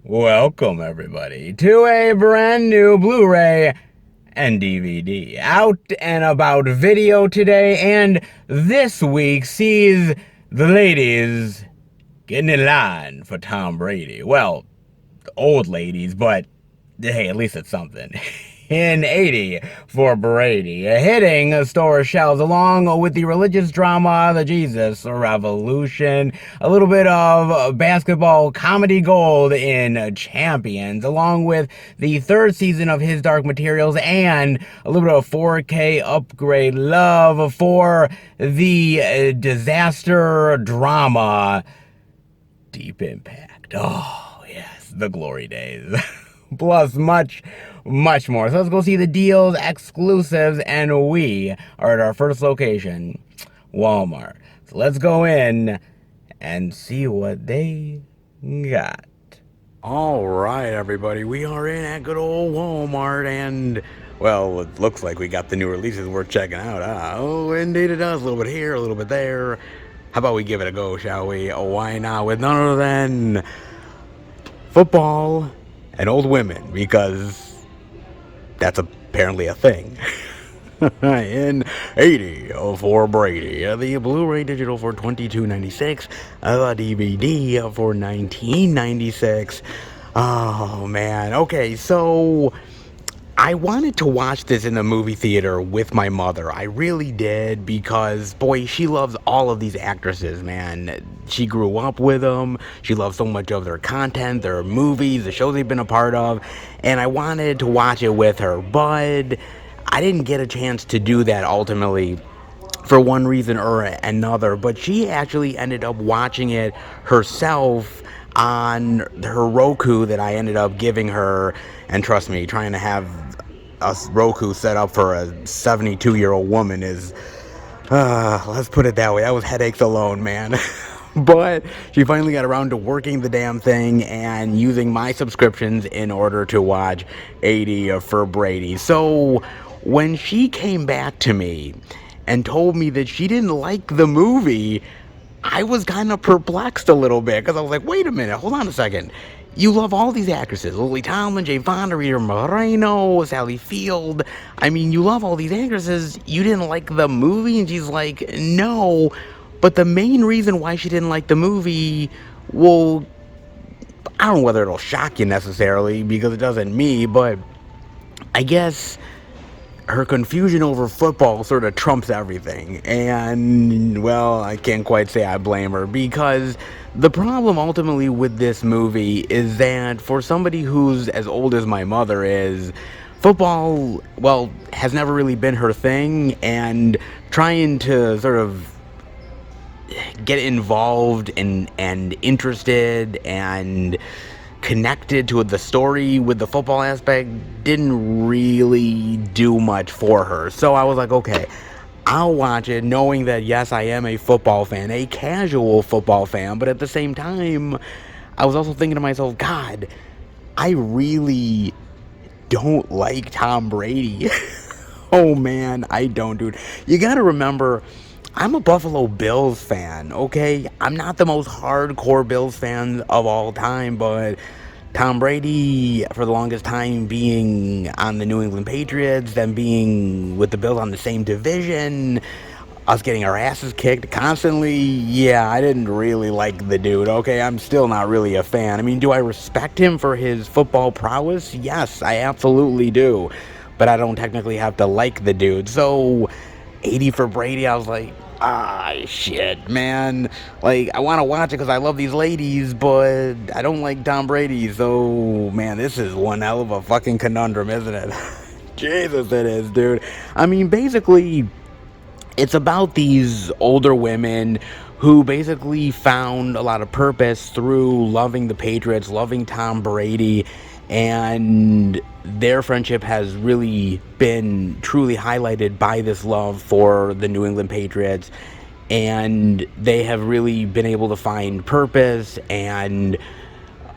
Welcome, everybody, to a brand new Blu-ray and DVD out and about video today, and this week sees the ladies getting in line for Tom Brady. Well, the old ladies, but hey, at least it's something. In 80 for Brady, hitting store shelves along with the religious drama, The Jesus Revolution, a little bit of basketball comedy gold in Champions, along with the third season of His Dark Materials, and a little bit of 4K upgrade love for the disaster drama Deep Impact. Oh, yes, the glory days. Plus much more. So let's go see the deals, exclusives, and we are at our first location, Walmart. So let's go in and see what they got. All right, everybody, we are in at good old Walmart, and well, it looks like we got the new releases worth checking out. Oh, indeed it does. A little bit here, a little bit there. How about we give it a go, shall we? Oh, why not? With none other than football and old women, because that's apparently a thing. In 80 for Brady, the Blu-ray digital for $22.96, the DVD for $19.96. Oh man, okay, so I wanted to watch this in the movie theater with my mother. I really did, because, boy, she loves all of these actresses, man. She grew up with them. She loves so much of their content, their movies, the shows they've been a part of. And I wanted to watch it with her, but I didn't get a chance to do that ultimately for one reason or another. But she actually ended up watching it herself on her Roku that I ended up giving her. And trust me, trying to have a Roku set up for a 72-year-old woman is, let's put it that way, that was headaches alone, man. But she finally got around to working the damn thing and using my subscriptions in order to watch 80 for Brady. So when she came back to me and told me that she didn't like the movie, I was kind of perplexed a little bit, because I was like, wait a minute, hold on a second. You love all these actresses, Lily Tomlin, Jane Fonda, Rita Moreno, Sally Field. I mean, you love all these actresses. You didn't like the movie? And she's like, no. But the main reason why she didn't like the movie, well, I don't know whether it'll shock you necessarily, because it doesn't me, but I guess her confusion over football sort of trumps everything. And, well, I can't quite say I blame her, because the problem ultimately with this movie is that for somebody who's as old as my mother is, football, well, has never really been her thing, and trying to sort of get involved and interested and connected to the story with the football aspect didn't really do much for her. So I was like, okay, I'll watch it, knowing that yes, I am a football fan, a casual football fan, but at the same time, I was also thinking to myself, God, I really don't like Tom Brady. Oh man, I don't, dude. You gotta remember, I'm a Buffalo Bills fan, okay? I'm not the most hardcore Bills fan of all time, but Tom Brady, for the longest time, being on the New England Patriots, then being with the Bills on the same division, us getting our asses kicked constantly, yeah, I didn't really like the dude, okay? I'm still not really a fan. I mean, do I respect him for his football prowess? Yes, I absolutely do. But I don't technically have to like the dude. So 80 for Brady, I was like, shit, man. Like, I want to watch it because I love these ladies, but I don't like Tom Brady. So, man, this is one hell of a fucking conundrum, isn't it? Jesus, it is, dude. I mean, basically, it's about these older women who basically found a lot of purpose through loving the Patriots, loving Tom Brady, and their friendship has really been truly highlighted by this love for the New England Patriots, and they have really been able to find purpose and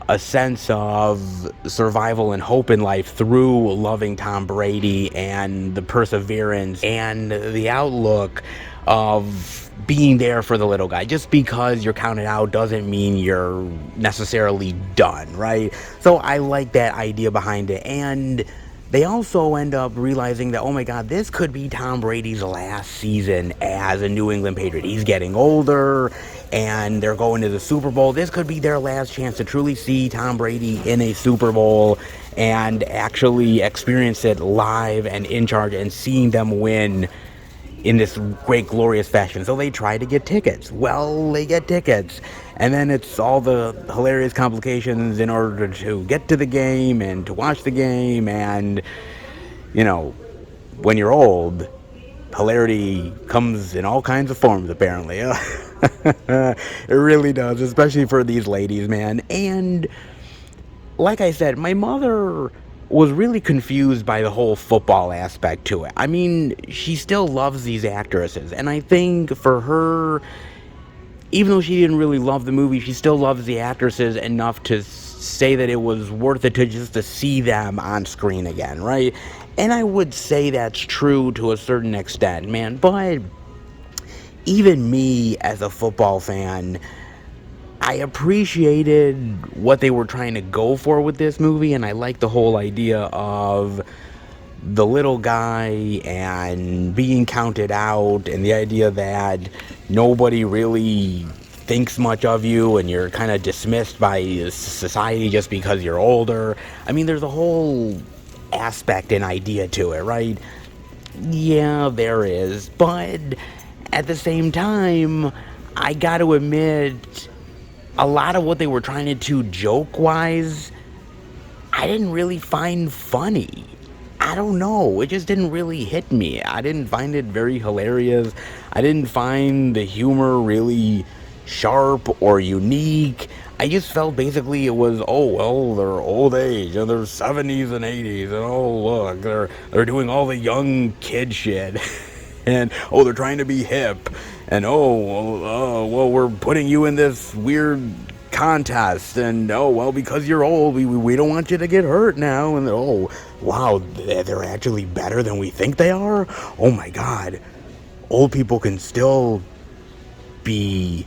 a sense of survival and hope in life through loving Tom Brady, and the perseverance and the outlook of being there for the little guy. Just because you're counted out doesn't mean you're necessarily done, right? So I like that idea behind it. And they also end up realizing that, oh my God, this could be Tom Brady's last season as a New England Patriot. He's getting older, and they're going to the Super Bowl. This could be their last chance to truly see Tom Brady in a Super Bowl and actually experience it live and in charge and seeing them win in this great, glorious fashion. So they try to get tickets. Well, they get tickets. And then it's all the hilarious complications in order to get to the game and to watch the game. And, you know, when you're old, hilarity comes in all kinds of forms, apparently. It really does, especially for these ladies, man. And like I said, my mother was really confused by the whole football aspect to it. I mean, she still loves these actresses, and I think for her, even though she didn't really love the movie, she still loves the actresses enough to say that it was worth it to just to see them on screen again, right? And I would say that's true to a certain extent, man, but even me as a football fan, I appreciated what they were trying to go for with this movie, and I like the whole idea of the little guy and being counted out, and the idea that nobody really thinks much of you and you're kind of dismissed by society just because you're older. I mean, there's a whole aspect and idea to it, right? Yeah, there is, but at the same time, I got to admit, a lot of what they were trying to do joke-wise, I didn't really find funny. I don't know. It just didn't really hit me. I didn't find it very hilarious. I didn't find the humor really sharp or unique. I just felt basically it was, oh, well, they're old age, and they're 70s and 80s, and oh, look, they're doing all the young kid shit. And, oh, they're trying to be hip. And, oh, well, we're putting you in this weird contest. And, oh, well, because you're old, we don't want you to get hurt now. And, oh, wow, they're actually better than we think they are? Oh, my God. Old people can still be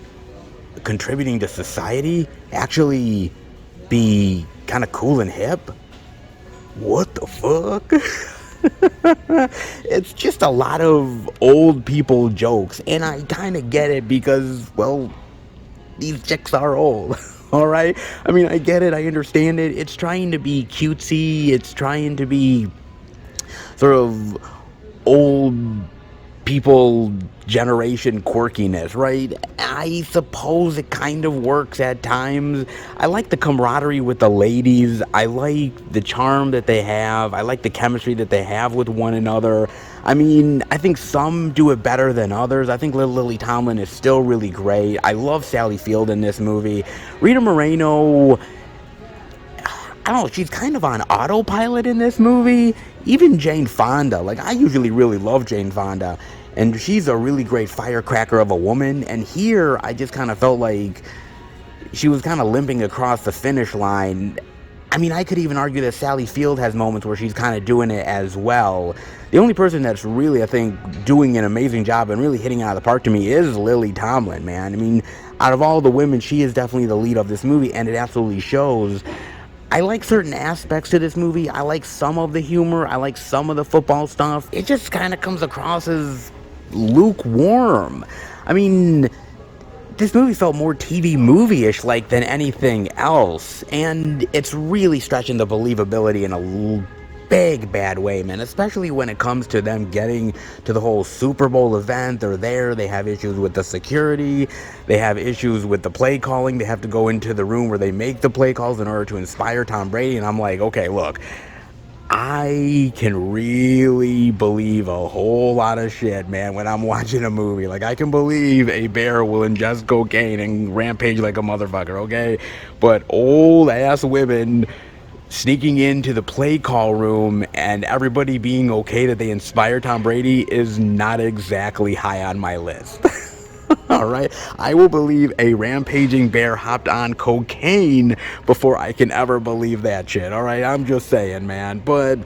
contributing to society? Actually be kind of cool and hip? What the fuck? It's just a lot of old people jokes, and I kind of get it because, well, these chicks are old. All right, I mean, I get it, I understand it. It's trying to be cutesy, it's trying to be sort of old people generation quirkiness, right? I suppose it kind of works at times. I like the camaraderie with the ladies. I like the charm that they have. I like the chemistry that they have with one another. I mean, I think some do it better than others. I think Lily Tomlin is still really great. I love Sally Field in this movie. Rita Moreno, I don't know, she's kind of on autopilot in this movie. Even Jane Fonda, like, I usually really love Jane Fonda, and she's a really great firecracker of a woman, and here I just kind of felt like she was kind of limping across the finish line. I mean, I could even argue that Sally Field has moments where she's kind of doing it as well. The only person that's really, I think, doing an amazing job and really hitting it out of the park to me is Lily Tomlin, man. I mean, out of all the women, she is definitely the lead of this movie, and it absolutely shows. I like certain aspects to this movie. I like some of the humor. I like some of the football stuff. It just kind of comes across as lukewarm. I mean, this movie felt more TV movie-ish like than anything else, and it's really stretching the believability in a big bad way, man, especially when it comes to them getting to the whole Super Bowl event. They're there, they have issues with the security, they have issues with the play calling, they have to go into the room where they make the play calls in order to inspire Tom Brady, and I'm like, okay, look, I can really believe a whole lot of shit, man, when I'm watching a movie. Like, I can believe a bear will ingest cocaine and rampage like a motherfucker, okay? But old-ass women sneaking into the play call room and everybody being okay that they inspire Tom Brady is not exactly high on my list. All right, I will believe a rampaging bear hopped on cocaine before I can ever believe that shit. All right, I'm just saying, man. But,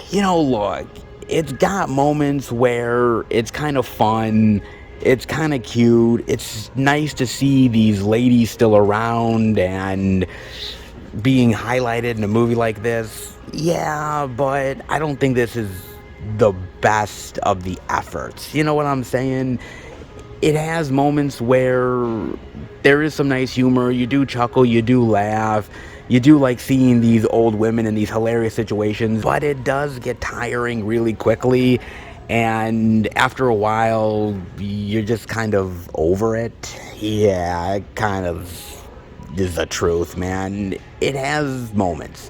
you know, look, it's got moments where it's kind of fun, it's kind of cute, it's nice to see these ladies still around and being highlighted in a movie like this. Yeah, but I don't think this is the best of the efforts. You know what I'm saying? It has moments where there is some nice humor. You do chuckle, you do laugh, you do like seeing these old women in these hilarious situations, but it does get tiring really quickly. And after a while, you're just kind of over it. Yeah, it kind of is the truth, man. It has moments.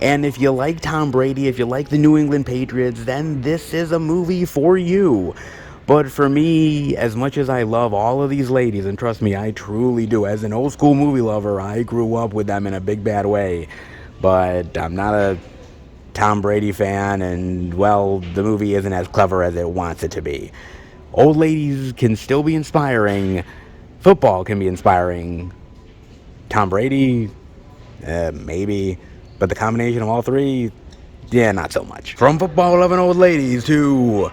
And if you like Tom Brady, if you like the New England Patriots, then this is a movie for you. But for me, as much as I love all of these ladies, and trust me, I truly do, as an old school movie lover, I grew up with them in a big bad way. But I'm not a Tom Brady fan, and well, the movie isn't as clever as it wants it to be. Old ladies can still be inspiring, football can be inspiring. Tom Brady, maybe. But the combination of all three, yeah, not so much. From football loving old ladies to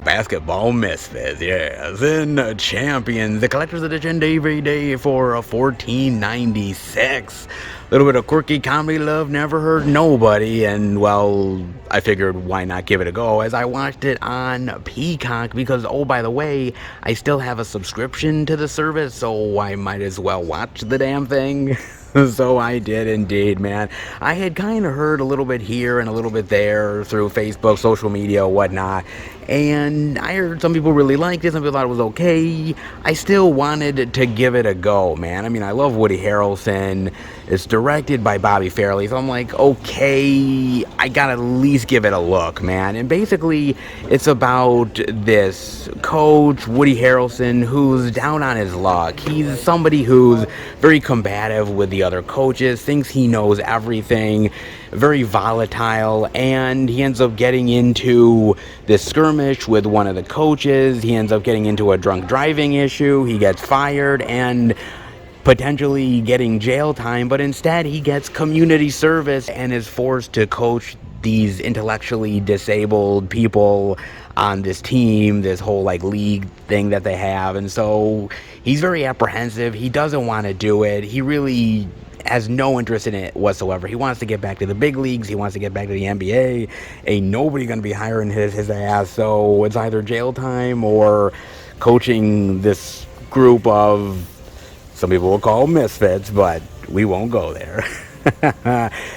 basketball misfits, yes. And champions, the collector's edition DVD for a $14.96. A little bit of quirky comedy love, never hurt nobody, and well, I figured why not give it a go as I watched it on Peacock because, oh, by the way, I still have a subscription to the service, so I might as well watch the damn thing. So I did indeed, man. I had kind of heard a little bit here and a little bit there through Facebook, social media, whatnot, and I heard some people really liked it, some people thought it was okay. I still wanted to give it a go, man. I mean, I love Woody Harrelson. It's directed by Bobby Fairley, so I'm like, okay, I gotta at least give it a look, man. And basically, it's about this coach, Woody Harrelson, who's down on his luck. He's somebody who's very combative with the other coaches, thinks he knows everything, very volatile, and he ends up getting into this skirmish with one of the coaches. He ends up getting into a drunk driving issue. He gets fired and potentially getting jail time, but instead he gets community service and is forced to coach these intellectually disabled people on this team, this whole like league thing that they have. And so he's very apprehensive. He doesn't want to do it. He really has no interest in it whatsoever. He wants to get back to the big leagues. He wants to get back to the NBA. Ain't nobody gonna be hiring his ass. So it's either jail time or coaching this group of, some people will call misfits, but we won't go there.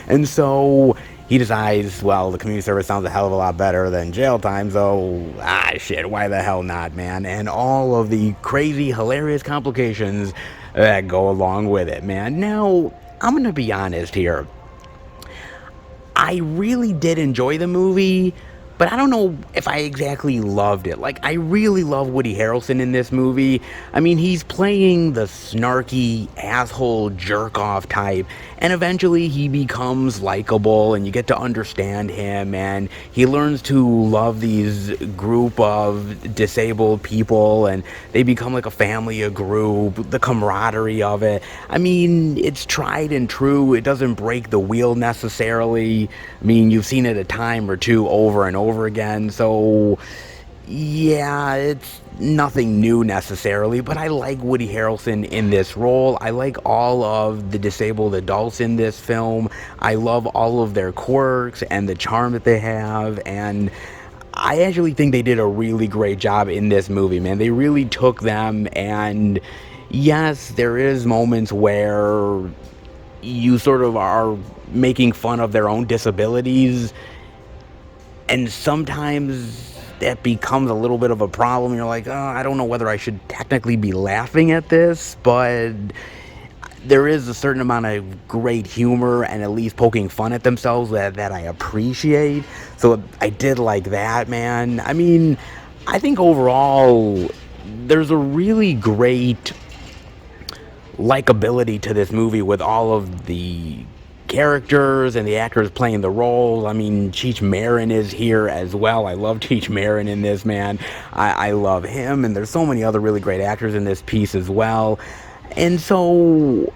And so he decides, well, the community service sounds a hell of a lot better than jail time, so, shit, why the hell not, man? And all of the crazy, hilarious complications that go along with it, man. Now, I'm gonna be honest here. I really did enjoy the movie, but I don't know if I exactly loved it. Like, I really love Woody Harrelson in this movie. I mean, he's playing the snarky, asshole, jerk-off type, and eventually he becomes likable, and you get to understand him, and he learns to love these group of disabled people, and they become like a family, a group, the camaraderie of it. I mean, it's tried and true. It doesn't break the wheel necessarily. I mean, you've seen it a time or two over and over again, so yeah, it's nothing new necessarily, but I like Woody Harrelson in this role. I like all of the disabled adults in this film. I love all of their quirks and the charm that they have, and I actually think they did a really great job in this movie, man. They really took them, and yes, there is moments where you sort of are making fun of their own disabilities, and sometimes that becomes a little bit of a problem. You're like, oh, I don't know whether I should technically be laughing at this, but there is a certain amount of great humor and at least poking fun at themselves that I appreciate. So I did like that, man. I mean, I think overall there's a really great likability to this movie with all of the characters and the actors playing the roles. I mean, Cheech Marin is here as well. I love Cheech Marin in this, man. I love him, and there's so many other really great actors in this piece as well. And so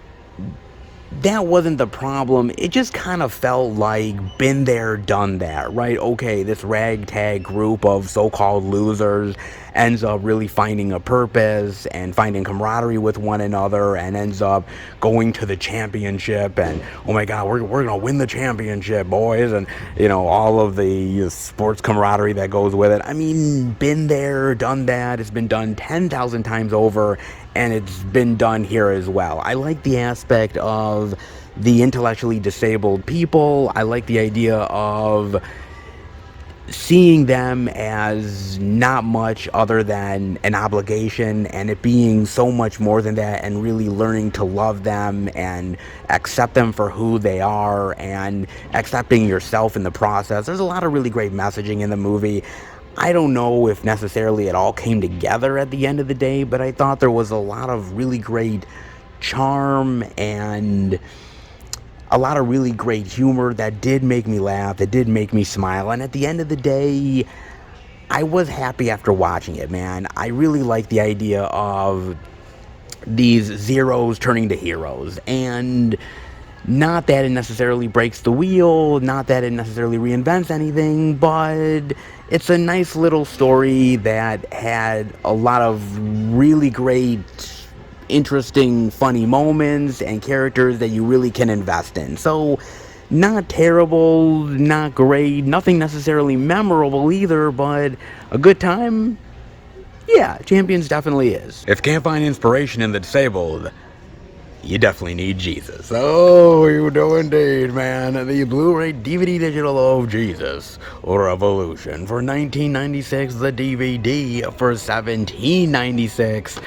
that wasn't the problem. It just kind of felt like been there, done that, right? Okay, this ragtag group of so-called losers ends up really finding a purpose and finding camaraderie with one another and ends up going to the championship and, oh my God, we're going to win the championship, boys, and, all of the sports camaraderie that goes with it. I mean, been there, done that. It's been done 10,000 times over, and it's been done here as well. I like the aspect of the intellectually disabled people. I like the idea of seeing them as not much other than an obligation, and it being so much more than that, and really learning to love them and accept them for who they are and accepting yourself in the process. There's a lot of really great messaging in the movie. I don't know if necessarily it all came together at the end of the day, but I thought there was a lot of really great charm and a lot of really great humor that did make me laugh, that did make me smile. And at the end of the day, I was happy after watching it, man. I really like the idea of these zeros turning to heroes. And not that it necessarily breaks the wheel, not that it necessarily reinvents anything, but it's a nice little story that had a lot of really great, interesting, funny moments and characters that you really can invest in. So, not terrible, not great, nothing necessarily memorable either, but a good time? Yeah, Champions definitely is. If you can't find inspiration in the disabled, you definitely need Jesus. Oh, you do indeed, man. The Blu-ray DVD digital of Jesus Revolution for $19.96, the DVD for $17.96.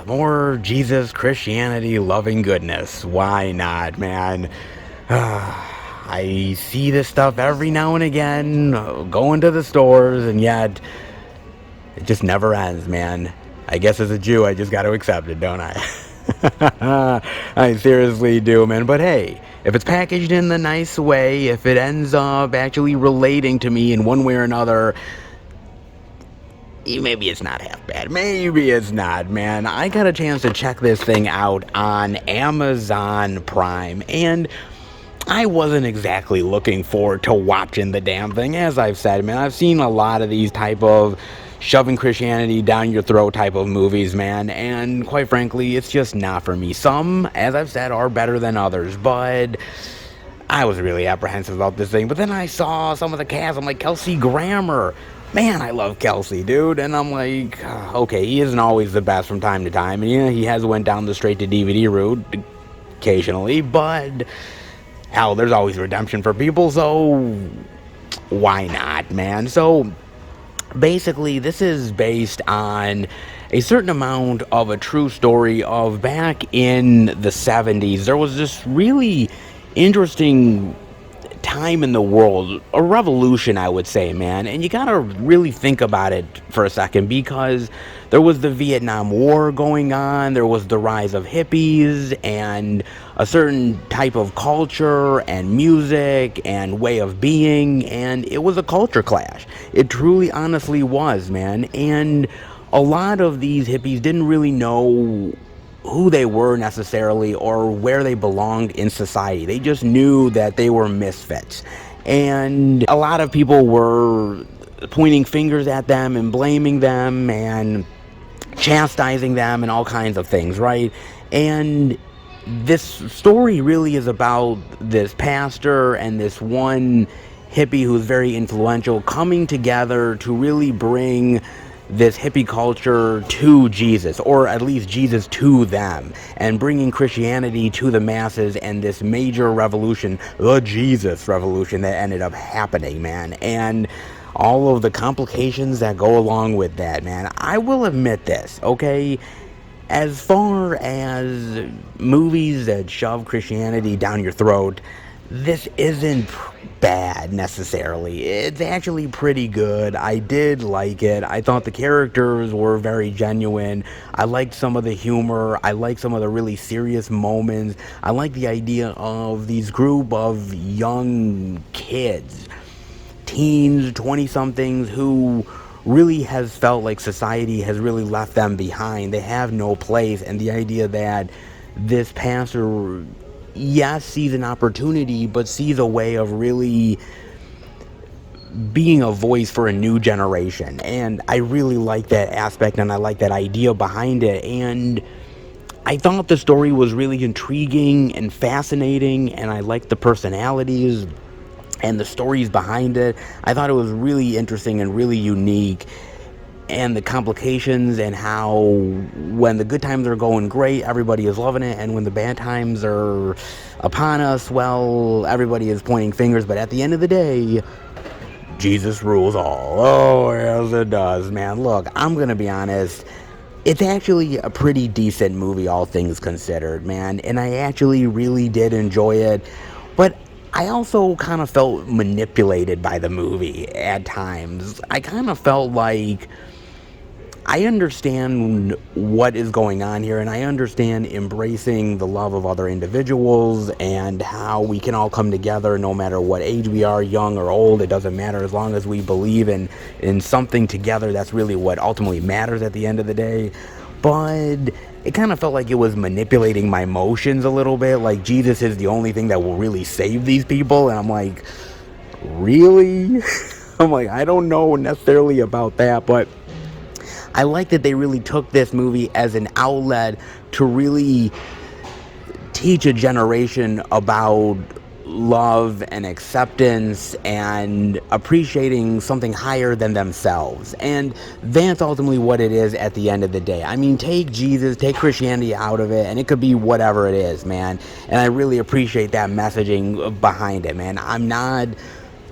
More Jesus, Christianity, loving goodness. Why not, man? I see this stuff every now and again, going to the stores, and yet it just never ends, man. I guess as a Jew, I just got to accept it, don't I? I seriously do, man. But hey, if it's packaged in the nice way, if it ends up actually relating to me in one way or another, maybe it's not half bad. Maybe it's not, man. I got a chance to check this thing out on Amazon Prime, and I wasn't exactly looking forward to watching the damn thing. As I've said, man, I've seen a lot of these type of shoving Christianity down your throat type of movies, man, and quite frankly, it's just not for me. Some, as I've said, are better than others, but I was really apprehensive about this thing. But then I saw some of the cast. I'm like, Kelsey Grammer. Man, I love Kelsey, dude. And I'm like, okay, he isn't always the best from time to time. And yeah, he has went down the straight-to-DVD route occasionally, but hell, there's always redemption for people, so why not, man? So basically, this is based on a certain amount of a true story of back in the 70s. There was this really interesting time in the world, a revolution, I would say, man. And you gotta really think about it for a second, because there was the Vietnam War going on, there was the rise of hippies and a certain type of culture and music and way of being, and it was a culture clash. It truly, honestly was, man. And a lot of these hippies didn't really know who they were necessarily or where they belonged in society. They just knew that they were misfits. And a lot of people were pointing fingers at them and blaming them and chastising them and all kinds of things, right? And this story really is about this pastor and this one hippie who's very influential coming together to really bring this hippie culture to Jesus, or at least Jesus to them, and bringing Christianity to the masses, and this major revolution, the Jesus revolution, that ended up happening, man. And all of the complications that go along with that, man. I will admit this, okay? As far as movies that shove Christianity down your throat, this isn't bad necessarily. It's actually pretty good. I did like it. I thought the characters were very genuine. I liked some of the humor. I liked some of the really serious moments. I like the idea of these group of young kids, teens, 20-somethings, who really has felt like society has really left them behind. They have no place, and the idea that this pastor, yes, sees an opportunity, but sees a way of really being a voice for a new generation. And I really like that aspect, and I like that idea behind it. And I thought the story was really intriguing and fascinating, and I liked the personalities and the stories behind it. I thought it was really interesting and really unique, and the complications, and how when the good times are going great, everybody is loving it, and when the bad times are upon us, well, everybody is pointing fingers. But at the end of the day, Jesus rules all. Oh, yes, it does, man. Look, I'm gonna be honest. It's actually a pretty decent movie, all things considered, man. And I actually really did enjoy it. But I also kind of felt manipulated by the movie at times. I kind of felt like I understand what is going on here, and I understand embracing the love of other individuals and how we can all come together no matter what age we are, young or old. It doesn't matter, as long as we believe in something together. That's really what ultimately matters at the end of the day. But it kind of felt like it was manipulating my emotions a little bit, like Jesus is the only thing that will really save these people. And I'm like, really? I'm like, I don't know necessarily about that, but I like that they really took this movie as an outlet to really teach a generation about love and acceptance and appreciating something higher than themselves. And that's ultimately what it is at the end of the day. I mean, take Jesus, take Christianity out of it, and it could be whatever it is, man. And I really appreciate that messaging behind it, man. I'm not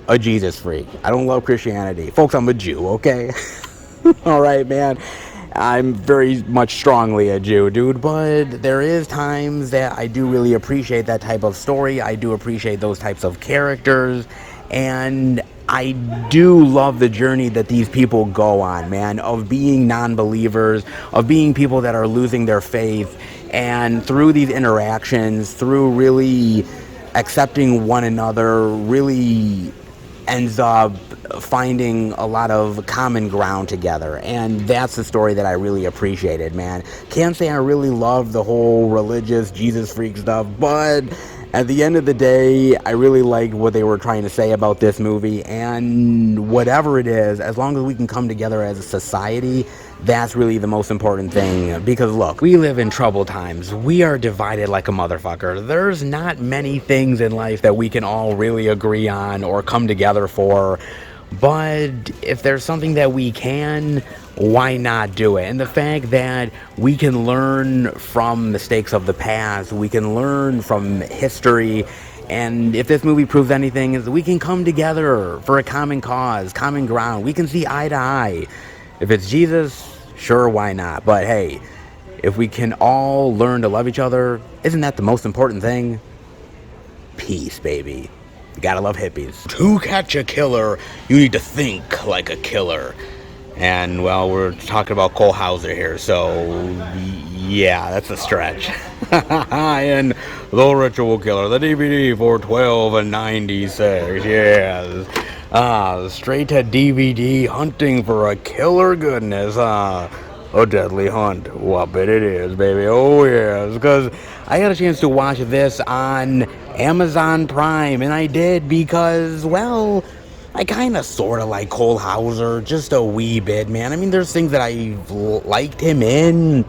a Jesus freak. I don't love Christianity. Folks, I'm a Jew, okay? All right, man. I'm very much strongly a Jew, dude, but there is times that I do really appreciate that type of story. I do appreciate those types of characters, and I do love the journey that these people go on, man, of being non-believers, of being people that are losing their faith, and through these interactions, through really accepting one another, really ends up finding a lot of common ground together. And that's the story that I really appreciated, man. Can't say I really love the whole religious Jesus freak stuff, but at the end of the day, I really liked what they were trying to say about this movie. And whatever it is, as long as we can come together as a society, that's really the most important thing. Because look, we live in troubled times. We are divided like a motherfucker. There's not many things in life that we can all really agree on or come together for. But if there's something that we can, why not do it? And the fact that we can learn from mistakes of the past, we can learn from history, and if this movie proves anything, is that we can come together for a common cause, common ground. We can see eye to eye. If it's Jesus, sure, why not? But hey, if we can all learn to love each other, isn't that the most important thing? Peace, baby. You gotta love hippies. To catch a killer, you need to think like a killer. And, well, we're talking about Cole Hauser here, so, yeah, that's a stretch. And The Ritual Killer, the DVD for $12.96, yes. Straight to DVD, hunting for a killer goodness, a deadly hunt. Whoppit it is, baby. Oh, yes. Because I got a chance to watch this on Amazon Prime, and I did because, well, I kind of sort of like Cole Hauser, just a wee bit, man. I mean, there's things that I liked him in.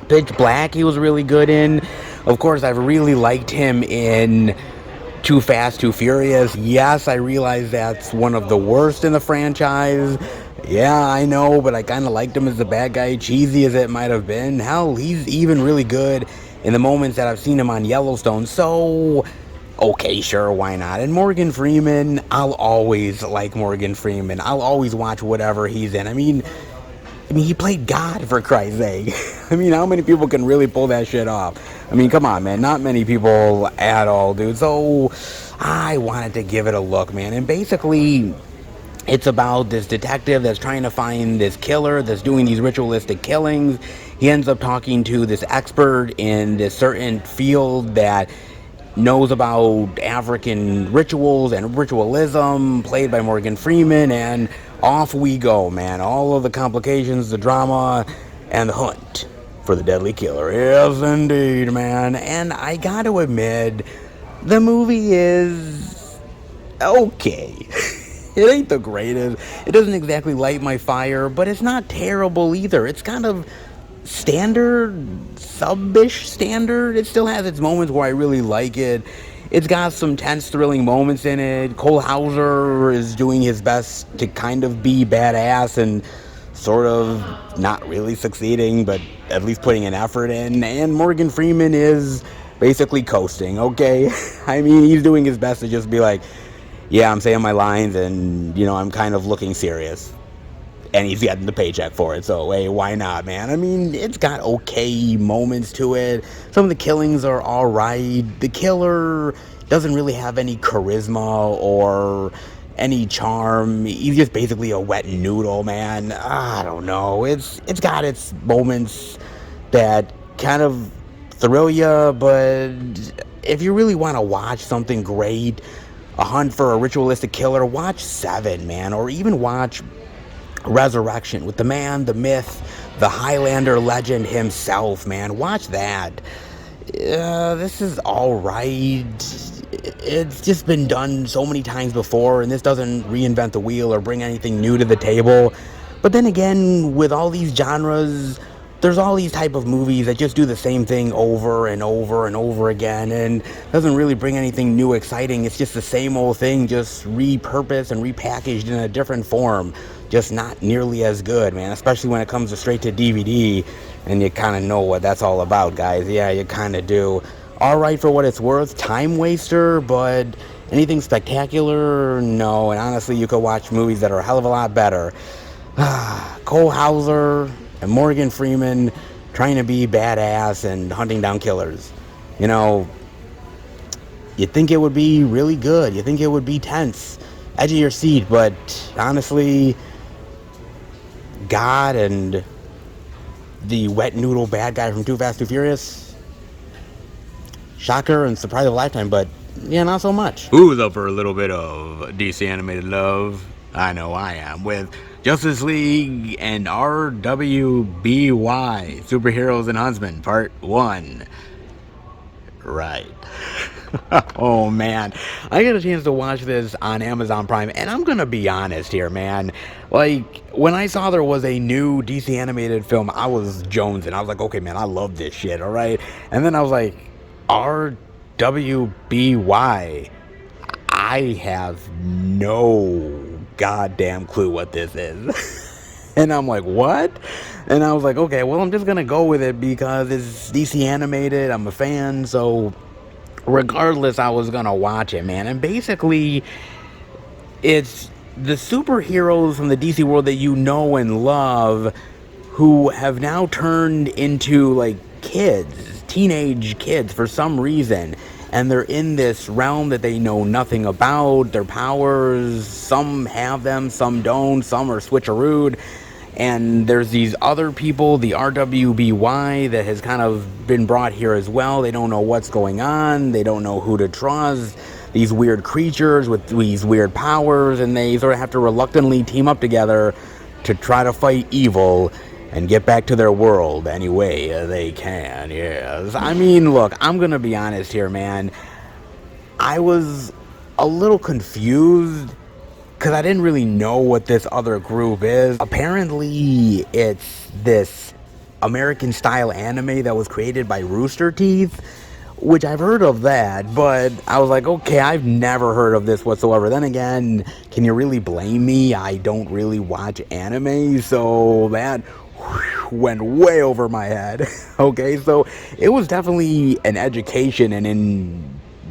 Pitch Black, he was really good in. Of course, I've really liked him in Too Fast, Too Furious. Yes, I realize that's one of the worst in the franchise. Yeah, I know, but I kind of liked him as the bad guy, cheesy as it might have been. Hell, he's even really good in the moments that I've seen him on Yellowstone. So, okay, sure, why not? And Morgan Freeman, I'll always like Morgan Freeman. I'll always watch whatever he's in. I mean, he played God, for Christ's sake. I mean, how many people can really pull that shit off? I mean, come on, man. Not many people at all, dude. So, I wanted to give it a look, man. And basically, it's about this detective that's trying to find this killer that's doing these ritualistic killings. He ends up talking to this expert in this certain field that knows about African rituals and ritualism, played by Morgan Freeman, and off we go, man. All of the complications, the drama, and the hunt for the deadly killer. Yes, indeed, man. And I gotta admit, the movie is okay. It ain't the greatest. It doesn't exactly light my fire, but it's not terrible either. It's kind of standard, sub-ish standard. It still has its moments where I really like it. It's got some tense, thrilling moments in it. Cole Hauser is doing his best to kind of be badass and sort of not really succeeding, but at least putting an effort in. And Morgan Freeman is basically coasting, okay? I mean, he's doing his best to just be like, yeah, I'm saying my lines and, I'm kind of looking serious. And he's getting the paycheck for it, so hey, why not, man? I mean, it's got okay moments to it. Some of the killings are alright. The killer doesn't really have any charisma or any charm. He's just basically a wet noodle, man. I don't know. It's got its moments that kind of thrill you, but if you really want to watch something great, a hunt for a ritualistic killer, watch Seven, man, or even watch Resurrection with the man, the myth, the Highlander legend himself, man. Watch that. This is alright. It's just been done so many times before, and this doesn't reinvent the wheel or bring anything new to the table. But then again, with all these genres, there's all these type of movies that just do the same thing over and over and over again, and doesn't really bring anything new, exciting. It's just the same old thing, just repurposed and repackaged in a different form. Just not nearly as good, man, especially when it comes to straight to DVD, and you kind of know what that's all about, guys. Yeah, you kind of do. All right for what it's worth, time waster, but anything spectacular, no. And honestly, you could watch movies that are a hell of a lot better. Cole Hauser and Morgan Freeman trying to be badass and hunting down killers. You'd think it would be really good. You think it would be tense, edge of your seat, but honestly, God and the wet noodle bad guy from Too Fast, Too Furious, shocker and surprise of a lifetime, but yeah, not so much. Who's up for a little bit of DC animated love? I know I am, with Justice League and RWBY, Superheroes and Huntsmen, Part 1. Right. Oh, man. I got a chance to watch this on Amazon Prime, and I'm gonna be honest here, man. Like, when I saw there was a new DC animated film, I was jonesing. I was like, okay, man, I love this shit, alright? And then I was like, RWBY. I have no goddamn clue what this is. And I'm like, what? And I was like, okay, well, I'm just gonna go with it because it's DC animated. I'm a fan, so regardless, I was gonna watch it, man. And basically, it's the superheroes from the DC world that you know and love who have now turned into, like, kids, teenage kids for some reason. And they're in this realm that they know nothing about. Their powers, some have them, some don't, some are switcherooed. And there's these other people, the RWBY, that has kind of been brought here as well. They don't know what's going on. They don't know who to trust. These weird creatures with these weird powers, and they sort of have to reluctantly team up together to try to fight evil and get back to their world any way they can, yes. I mean, look, I'm gonna be honest here, man. I was a little confused because I didn't really know what this other group is. Apparently, it's this American-style anime that was created by Rooster Teeth, which I've heard of that, but I was like, okay, I've never heard of this whatsoever. Then again, can you really blame me? I don't really watch anime, so that went way over my head. Okay, so it was definitely an education and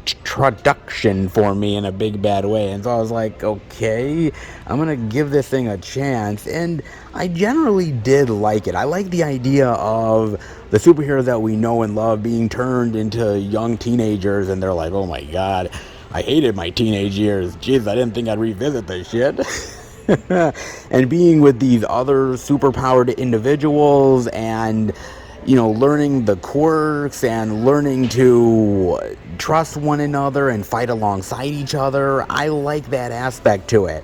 introduction for me in a big bad way. And so I was like, okay, I'm gonna give this thing a chance. And I generally did like it. I like the idea of the superheroes that we know and love being turned into young teenagers, and they're like, oh my god, I hated my teenage years. Jeez, I didn't think I'd revisit this shit. And being with these other superpowered individuals and, learning the quirks and learning to trust one another and fight alongside each other. I like that aspect to it.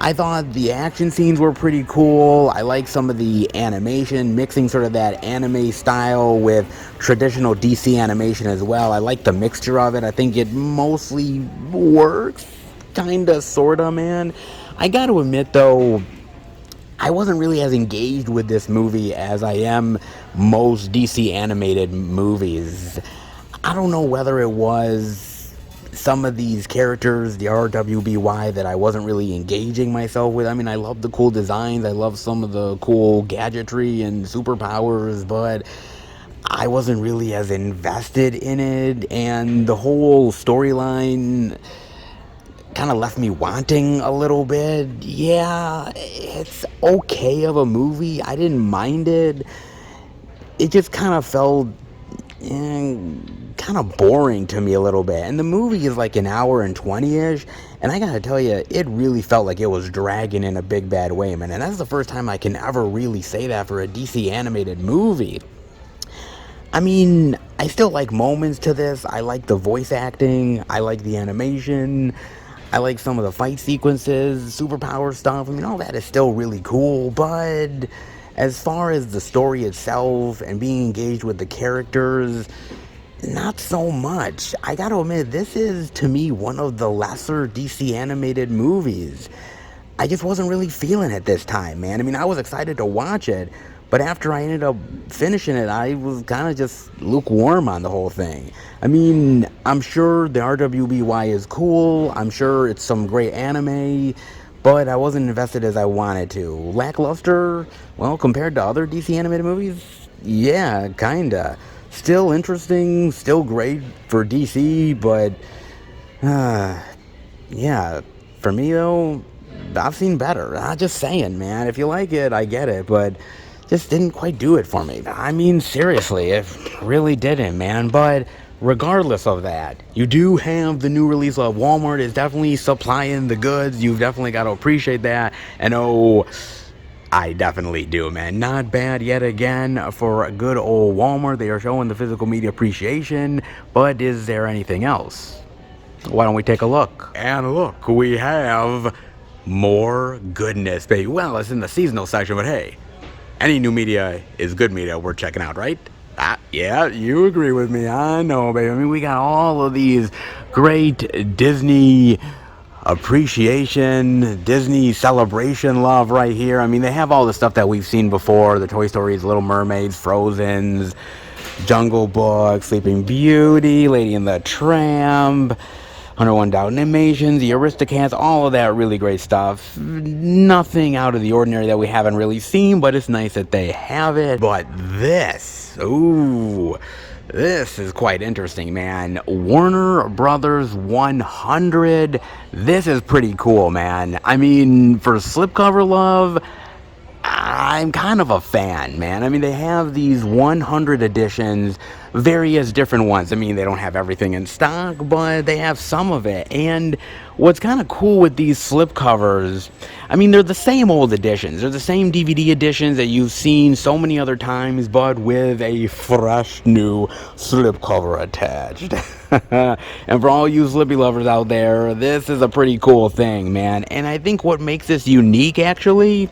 I thought the action scenes were pretty cool. I like some of the animation, mixing sort of that anime style with traditional DC animation as well. I like the mixture of it. I think it mostly works, kinda, sorta, man. I gotta admit, though, I wasn't really as engaged with this movie as I am most DC animated movies. I don't know whether it was some of these characters, the RWBY, that I wasn't really engaging myself with. I mean, I love the cool designs, I love some of the cool gadgetry and superpowers, but I wasn't really as invested in it, and the whole storyline kind of left me wanting a little bit. Yeah, it's okay of a movie. I didn't mind it. It just kind of felt kind of boring to me a little bit. And the movie is like an hour and 20-ish, and I gotta tell you, it really felt like it was dragging in a big bad way, man. And that's the first time I can ever really say that for a DC animated movie. I mean, I still like moments to this. I like the voice acting, I like the animation, I like some of the fight sequences, superpower stuff. I mean, all that is still really cool, but as far as the story itself and being engaged with the characters, not so much. I gotta admit, this is, to me, one of the lesser DC animated movies. I just wasn't really feeling it this time, man. I mean, I was excited to watch it, but after I ended up finishing it, I was kind of just lukewarm on the whole thing. I mean, I'm sure the RWBY is cool. I'm sure it's some great anime, but I wasn't invested as I wanted to. Lackluster? Well, compared to other DC animated movies, yeah, kinda. Still interesting, still great for DC, but yeah, for me though, I've seen better. I'm just saying, man. If you like it, I get it, but just didn't quite do it for me. I mean, seriously, it really didn't, man. But regardless of that, you do have the new release of Walmart is definitely supplying the goods. You've definitely got to appreciate that. And oh, I definitely do, man. Not bad yet again for a good old Walmart. They are showing the physical media appreciation. But is there anything else? Why don't we take a look? And look, we have more goodness, baby. Well, it's in the seasonal section, but hey, any new media is good media we're checking out, right? Yeah, you agree with me. I know, baby. I mean, we got all of these great Disney appreciation, Disney celebration love right here. I mean, they have all the stuff that we've seen before. The Toy Stories, Little Mermaids, Frozen's, Jungle Book, Sleeping Beauty, Lady and the Tramp, 101 Dalmatians, the Aristocats, all of that really great stuff. Nothing out of the ordinary that we haven't really seen, but it's nice that they have it. But this, ooh, this is quite interesting, man. Warner Brothers 100. This is pretty cool, man. I mean, for slipcover love, I'm kind of a fan, man. I mean, they have these 100 editions, various different ones. I mean, they don't have everything in stock, but they have some of it. And what's kind of cool with these slipcovers, I mean, they're the same old editions. They're the same DVD editions that you've seen so many other times, but with a fresh new slipcover attached. And for all you Slippy lovers out there, this is a pretty cool thing, man. And I think what makes this unique, actually,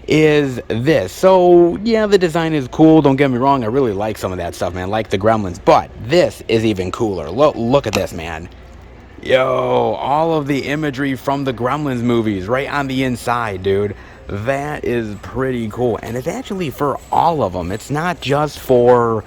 is this. So yeah, the design is cool, don't get me wrong. I really like some of that stuff, man, like the Gremlins, but this is even cooler. Look at this, man. Yo, all of the imagery from the Gremlins movies right on the inside, dude. That is pretty cool. And it's actually for all of them. It's not just for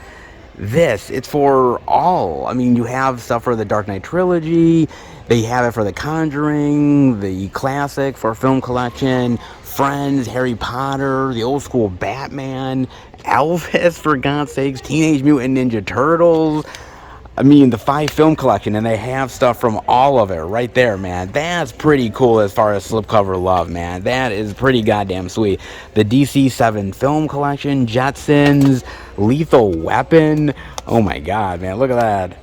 this, it's for all. I mean, you have stuff for the Dark Knight trilogy, they have it for The Conjuring, the classic for film collection, Friends, Harry Potter, the old school Batman, Elvis, for God's sakes, Teenage Mutant Ninja Turtles. I mean, the 5 film collection, and they have stuff from all of it right there, man. That's pretty cool as far as slipcover love, man. That is pretty goddamn sweet. The DC 7 film collection, Jetsons, Lethal Weapon. Oh my god, man, look at that.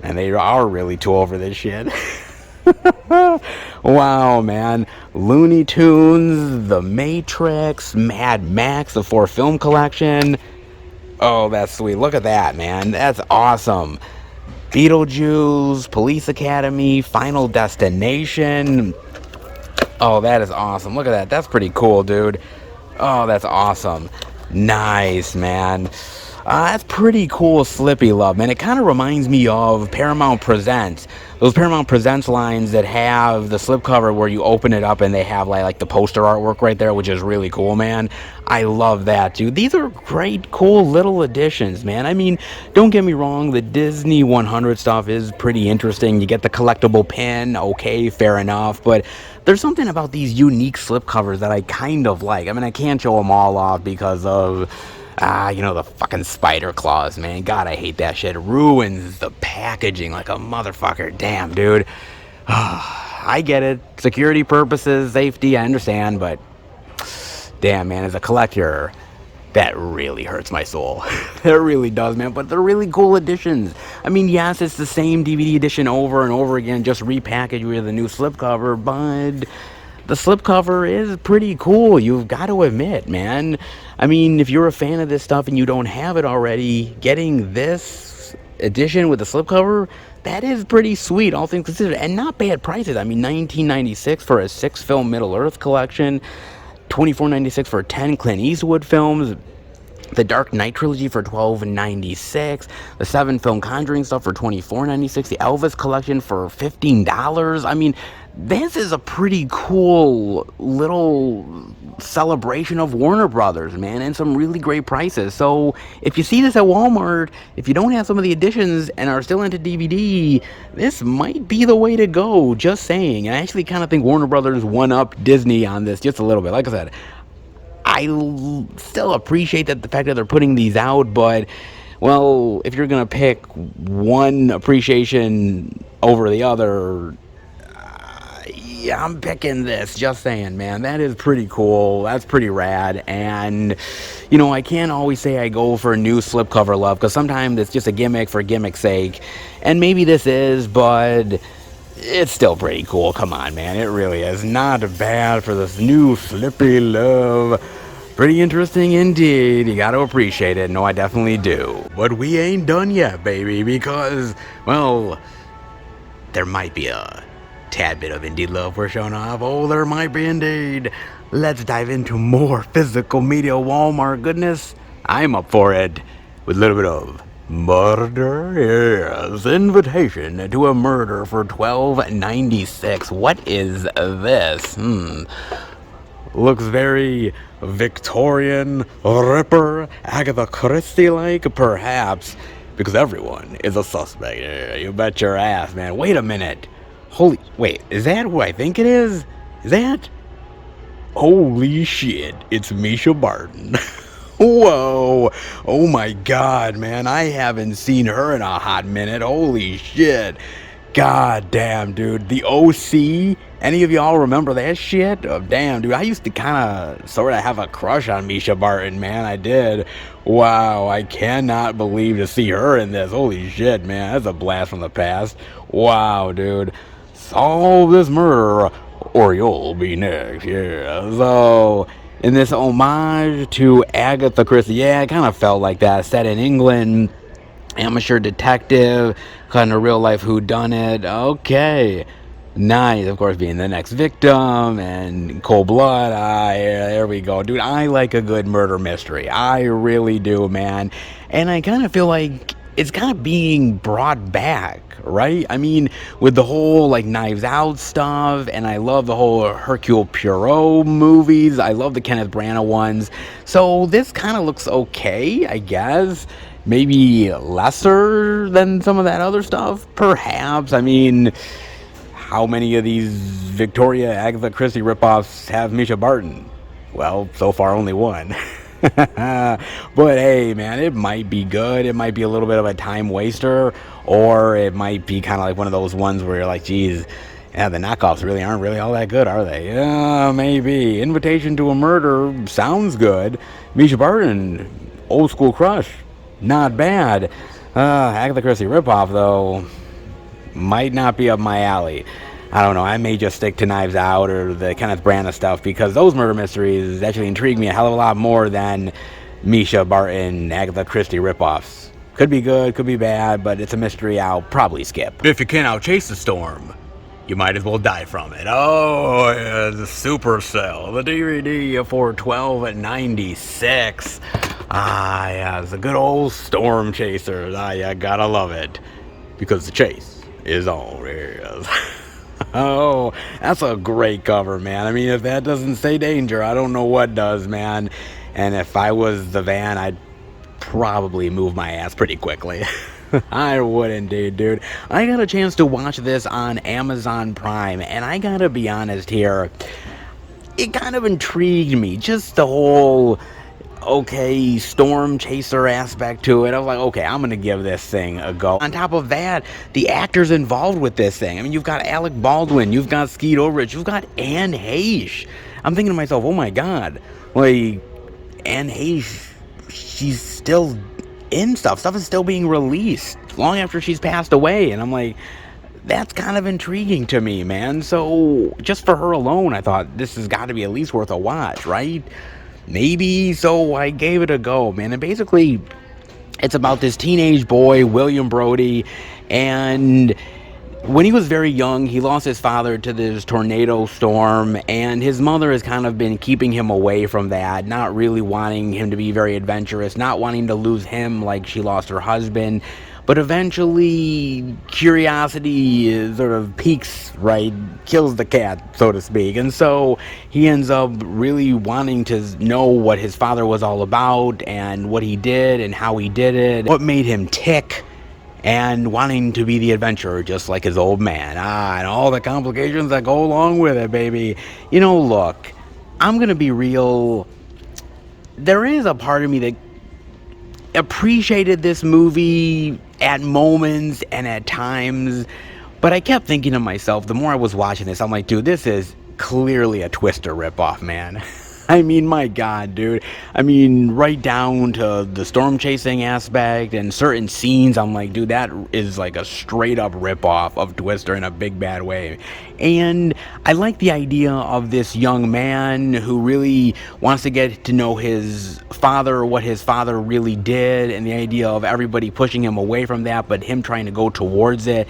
And they are really too over this shit. Wow, man. Looney Tunes, The Matrix, Mad Max, the 4 film collection. Oh, that's sweet. Look at that, man. That's awesome. Beetlejuice, Police Academy, Final Destination. Oh, that is awesome. Look at that. That's pretty cool, dude. Oh, that's awesome. Nice, man. That's pretty cool, Slippy Love, man. It kind of reminds me of Paramount Presents. Those Paramount Presents lines that have the slipcover where you open it up and they have like the poster artwork right there, which is really cool, man. I love that, dude. These are great, cool little additions, man. I mean, don't get me wrong, the Disney 100 stuff is pretty interesting. You get the collectible pin, okay, fair enough, but there's something about these unique slipcovers that I kind of like. I mean, I can't show them all off because of the fucking spider claws, man. God, I hate that shit. It ruins the packaging like a motherfucker. Damn, dude. I get it. Security purposes, safety, I understand, but damn, man, as a collector, that really hurts my soul. It really does, man. But they're really cool editions. I mean, yes, it's the same DVD edition over and over again, just repackaged with a new slipcover, but the slipcover is pretty cool. You've got to admit, man. I mean, if you're a fan of this stuff and you don't have it already, getting this edition with the slipcover, that is pretty sweet, all things considered, and not bad prices. I mean, $19.96 for a 6-film Middle Earth collection, $24.96 for 10 Clint Eastwood films, the Dark Knight trilogy for $12.96, the 7-film Conjuring stuff for $24.96, the Elvis collection for $15. I mean, this is a pretty cool little celebration of Warner Brothers, man, and some really great prices. So if you see this at Walmart, if you don't have some of the editions and are still into DVD, this might be the way to go, just saying. I actually kind of think Warner Brothers one-up Disney on this just a little bit. Like I said, I still appreciate the fact that they're putting these out, but, well, if you're going to pick one appreciation over the other, yeah, I'm picking this, just saying, man. That is pretty cool. That's pretty rad. And, I can't always say I go for a new slipcover love, because sometimes it's just a gimmick for gimmick's sake. And maybe this is, but it's still pretty cool. Come on, man. It really is not bad for this new Slippy Love. Pretty interesting indeed. You got to appreciate it. No, I definitely do. But we ain't done yet, baby, because, well, there might be a tad bit of indie love we're showing off. Oh, there might be indeed. Let's dive into more physical media Walmart goodness. I'm up for it. With a little bit of murder. Yes, Invitation to a Murder for $12.96. What is this? Looks very Victorian, Ripper, Agatha Christie-like, perhaps, because everyone is a suspect. Yeah, you bet your ass, man. Wait a minute. Wait, is that who I think it is? Is that? Holy shit, it's Misha Barton. Whoa, oh my god, man, I haven't seen her in a hot minute. Holy shit. God damn, dude. The OC? Any of y'all remember that shit? Oh, damn, dude. I used to kind of sort of have a crush on Misha Barton, man. I did. Wow, I cannot believe to see her in this. Holy shit, man. That's a blast from the past. Wow, dude. Solve this murder or you'll be next. Yeah. So, in this homage to Agatha Christie, yeah, it kind of felt like that. Set in England, amateur detective, kind of real life whodunit. Okay. Nice, of course, being the next victim and cold blood. Yeah, there we go. Dude, I like a good murder mystery. I really do, man. And I kind of feel like it's kind of being brought back, right? I mean, with the whole, Knives Out stuff, and I love the whole Hercule Poirot movies. I love the Kenneth Branagh ones. So this kind of looks okay, I guess. Maybe lesser than some of that other stuff, perhaps. I mean, how many of these Victoria Agatha Christie ripoffs have Misha Barton? Well, so far only one. But hey, man, it might be good. It might be a little bit of a time waster, or it might be kind of like one of those ones where you're like, geez, yeah, the knockoffs really aren't really all that good, are they? Yeah, maybe. Invitation to a Murder sounds good. Misha Barton, old school crush, not bad. Agatha Christie ripoff, though, might not be up my alley. I don't know, I may just stick to Knives Out or the Kenneth Branagh stuff, because those murder mysteries actually intrigue me a hell of a lot more than Misha Barton, Agatha Christie ripoffs. Could be good, could be bad, but it's a mystery I'll probably skip. If you can't outchase the storm, you might as well die from it. Oh, yeah, the Supercell, the DVD for $12.96. Ah, yeah, it's a good old Storm Chaser. Ah, yeah, gotta love it. Because the chase is on. Yes. Oh, that's a great cover, man. I mean, if that doesn't say danger, I don't know what does, man. And if I was the van, I'd probably move my ass pretty quickly. I would indeed, dude. I got a chance to watch this on Amazon Prime, and I gotta be honest here, it kind of intrigued me. Just the whole, okay, Storm Chaser aspect to it. I was like, okay, I'm gonna give this thing a go. On top of that, the actors involved with this thing. I mean, you've got Alec Baldwin, you've got Skeet Ulrich, you've got Anne Heche. I'm thinking to myself, oh my god, like, Anne Heche, she's still in stuff. Stuff is still being released long after she's passed away. And I'm like, that's kind of intriguing to me, man. So just for her alone, I thought this has got to be at least worth a watch, right? Maybe. So I gave it a go, man. And basically, it's about this teenage boy, William Brody, and when he was very young, he lost his father to this tornado storm, and his mother has kind of been keeping him away from that, not really wanting him to be very adventurous, not wanting to lose him like she lost her husband. But eventually, curiosity sort of peaks, right? Kills the cat, so to speak. And so he ends up really wanting to know what his father was all about and what he did and how he did it, what made him tick, and wanting to be the adventurer just like his old man. And all the complications that go along with it, baby. You know, look, I'm gonna be real. There is a part of me that appreciated this movie at moments and at times, but I kept thinking to myself, the more I was watching this, I'm like, dude, this is clearly a Twister ripoff, man. I mean, my God, dude. I mean, right down to the storm chasing aspect and certain scenes, I'm like, dude, that is like a straight up ripoff of Twister in a big bad way. And I like the idea of this young man who really wants to get to know his father, what his father really did, and the idea of everybody pushing him away from that, but him trying to go towards it.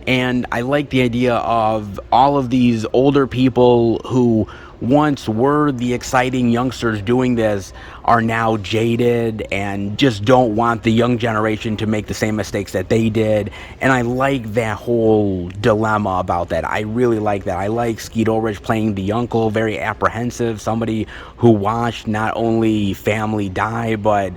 And I like the idea of all of these older people who once were the exciting youngsters doing this are now jaded and just don't want the young generation to make the same mistakes that they did. And I like that whole dilemma about that. I really like that. I like Skeet Ulrich playing the uncle, very apprehensive, somebody who watched not only family die, but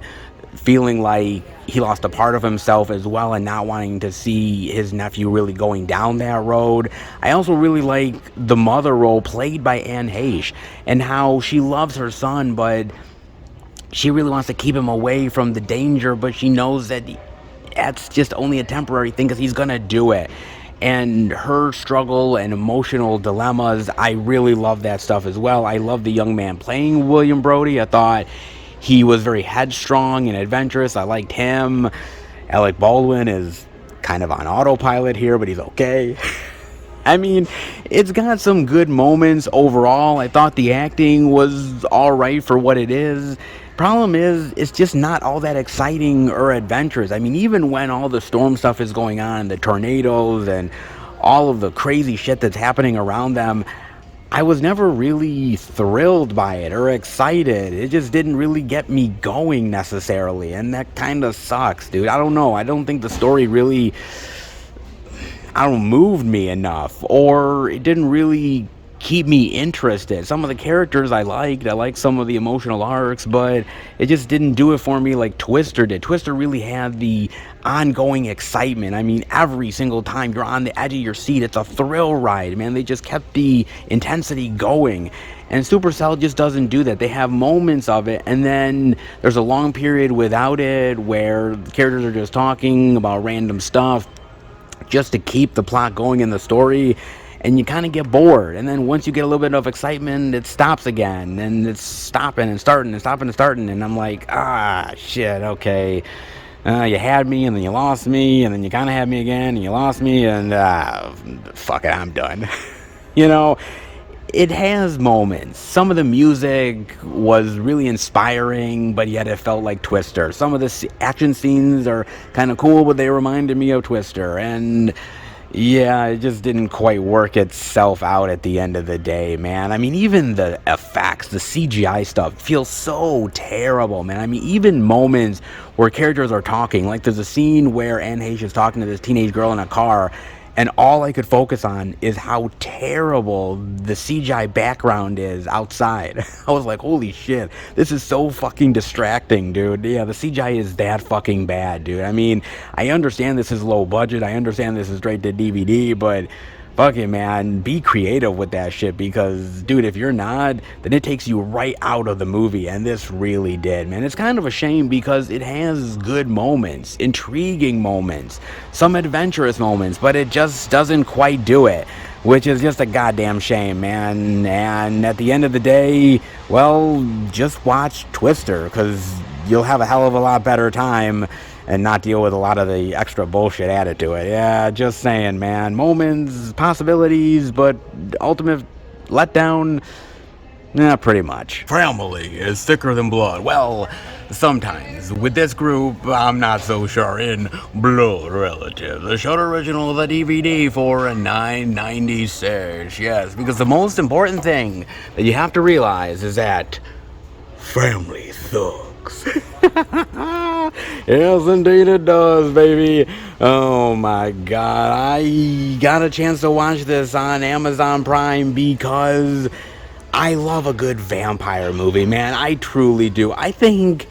feeling like he lost a part of himself as well and not wanting to see his nephew really going down that road. I also really like the mother role played by Anne Heche and how she loves her son, but she really wants to keep him away from the danger, but she knows that that's just only a temporary thing because he's gonna do it. And her struggle and emotional dilemmas, I really love that stuff as well. I love the young man playing William Brody. I thought he was very headstrong and adventurous. I liked him. Alec Baldwin is kind of on autopilot here, but he's okay. I mean, it's got some good moments overall. I thought the acting was alright for what it is. Problem is, it's just not all that exciting or adventurous. I mean, even when all the storm stuff is going on, the tornadoes and all of the crazy shit that's happening around them, I was never really thrilled by it or excited. It just didn't really get me going necessarily, and that kind of sucks, dude. I don't know. I don't think the story really, moved me enough, or it didn't really keep me interested. Some of the characters I liked some of the emotional arcs, but it just didn't do it for me like Twister did. Twister really had the ongoing excitement. I mean, every single time you're on the edge of your seat, it's a thrill ride, man. They just kept the intensity going. And Supercell just doesn't do that. They have moments of it, and then there's a long period without it where the characters are just talking about random stuff just to keep the plot going in the story. And you kind of get bored. And then once you get a little bit of excitement, it stops again. And it's stopping and starting and stopping and starting. And I'm like, shit, okay. You had me, and then you lost me, and then you kind of had me again, and you lost me, and fuck it, I'm done. You know, it has moments. Some of the music was really inspiring, but yet it felt like Twister. Some of the action scenes are kind of cool, but they reminded me of Twister. And Yeah, it just didn't quite work itself out at the end of the day, man. I mean, even the effects, the CGI stuff feels so terrible, man. I mean, even moments where characters are talking, like there's a scene where Anne Heche is talking to this teenage girl in a car, and all I could focus on is how terrible the CGI background is outside. I was like, holy shit, this is so fucking distracting, dude. Yeah, the CGI is that fucking bad, dude. I mean, I understand this is low budget, I understand this is straight to DVD, but fuck it, man, be creative with that shit, because, dude, if you're not, then it takes you right out of the movie, and this really did, man. It's kind of a shame because it has good moments, intriguing moments, some adventurous moments, but it just doesn't quite do it, which is just a goddamn shame, man. And at the end of the day, well, just watch Twister, because you'll have a hell of a lot better time and not deal with a lot of the extra bullshit added to it. Yeah, just saying, man. Moments, possibilities, but ultimate letdown, yeah, pretty much. Family is thicker than blood. Well, sometimes. With this group, I'm not so sure. In Blood Relative, the Shudder original, the DVD for $9.96. Yes, because the most important thing that you have to realize is that family thugs. Yes, indeed it does, baby. Oh my god. I got a chance to watch this on Amazon Prime because I love a good vampire movie, man. I truly do. I think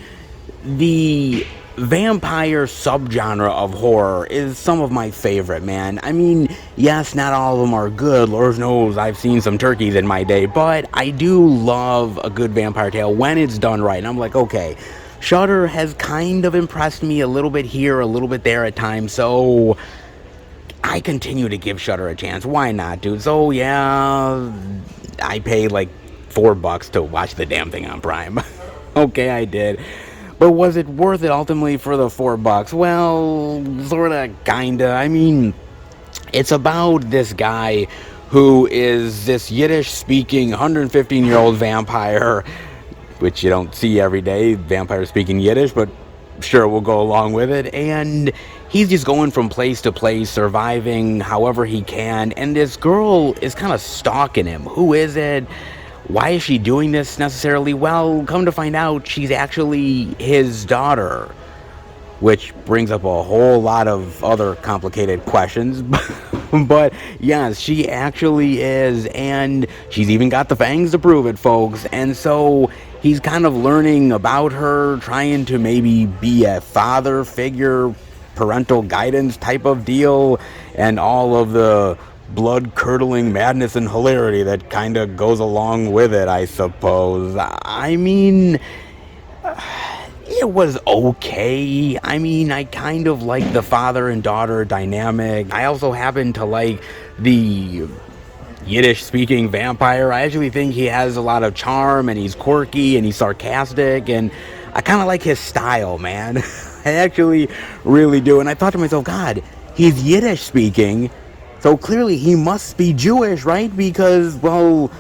the vampire subgenre of horror is some of my favorite, man. I mean, yes, not all of them are good. Lord knows I've seen some turkeys in my day, but I do love a good vampire tale when it's done right. And I'm like, okay, Shudder has kind of impressed me a little bit here, a little bit there at times, so I continue to give Shudder a chance. Why not, dude? So yeah, I paid like $4 to watch the damn thing on Prime. Okay, I did. But was it worth it ultimately for the $4? Well, sorta, kinda. I mean, it's about this guy who is this Yiddish-speaking 115-year-old vampire, which you don't see every day, vampires speaking Yiddish, but sure, we'll go along with it. And he's just going from place to place, surviving however he can. And this girl is kind of stalking him. Who is it? Why is she doing this necessarily? Well, come to find out, she's actually his daughter, which brings up a whole lot of other complicated questions. But yes, she actually is, and she's even got the fangs to prove it, folks. And so he's kind of learning about her, trying to maybe be a father figure, parental guidance type of deal, and all of the blood-curdling madness and hilarity that kind of goes along with it, I suppose. I mean, it was okay. I mean, I kind of like the father and daughter dynamic. I also happen to like the Yiddish-speaking vampire. I actually think he has a lot of charm, and he's quirky, and he's sarcastic, and I kind of like his style, man. I actually really do. And I thought to myself, God, he's Yiddish-speaking, so clearly he must be Jewish, right? Because, well,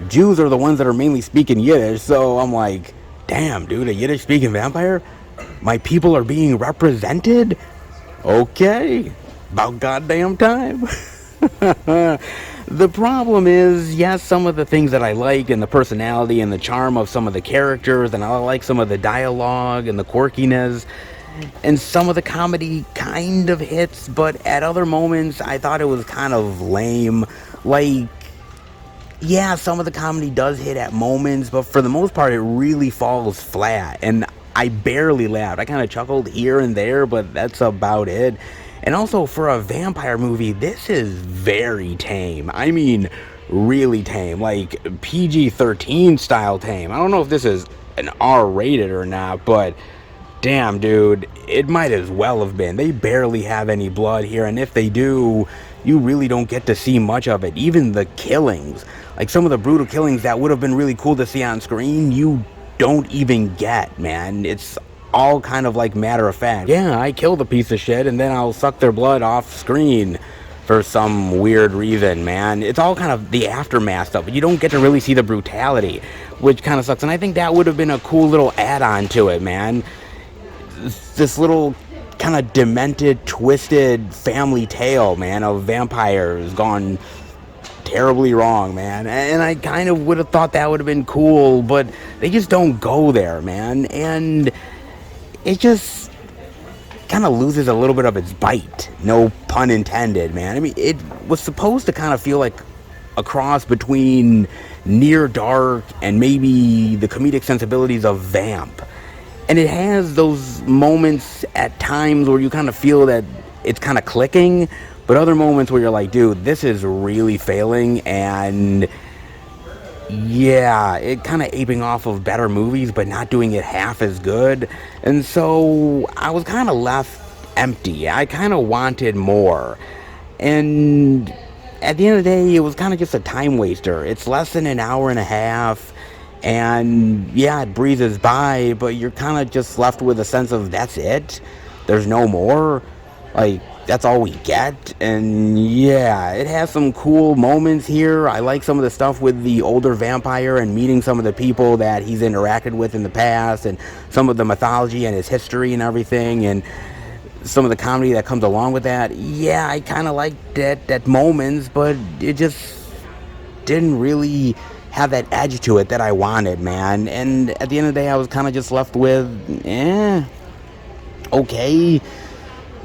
Jews are the ones that are mainly speaking Yiddish, so I'm like, damn, dude, a Yiddish-speaking vampire? My people are being represented? Okay, about goddamn time. The problem is, yes, some of the things that I like, and the personality and the charm of some of the characters, and I like some of the dialogue and the quirkiness, and some of the comedy kind of hits, but at other moments I thought it was kind of lame. Like, yeah, some of the comedy does hit at moments, but for the most part it really falls flat, and I barely laughed. I kind of chuckled here and there, but that's about it. And also, for a vampire movie, this is very tame. I mean, really tame. Like, PG-13 style tame. I don't know if this is an R-rated or not, but damn, dude, it might as well have been. They barely have any blood here, and if they do, you really don't get to see much of it. Even the killings, like some of the brutal killings that would have been really cool to see on screen, you don't even get, man. It's all kind of like matter of fact. Yeah, I killed a piece of shit, and then I'll suck their blood off screen for some weird reason, man. It's all kind of the aftermath stuff, but you don't get to really see the brutality, which kind of sucks. And I think that would have been a cool little add-on to it, man. This little kind of demented, twisted family tale, man, of vampires gone terribly wrong, man. And I kind of would have thought that would have been cool, but they just don't go there, man. And it just kind of loses a little bit of its bite. No pun intended, man. I mean, it was supposed to kind of feel like a cross between Near Dark and maybe the comedic sensibilities of Vamp. And it has those moments at times where you kind of feel that it's kind of clicking, but other moments where you're like, dude, this is really failing, and yeah, it kind of aping off of better movies, but not doing it half as good. And so I was kind of left empty. I kind of wanted more. And at the end of the day, it was kind of just a time waster. It's less than an hour and a half. And yeah, it breezes by, but you're kind of just left with a sense of that's it. There's no more. Like, that's all we get. And yeah, it has some cool moments here. I like some of the stuff with the older vampire and meeting some of the people that he's interacted with in the past, and some of the mythology and his history and everything, and some of the comedy that comes along with that. Yeah, I kind of liked it at moments, but it just didn't really have that edge to it that I wanted, man. And at the end of the day, I was kind of just left with, okay.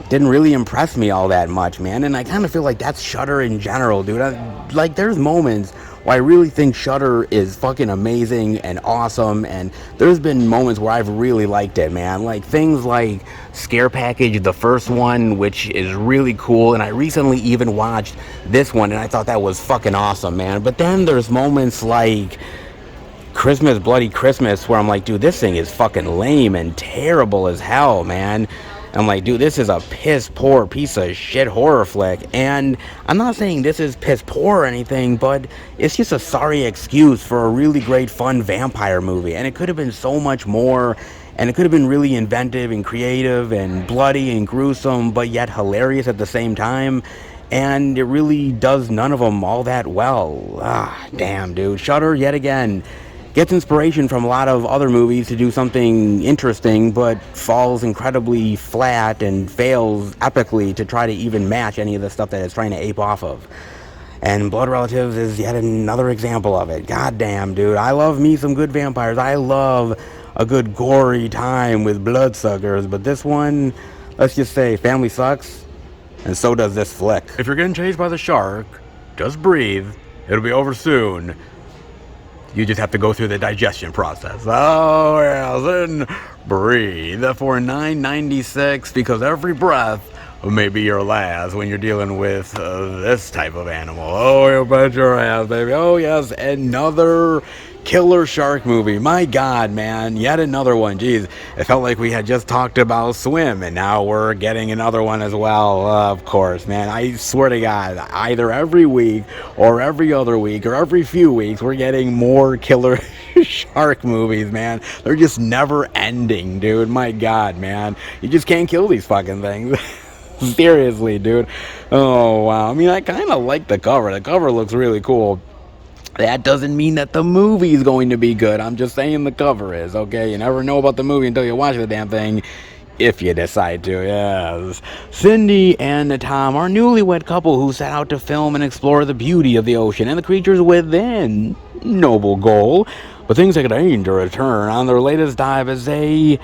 Didn't really impress me all that much, man. And I kind of feel like that's Shudder in general, dude. Like, there's moments where I really think Shudder is fucking amazing and awesome, and there's been moments where I've really liked it, man. Like things like Scare Package, the first one, which is really cool, and I recently even watched this one, and I thought that was fucking awesome, man. But then there's moments like Christmas, Bloody Christmas, where I'm like, dude, this thing is fucking lame and terrible as hell, man. I'm like, dude, this is a piss poor piece of shit horror flick. And I'm not saying this is piss poor or anything, but it's just a sorry excuse for a really great, fun vampire movie. And it could have been so much more. And it could have been really inventive and creative and bloody and gruesome, but yet hilarious at the same time. And it really does none of them all that well. Ah, damn, dude. Shudder, yet again, gets inspiration from a lot of other movies to do something interesting, but falls incredibly flat and fails epically to try to even match any of the stuff that it's trying to ape off of. And Blood Relatives is yet another example of it. God damn, dude. I love me some good vampires. I love a good gory time with bloodsuckers, but this one, let's just say, family sucks, and so does this flick. If you're getting chased by the shark, just breathe. It'll be over soon. You just have to go through the digestion process. Oh, yeah, then breathe for $9.96, because every breath may be your last when you're dealing with this type of animal. Oh, you bet your ass, baby. Oh, yes, another killer shark movie. My God, man, yet another one. Jeez, it felt like we had just talked about Swim, and now we're getting another one as well. Of course, man. I swear to God, either every week or every other week or every few weeks, we're getting more killer shark movies, man. They're just never ending, dude. My God, man. You just can't kill these fucking things. Seriously, dude. Oh, wow. I mean, I kind of like the cover. The cover looks really cool. That doesn't mean that the movie is going to be good. I'm just saying the cover is, okay? You never know about the movie until you watch the damn thing, if you decide to, yes. Cindy and Tom are a newlywed couple who set out to film and explore the beauty of the ocean and the creatures within. Noble goal. But things take a dangerous turn on their latest dive as they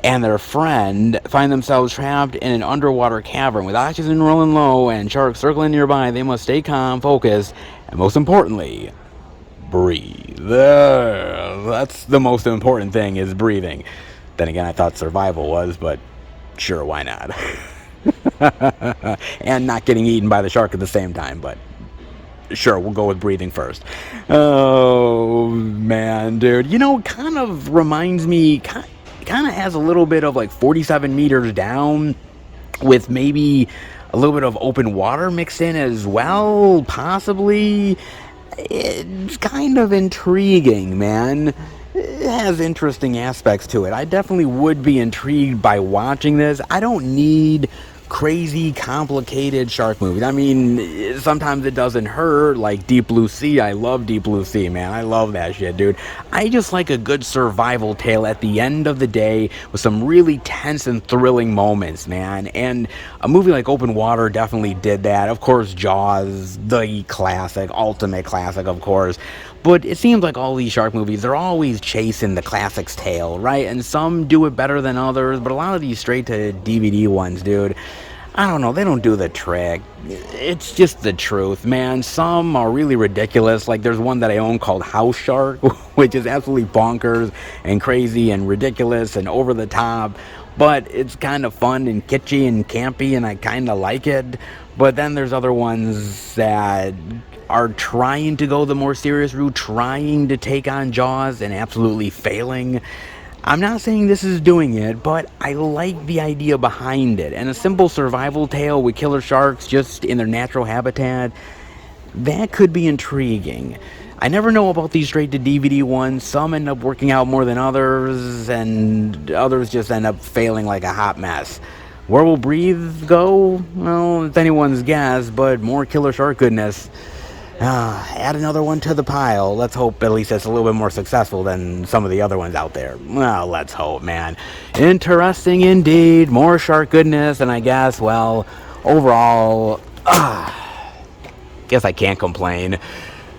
and their friend find themselves trapped in an underwater cavern with oxygen rolling low and sharks circling nearby. They must stay calm, focused, and most importantly, breathe. That's the most important thing, is breathing. Then again, I thought survival was, but sure, why not? And not getting eaten by the shark at the same time, but sure, we'll go with breathing first. Oh, man, dude. You know, kind of reminds me, kind of has a little bit of like 47 meters down with maybe a little bit of open water mixed in as well, possibly. It's kind of intriguing, man. It has interesting aspects to it. I definitely would be intrigued by watching this. I don't need crazy, complicated shark movies. I mean, sometimes it doesn't hurt, like Deep Blue Sea. I love Deep Blue Sea, man. I love that shit, dude. I just like a good survival tale at the end of the day with some really tense and thrilling moments, man. And a movie like Open Water definitely did that. Of course, Jaws, the classic, ultimate classic, of course. But it seems like all these shark movies, they're always chasing the classic's tail, right? And some do it better than others, but a lot of these straight-to-DVD ones, dude, I don't know, they don't do the trick. It's just the truth, man. Some are really ridiculous. Like, there's one that I own called House Shark, which is absolutely bonkers and crazy and ridiculous and over the top. But it's kind of fun and kitschy and campy, and I kind of like it. But then there's other ones that are trying to go the more serious route, trying to take on Jaws and absolutely failing. I'm not saying this is doing it, but I like the idea behind it. And a simple survival tale with killer sharks just in their natural habitat, that could be intriguing. I never know about these straight-to-DVD ones. Some end up working out more than others, and others just end up failing like a hot mess. Where will Breathe go? Well, it's anyone's guess, but more killer shark goodness. Add another one to the pile. Let's hope at least it's a little bit more successful than some of the other ones out there. Well, let's hope, man. Interesting indeed. More shark goodness, and I guess, well, overall, guess I can't complain.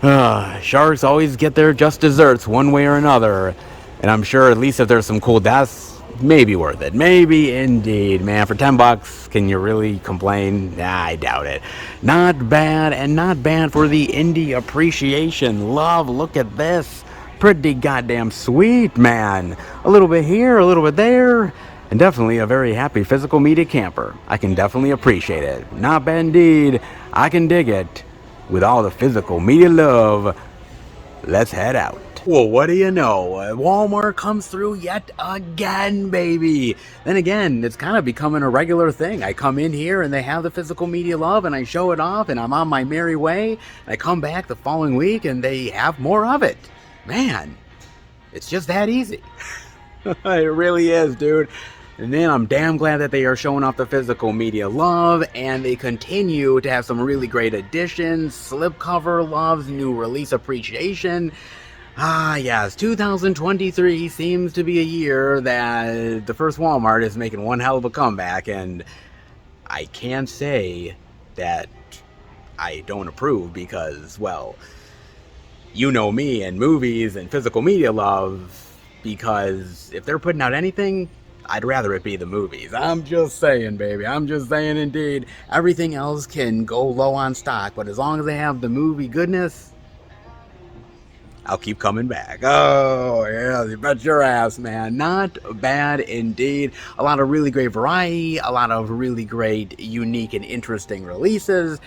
Sharks always get their just desserts one way or another. And I'm sure at least if there's some cool deaths, maybe worth it. Maybe indeed, man. For $10, can you really complain? Nah, I doubt it. Not bad, and not bad for the indie appreciation. Love, look at this. Pretty goddamn sweet, man. A little bit here, a little bit there. And definitely a very happy physical media camper. I can definitely appreciate it. Not bad indeed. I can dig it. With all the physical media love, let's head out. Well, what do you know? Walmart comes through yet again, baby. Then again, it's kind of becoming a regular thing. I come in here and they have the physical media love and I show it off and I'm on my merry way. And I come back the following week and they have more of it. Man, it's just that easy. It really is, dude. And then I'm damn glad that they are showing off the physical media love, and they continue to have some really great additions, slipcover loves, new release appreciation. Yes, 2023 seems to be a year that the first Walmart is making one hell of a comeback, and I can't say that I don't approve because, well, you know me and movies and physical media love, because if they're putting out anything, I'd rather it be the movies. I'm just saying, baby. I'm just saying indeed. Everything else can go low on stock, but as long as they have the movie goodness, I'll keep coming back. Oh, yeah, you bet your ass, man. Not bad indeed. A lot of really great variety, a lot of really great, unique, and interesting releases.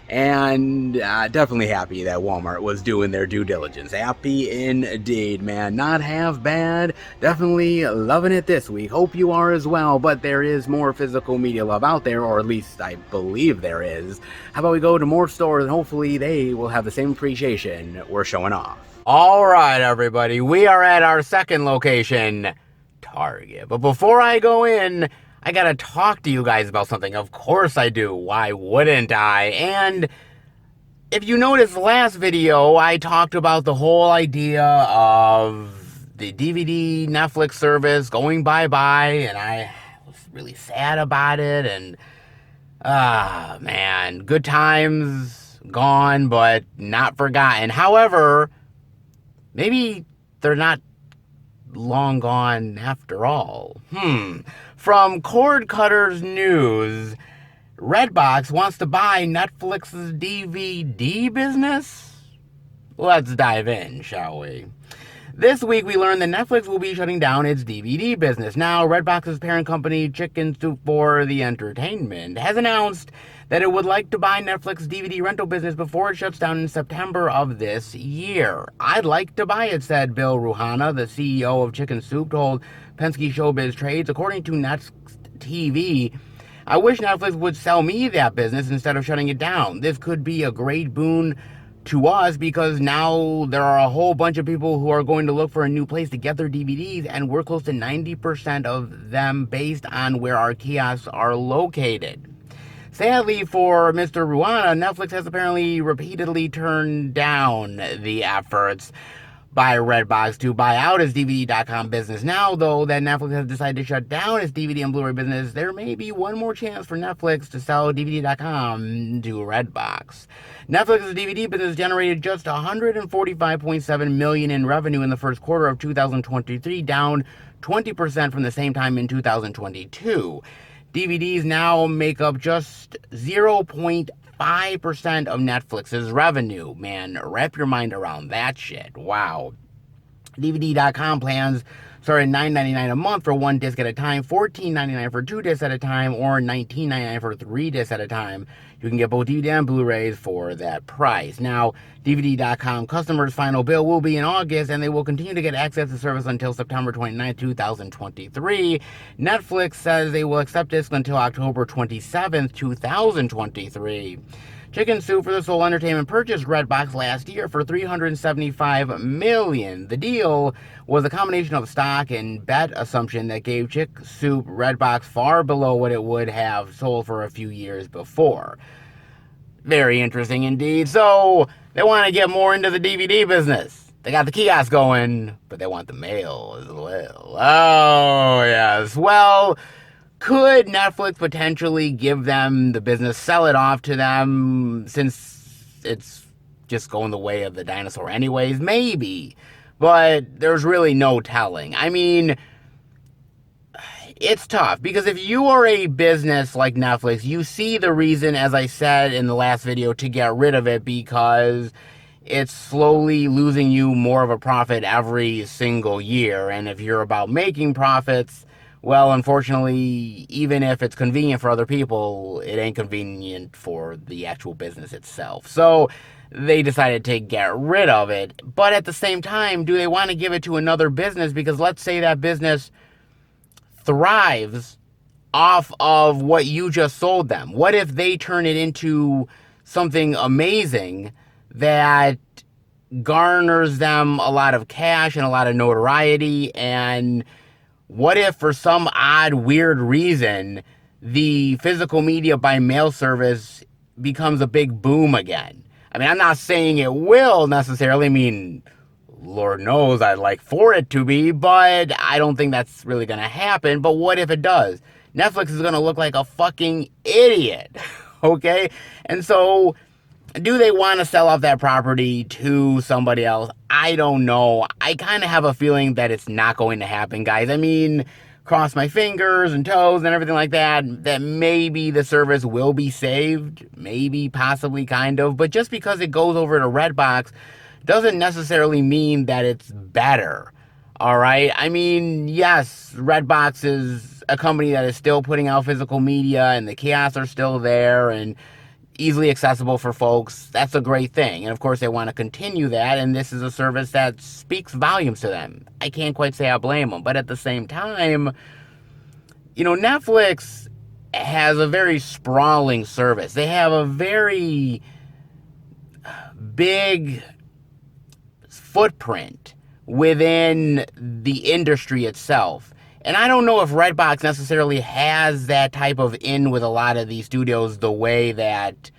And definitely happy that Walmart was doing their due diligence. Happy indeed, man. Not half bad. Definitely loving it this week. Hope you are as well. But there is more physical media love out there, or at least I believe there is. How about we go to more stores and hopefully they will have the same appreciation we're showing off. All right, everybody. We are at our second location, Target. But before I go in, I gotta talk to you guys about something. Of course I do. Why wouldn't I? And if you noticed last video, I talked about the whole idea of the DVD Netflix service going bye-bye, and I was really sad about it, and man, good times gone, but not forgotten. However, maybe they're not long gone after all. From Cord Cutters News, Redbox wants to buy Netflix's DVD business? Let's dive in, shall we? This week we learned that Netflix will be shutting down its DVD business. Now, Redbox's parent company, Chicken Soup for the Entertainment, has announced that it would like to buy Netflix DVD rental business before it shuts down in September of this year. I'd like to buy it, said Bill Ruhana, the CEO of Chicken Soup, told Penske Showbiz Trades. According to Next TV, I wish Netflix would sell me that business instead of shutting it down. This could be a great boon to us because now there are a whole bunch of people who are going to look for a new place to get their DVDs, and we're close to 90% of them based on where our kiosks are located. Sadly for Mr. Ruana, Netflix has apparently repeatedly turned down the efforts by Redbox to buy out its DVD.com business. Now, though, that Netflix has decided to shut down its DVD and Blu-ray business, there may be one more chance for Netflix to sell DVD.com to Redbox. Netflix's DVD business generated just $145.7 million in revenue in the first quarter of 2023, down 20% from the same time in 2022. DVDs now make up just 0.5% of Netflix's revenue. Man, wrap your mind around that shit. Wow. DVD.com plans start at $9.99 a month for one disc at a time, $14.99 for two discs at a time, or $19.99 for three discs at a time. You can get both DVD and Blu-rays for that price. Now, DVD.com customers' final bill will be in August, and they will continue to get access to the service until September 29, 2023. Netflix says they will accept discs until October 27, 2023. Chicken Soup for the Soul Entertainment purchased Redbox last year for $375 million. The deal was a combination of stock and bet assumption that gave Chicken Soup Redbox far below what it would have sold for a few years before. Very interesting indeed. So, they want to get more into the DVD business. They got the kiosk going, but they want the mail as well. Oh, yes. Well, could Netflix potentially give them the business, sell it off to them, since it's just going the way of the dinosaur anyways? Maybe. But there's really no telling. I mean, it's tough, because if you are a business like Netflix, you see the reason, as I said in the last video, to get rid of it, because it's slowly losing you more of a profit every single year. And if you're about making profits, well, unfortunately, even if it's convenient for other people, it ain't convenient for the actual business itself. So they decided to get rid of it. But at the same time, do they want to give it to another business? Because let's say that business thrives off of what you just sold them. What if they turn it into something amazing that garners them a lot of cash and a lot of notoriety? And what if, for some odd, weird reason, the physical media by mail service becomes a big boom again? I mean, I'm not saying it will necessarily. I mean, Lord knows I'd like for it to be, but I don't think that's really going to happen. But what if it does? Netflix is going to look like a fucking idiot, okay? And so, do they want to sell off that property to somebody else? I don't know. I kind of have a feeling that it's not going to happen, guys. I mean, cross my fingers and toes and everything like that, that maybe the service will be saved. Maybe, possibly, kind of. But just because it goes over to Redbox doesn't necessarily mean that it's better. All right? I mean, yes, Redbox is a company that is still putting out physical media, and the kiosks are still there, and easily accessible for folks. That's a great thing. And of course, they want to continue that, and this is a service that speaks volumes to them. I can't quite say I blame them. But at the same time, you know, Netflix has a very sprawling service. They have a very big footprint within the industry itself. And I don't know if Redbox necessarily has that type of in with a lot of these studios the way that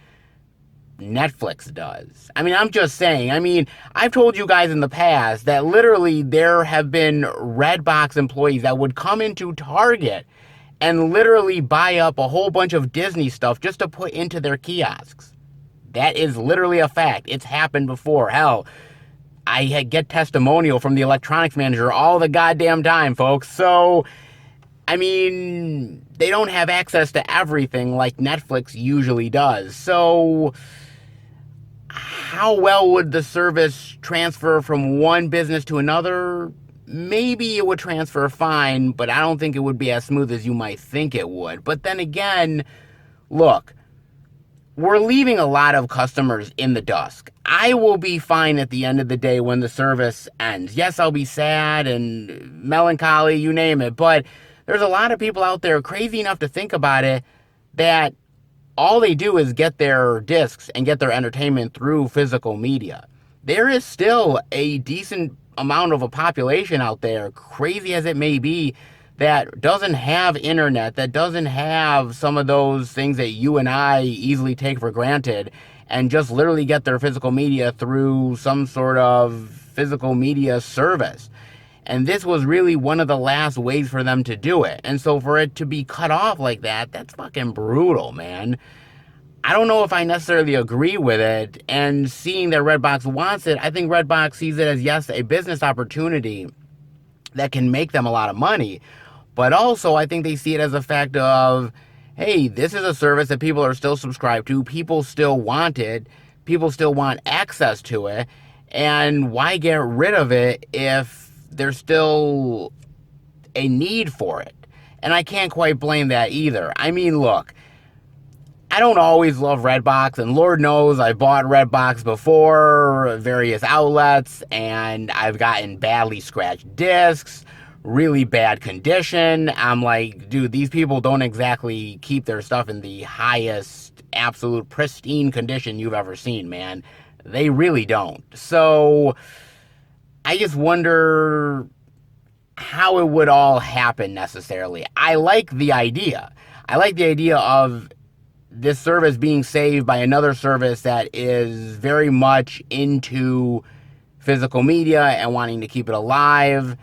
Netflix does. I mean, I'm just saying. I mean, I've told you guys in the past that literally there have been Redbox employees that would come into Target and literally buy up a whole bunch of Disney stuff just to put into their kiosks. That is literally a fact. It's happened before. Hell, I get testimonial from the electronics manager all the goddamn time, folks. So, I mean, they don't have access to everything like Netflix usually does. So, how well would the service transfer from one business to another? Maybe it would transfer fine, but I don't think it would be as smooth as you might think it would. But then again, look, we're leaving a lot of customers in the dust. I will be fine at the end of the day when the service ends. Yes, I'll be sad and melancholy, you name it, but there's a lot of people out there crazy enough to think about it that all they do is get their discs and get their entertainment through physical media. There is still a decent amount of a population out there, crazy as it may be, that doesn't have internet, that doesn't have some of those things that you and I easily take for granted, and just literally get their physical media through some sort of physical media service. And this was really one of the last ways for them to do it. And so for it to be cut off like that, that's fucking brutal, man. I don't know if I necessarily agree with it. And seeing that Redbox wants it, I think Redbox sees it as, yes, a business opportunity that can make them a lot of money. But also, I think they see it as a fact of, hey, this is a service that people are still subscribed to. People still want it. People still want access to it. And why get rid of it if there's still a need for it? And I can't quite blame that either. I mean, look, I don't always love Redbox, and Lord knows I've bought Redbox before, various outlets, and I've gotten badly scratched discs, really bad condition. I'm like, dude, these people don't exactly keep their stuff in the highest, absolute pristine condition you've ever seen, man. They really don't. So I just wonder how it would all happen necessarily. I like the idea. I like the idea of this service being saved by another service that is very much into physical media and wanting to keep it alive.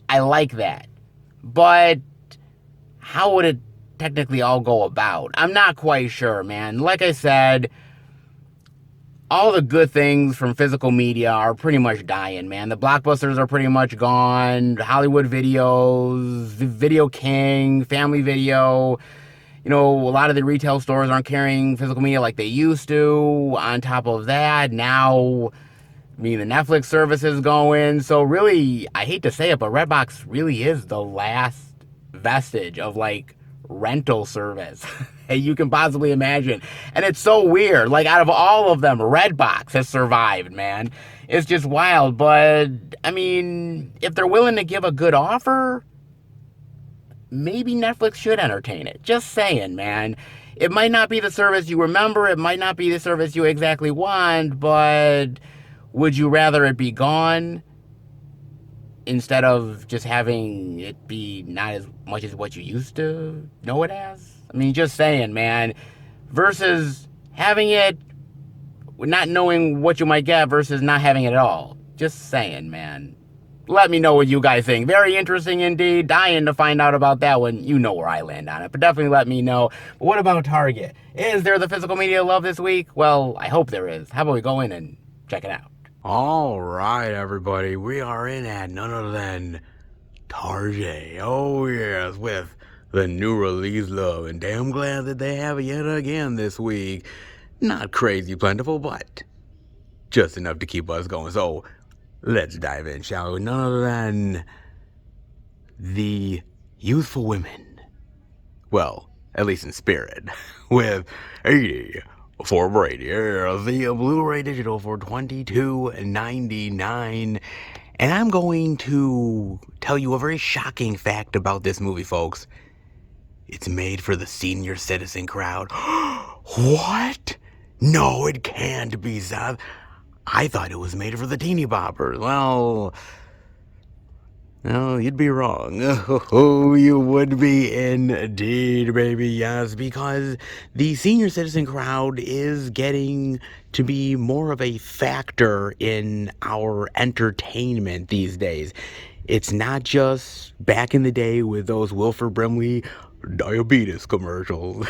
I like that. But how would it technically all go about? I'm not quite sure, man. Like I said, all the good things from physical media are pretty much dying, man. The blockbusters are pretty much gone. Hollywood Videos, Video King, Family Video. You know, a lot of the retail stores aren't carrying physical media like they used to. On top of that, now, I mean, the Netflix service is going. So really, I hate to say it, but Redbox really is the last vestige of, like, rental service you can possibly imagine. And it's so weird. Like, out of all of them, Redbox has survived, man. It's just wild. But, I mean, if they're willing to give a good offer, maybe Netflix should entertain it. Just saying, man. It might not be the service you remember. It might not be the service you exactly want, but would you rather it be gone instead of just having it be not as much as what you used to know it as? I mean, just saying, man. Versus having it, not knowing what you might get versus not having it at all. Just saying, man. Let me know what you guys think. Very interesting indeed. Dying to find out about that one. You know where I land on it, but definitely let me know. But what about Target? Is there the physical media love this week? Well, I hope there is. How about we go in and check it out? All right, everybody. We are in at none other than Target. Oh, yes, with the new release love. And damn glad that they have it yet again this week. Not crazy plentiful, but just enough to keep us going. So let's dive in, shall we? None other than the youthful women. Well, at least in spirit. With 80 for Brady. The Blu-ray digital for $22.99. And I'm going to tell you a very shocking fact about this movie, folks. It's made for the senior citizen crowd. What? No, it can't be, Seth. I thought it was made for the teeny boppers. Well, no, you'd be wrong. Oh, you would be indeed, baby, yes, because the senior citizen crowd is getting to be more of a factor in our entertainment these days. It's not just back in the day with those Wilford Brimley diabetes commercials.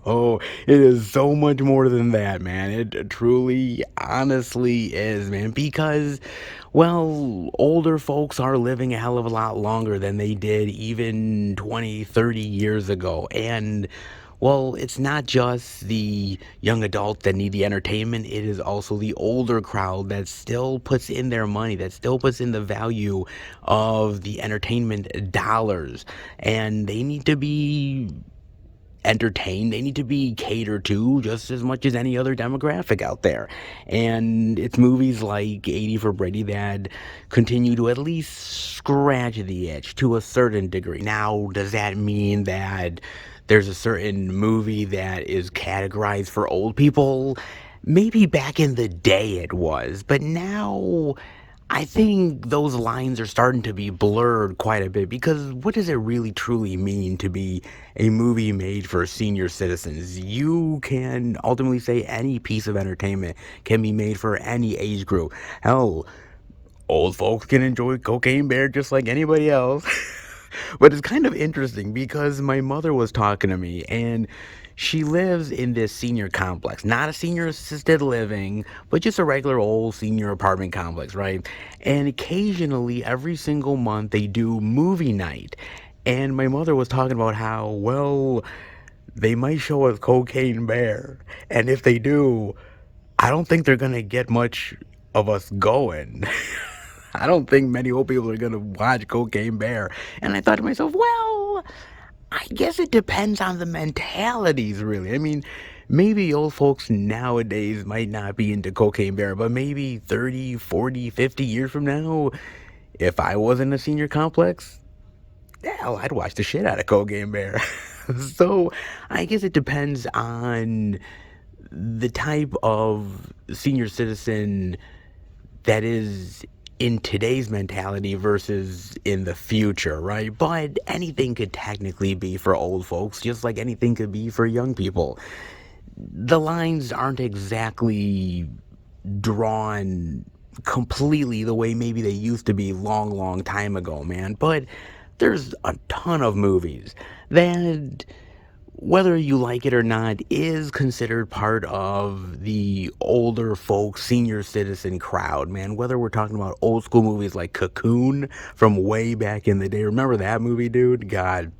Oh, it is so much more than that, man. It truly, honestly is, man. Because, well, older folks are living a hell of a lot longer than they did even 20, 30 years ago. And, well, it's not just the young adults that need the entertainment. It is also the older crowd that still puts in their money, that still puts in the value of the entertainment dollars. And they need to be entertained. They need to be catered to just as much as any other demographic out there. And it's movies like 80 for Brady that continue to at least scratch the itch to a certain degree. Now, does that mean that there's a certain movie that is categorized for old people? Maybe back in the day it was, but now I think those lines are starting to be blurred quite a bit because what does it really truly mean to be a movie made for senior citizens? You can ultimately say any piece of entertainment can be made for any age group. Hell, old folks can enjoy Cocaine Bear just like anybody else. But it's kind of interesting because my mother was talking to me and she lives in this senior complex, not a senior assisted living, but just a regular old senior apartment complex, right? And occasionally, every single month, they do movie night. And my mother was talking about how, well, they might show us Cocaine Bear. And if they do, I don't think they're going to get much of us going. I don't think many old people are gonna watch Cocaine Bear. And I thought to myself, well, I guess it depends on the mentalities, really. I mean, maybe old folks nowadays might not be into Cocaine Bear, but maybe 30, 40, 50 years from now, if I was in a senior complex, hell, I'd watch the shit out of Cocaine Bear. So I guess it depends on the type of senior citizen that is in today's mentality versus in the future, right? But anything could technically be for old folks, just like anything could be for young people. The lines aren't exactly drawn completely the way maybe they used to be long, long time ago, man. But there's a ton of movies that, whether you like it or not, is considered part of the older folks, senior citizen crowd, man. Whether we're talking about old school movies like Cocoon from way back in the day. Remember that movie, dude? God,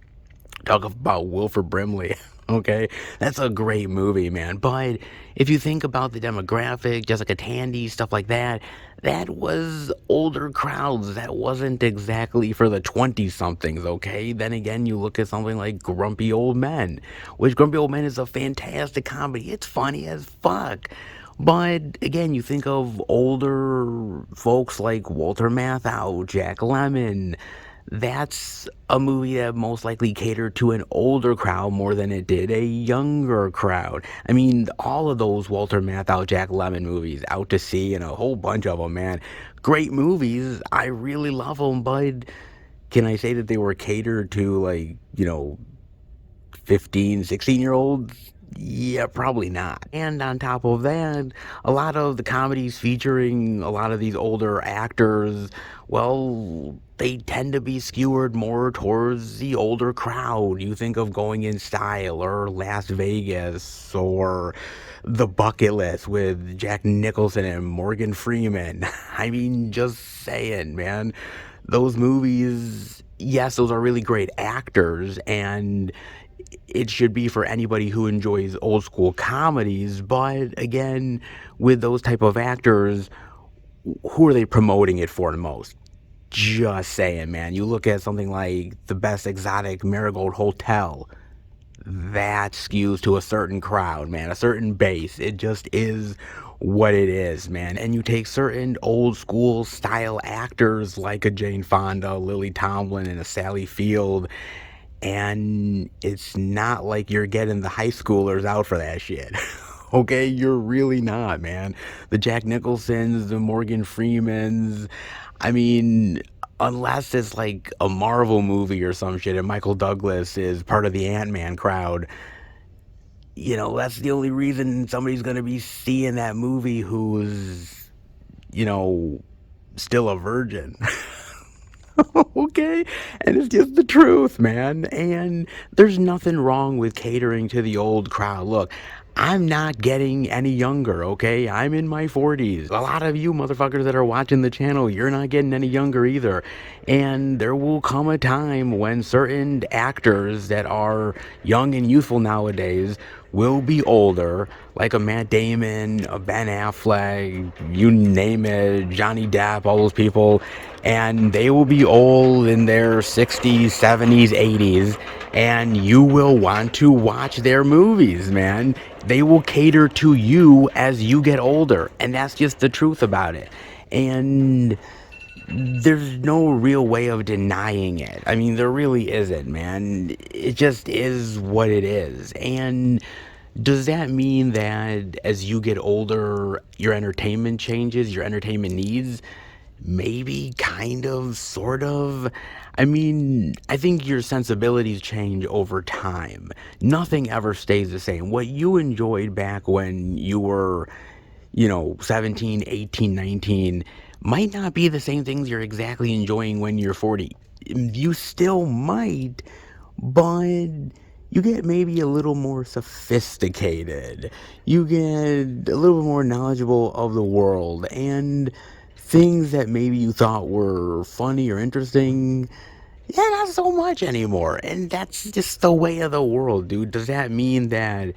talk about Wilford Brimley. Okay, that's a great movie, man. But if you think about the demographic, Jessica Tandy, stuff like that, that was older crowds. That wasn't exactly for the 20 somethings, okay? Then again, you look at something like Grumpy Old Men, which Grumpy Old Men is a fantastic comedy. It's funny as fuck. But again, you think of older folks like Walter Matthau, Jack Lemmon. That's a movie that most likely catered to an older crowd more than it did a younger crowd. I mean, all of those Walter Matthau, Jack Lemmon movies, Out to Sea, and a whole bunch of them, man. Great movies. I really love them, but can I say that they were catered to, like, 15, 16-year-olds? Yeah, probably not. And on top of that, a lot of the comedies featuring a lot of these older actors, well, they tend to be skewered more towards the older crowd. You think of Going in Style or Las Vegas or The Bucket List with Jack Nicholson and Morgan Freeman. I mean, just saying, man. Those movies, yes, those are really great actors, and it should be for anybody who enjoys old school comedies. But again, with those type of actors, who are they promoting it for the most? Just saying, man. You look at something like The Best Exotic Marigold Hotel, that skews to a certain crowd, man, a certain base. It just is what it is, man. And you take certain old school style actors like a Jane Fonda, Lily Tomlin, and a Sally Field, and it's not like you're getting the high schoolers out for that shit. Okay, you're really not, man. The Jack Nicholsons, the Morgan Freemans, I mean, unless it's like a Marvel movie or some shit and Michael Douglas is part of the Ant-Man crowd, that's the only reason somebody's gonna be seeing that movie who's, you know, still a virgin. Okay? And it's just the truth, man. And there's nothing wrong with catering to the old crowd. Look, I'm not getting any younger, okay? I'm in my 40s. A lot of you motherfuckers that are watching the channel, you're not getting any younger either. And there will come a time when certain actors that are young and youthful nowadays will be older, like a Matt Damon, a Ben Affleck, you name it, Johnny Depp, all those people, and they will be old in their 60s, 70s, 80s, and you will want to watch their movies, man. They will cater to you as you get older, and that's just the truth about it. And there's no real way of denying it. I mean, there really isn't, man. It just is what it is. And does that mean that as you get older, your entertainment changes, your entertainment needs? maybe, kind of, sort of. I mean, I think your sensibilities change over time. Nothing ever stays the same. What you enjoyed back when you were, 17, 18, 19, might not be the same things you're exactly enjoying when you're 40. You still might, but you get maybe a little more sophisticated. You get a little more knowledgeable of the world, and things that maybe you thought were funny or interesting, yeah, not so much anymore. And that's just the way of the world, dude. Does that mean that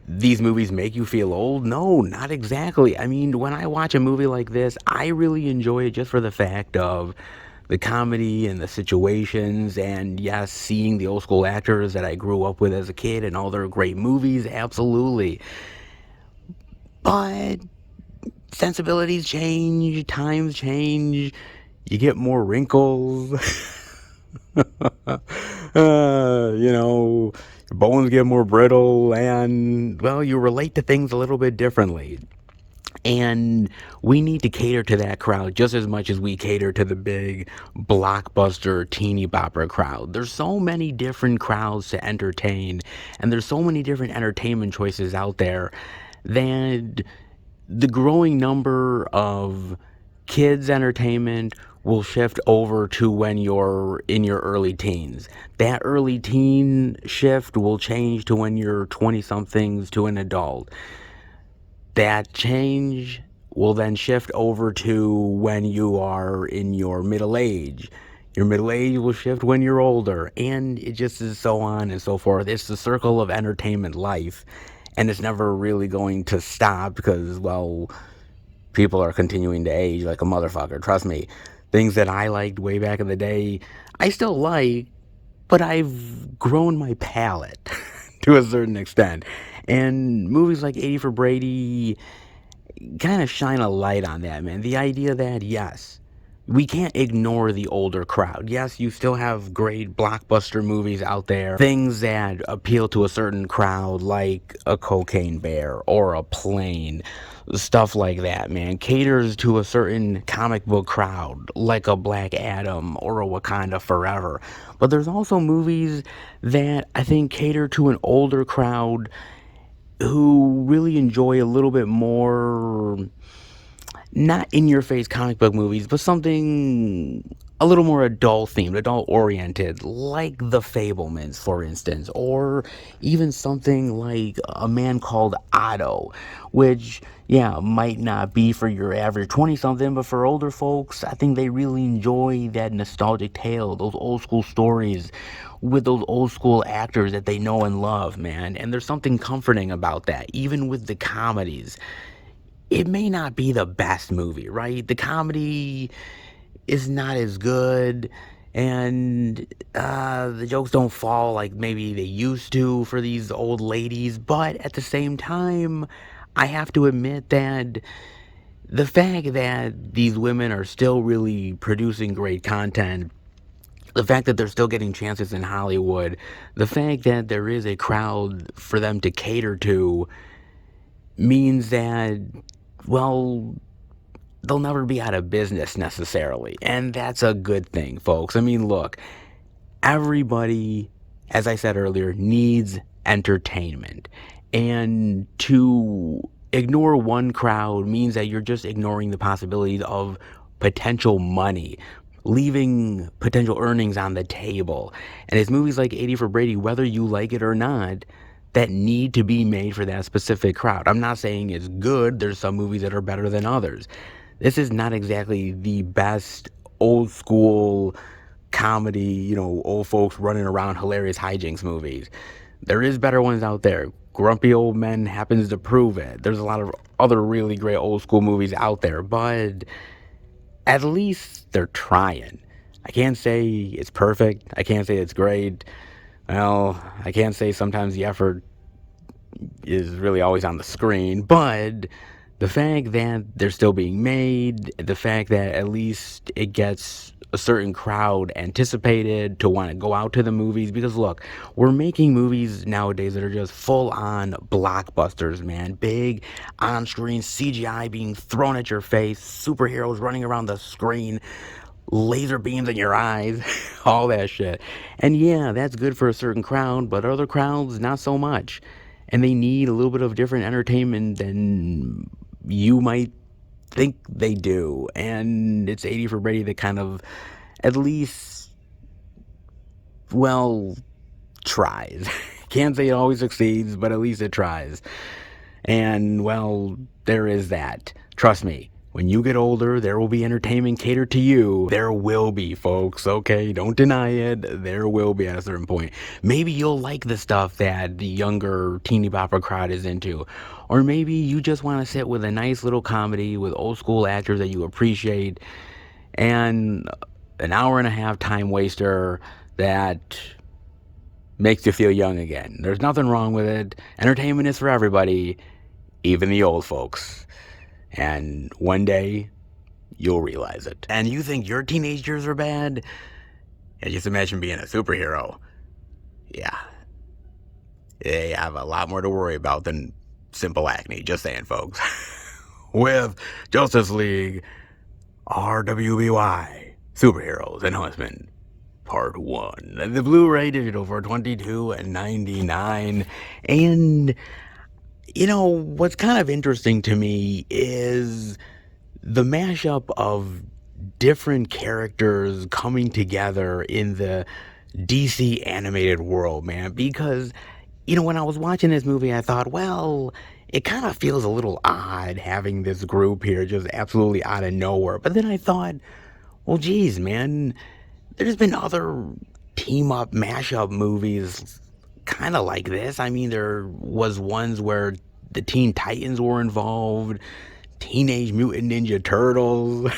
these movies make you feel old? No, not exactly. I mean, when I watch a movie like this, I really enjoy it just for the fact of the comedy and the situations, and yes, seeing the old school actors that I grew up with as a kid and all their great movies, absolutely. But sensibilities change, times change, you get more wrinkles. Your bones get more brittle, and, well, you relate to things a little bit differently. And we need to cater to that crowd just as much as we cater to the big blockbuster teeny bopper crowd. There's so many different crowds to entertain, and there's so many different entertainment choices out there that the growing number of kids entertainment will shift over to when you're in your early teens. That early teen shift will change to when you're 20 somethings to an adult. That change will then shift over to when you are in your middle age. Your middle age will shift when you're older, and it just is so on and so forth. It's the circle of entertainment life, and it's never really going to stop because, well, people are continuing to age like a motherfucker. Trust me. Things that I liked way back in the day, I still like, but I've grown my palate to a certain extent. And movies like 80 for Brady kind of shine a light on that, man. The idea that, yes, we can't ignore the older crowd. Yes, you still have great blockbuster movies out there, things that appeal to a certain crowd, like a Cocaine Bear or a Plane, stuff like that, man. Caters to a certain comic book crowd, like a Black Adam or a Wakanda Forever. But there's also movies that I think cater to an older crowd who really enjoy a little bit more, not in your face comic book movies, but something a little more adult themed, adult oriented, like The Fablemans, for instance, or even something like A Man Called Otto, which, yeah, might not be for your average 20 something, but for older folks, I think they really enjoy that nostalgic tale, those old school stories with those old school actors that they know and love, man. And there's something comforting about that, even with the comedies. It may not be the best movie, right? The comedy is not as good, and the jokes don't fall like maybe they used to for these old ladies. But at the same time, I have to admit that the fact that these women are still really producing great content, the fact that they're still getting chances in Hollywood, the fact that there is a crowd for them to cater to, means that, well, they'll never be out of business necessarily. And that's a good thing, folks. I mean, look, everybody, as I said earlier, needs entertainment. And to ignore one crowd means that you're just ignoring the possibilities of potential money, leaving potential earnings on the table. And it's movies like 80 for Brady, whether you like it or not, that need to be made for that specific crowd. I'm not saying it's good. There's some movies that are better than others. This is not exactly the best old school comedy, old folks running around hilarious hijinks movies. There is better ones out there. Grumpy Old Men happens to prove it. There's a lot of other really great old school movies out there, but at least they're trying. I can't say it's perfect. I can't say it's great. Well, I can't say sometimes the effort is really always on the screen, but the fact that they're still being made, the fact that at least it gets a certain crowd anticipated to want to go out to the movies. Because look, we're making movies nowadays that are just full on blockbusters, man. Big on screen CGI being thrown at your face, superheroes running around the screen, laser beams in your eyes, all that shit. And yeah, that's good for a certain crowd, but other crowds, not so much. And they need a little bit of different entertainment than you might think they do. And it's 80 for Brady that kind of, at least, well, tries. Can't say it always succeeds, but at least it tries. And, well, there is that. Trust me, when you get older, there will be entertainment catered to you. There will be, folks, okay? Don't deny it. There will be at a certain point. Maybe you'll like the stuff that the younger teeny bopper crowd is into. Or maybe you just want to sit with a nice little comedy with old school actors that you appreciate and an hour and a half time waster that makes you feel young again. There's nothing wrong with it. Entertainment is for everybody, even the old folks. And one day, you'll realize it. And you think your teenage years are bad? Yeah, just imagine being a superhero. Yeah. They have a lot more to worry about than simple acne. Just saying, folks. With Justice League RWBY, Superheroes and Huntsmen, Part 1. The Blu-ray digital for $22.99. And, you know, what's kind of interesting to me is the mashup of different characters coming together in the DC animated world, man. Because, you know, when I was watching this movie, I thought, well, it kind of feels a little odd having this group here just absolutely out of nowhere. But then I thought, well, geez, man, there's been other team up mashup movies kind of like this. I mean, there was ones where the Teen Titans were involved, Teenage Mutant Ninja Turtles.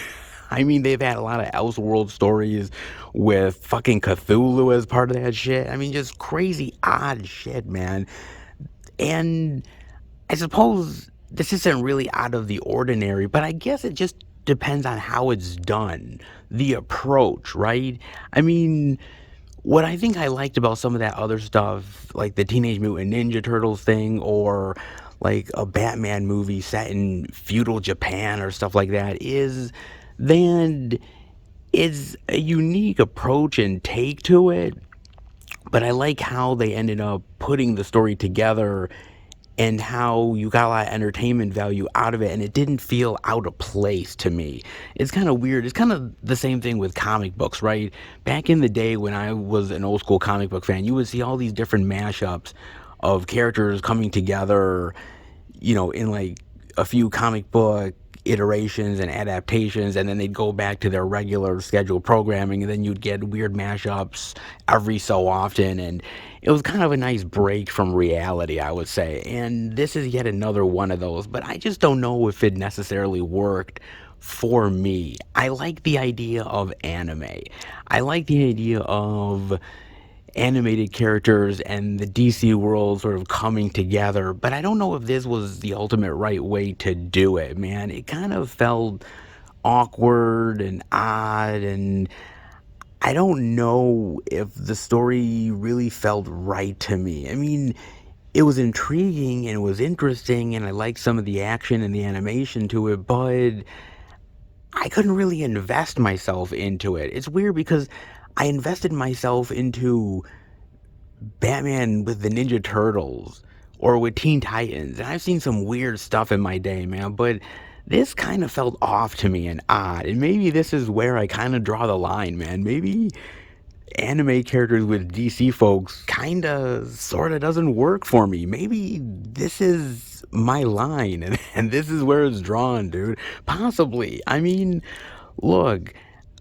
I mean, they've had a lot of Elseworld stories with fucking Cthulhu as part of that shit. I mean, just crazy, odd shit, man. And I suppose this isn't really out of the ordinary, but I guess it just depends on how it's done, the approach, right? I mean, what I think I liked about some of that other stuff, like the Teenage Mutant Ninja Turtles thing, or like a Batman movie set in feudal Japan or stuff like that, is then it's a unique approach and take to it. But I like how they ended up putting the story together and how you got a lot of entertainment value out of it, and it didn't feel out of place to me. It's kind of weird. It's kind of the same thing with comic books, right? Back in the day when I was an old school comic book fan, you would see all these different mashups of characters coming together, you know, in like a few comic book iterations and adaptations, and then they'd go back to their regular scheduled programming, and then you'd get weird mashups every so often, and it was kind of a nice break from reality, I would say. And this is yet another one of those, but I just don't know if it necessarily worked for me. I like the idea of anime. I like the idea of animated characters and the DC world sort of coming together, but I don't know if this was the ultimate right way to do it, man. It kind of felt awkward and odd, and I don't know if the story really felt right to me. I mean, it was intriguing and it was interesting, and I liked some of the action and the animation to it, but I couldn't really invest myself into it. It's weird because I invested myself into Batman with the Ninja Turtles or with Teen Titans, and I've seen some weird stuff in my day, man, but this kind of felt off to me and odd, and maybe this is where I kind of draw the line, man. Maybe anime characters with DC folks kind of, sort of doesn't work for me. Maybe this is my line, and this is where it's drawn, dude. Possibly. I mean, look,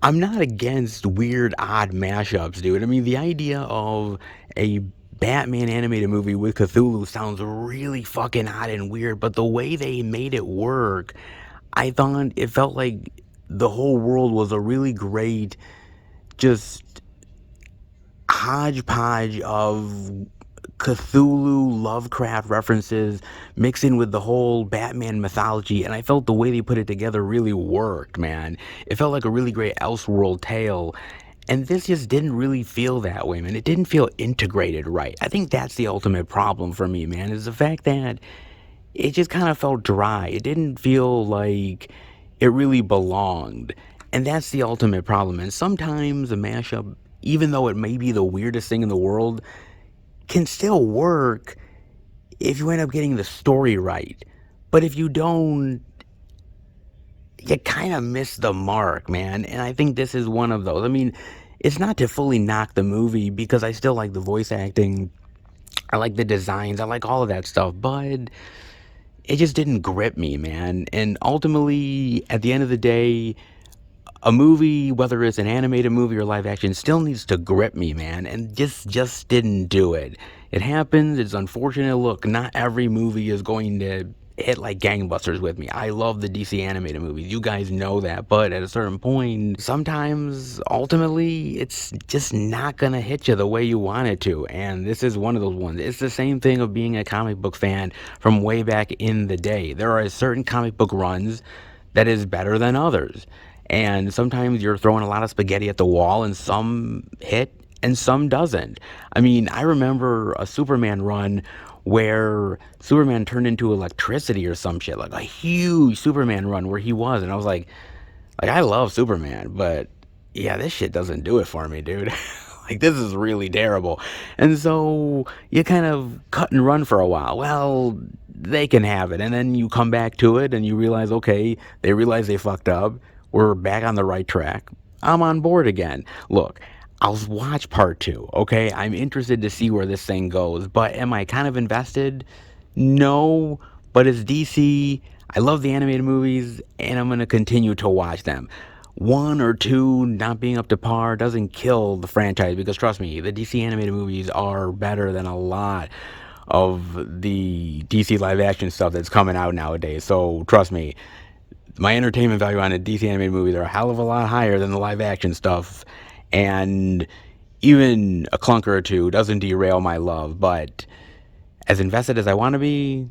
I'm not against weird, odd mashups, dude. I mean, the idea of a Batman animated movie with Cthulhu sounds really fucking odd and weird, but the way they made it work, I thought it felt like the whole world was a really great, just hodgepodge of Cthulhu, Lovecraft references mixed in with the whole Batman mythology, and I felt the way they put it together really worked, man. It felt like a really great Elseworld tale, and this just didn't really feel that way, man. It didn't feel integrated right. I think that's the ultimate problem for me, man, is the fact that it just kind of felt dry. It didn't feel like it really belonged. And that's the ultimate problem. And sometimes a mashup, even though it may be the weirdest thing in the world, can still work if you end up getting the story right. But if you don't, you kind of miss the mark, man. And I think this is one of those. I mean, it's not to fully knock the movie because I still like the voice acting. I like the designs. I like all of that stuff. But it just didn't grip me, man. And ultimately, at the end of the day, a movie, whether it's an animated movie or live action, still needs to grip me, man. And just didn't do it. It happens. It's unfortunate. Look, not every movie is going to hit like gangbusters with me. I love the DC animated movies. You guys know that. But at a certain point, sometimes, ultimately, it's just not going to hit you the way you want it to. And this is one of those ones. It's the same thing of being a comic book fan from way back in the day. There are certain comic book runs that is better than others. And sometimes you're throwing a lot of spaghetti at the wall and some hit and some doesn't. I mean, I remember a Superman run where Superman turned into electricity or some shit, like a huge Superman run where he was. And I was like, I love Superman, but yeah, this shit doesn't do it for me, dude. Like, this is really terrible. And so you kind of cut and run for a while. Well, they can have it. And then you come back to it and you realize, okay, they realize they fucked up. We're back on the right track. I'm on board again. Look, I'll watch part 2, okay? I'm interested to see where this thing goes. But am I kind of invested? No, but it's DC. I love the animated movies, and I'm going to continue to watch them. 1 or 2 not being up to par doesn't kill the franchise, because trust me, the DC animated movies are better than a lot of the DC live action stuff that's coming out nowadays. So trust me, my entertainment value on the DC animated movies are a hell of a lot higher than the live action stuff. And even a clunker or 2 doesn't derail my love. But as invested as I want to be,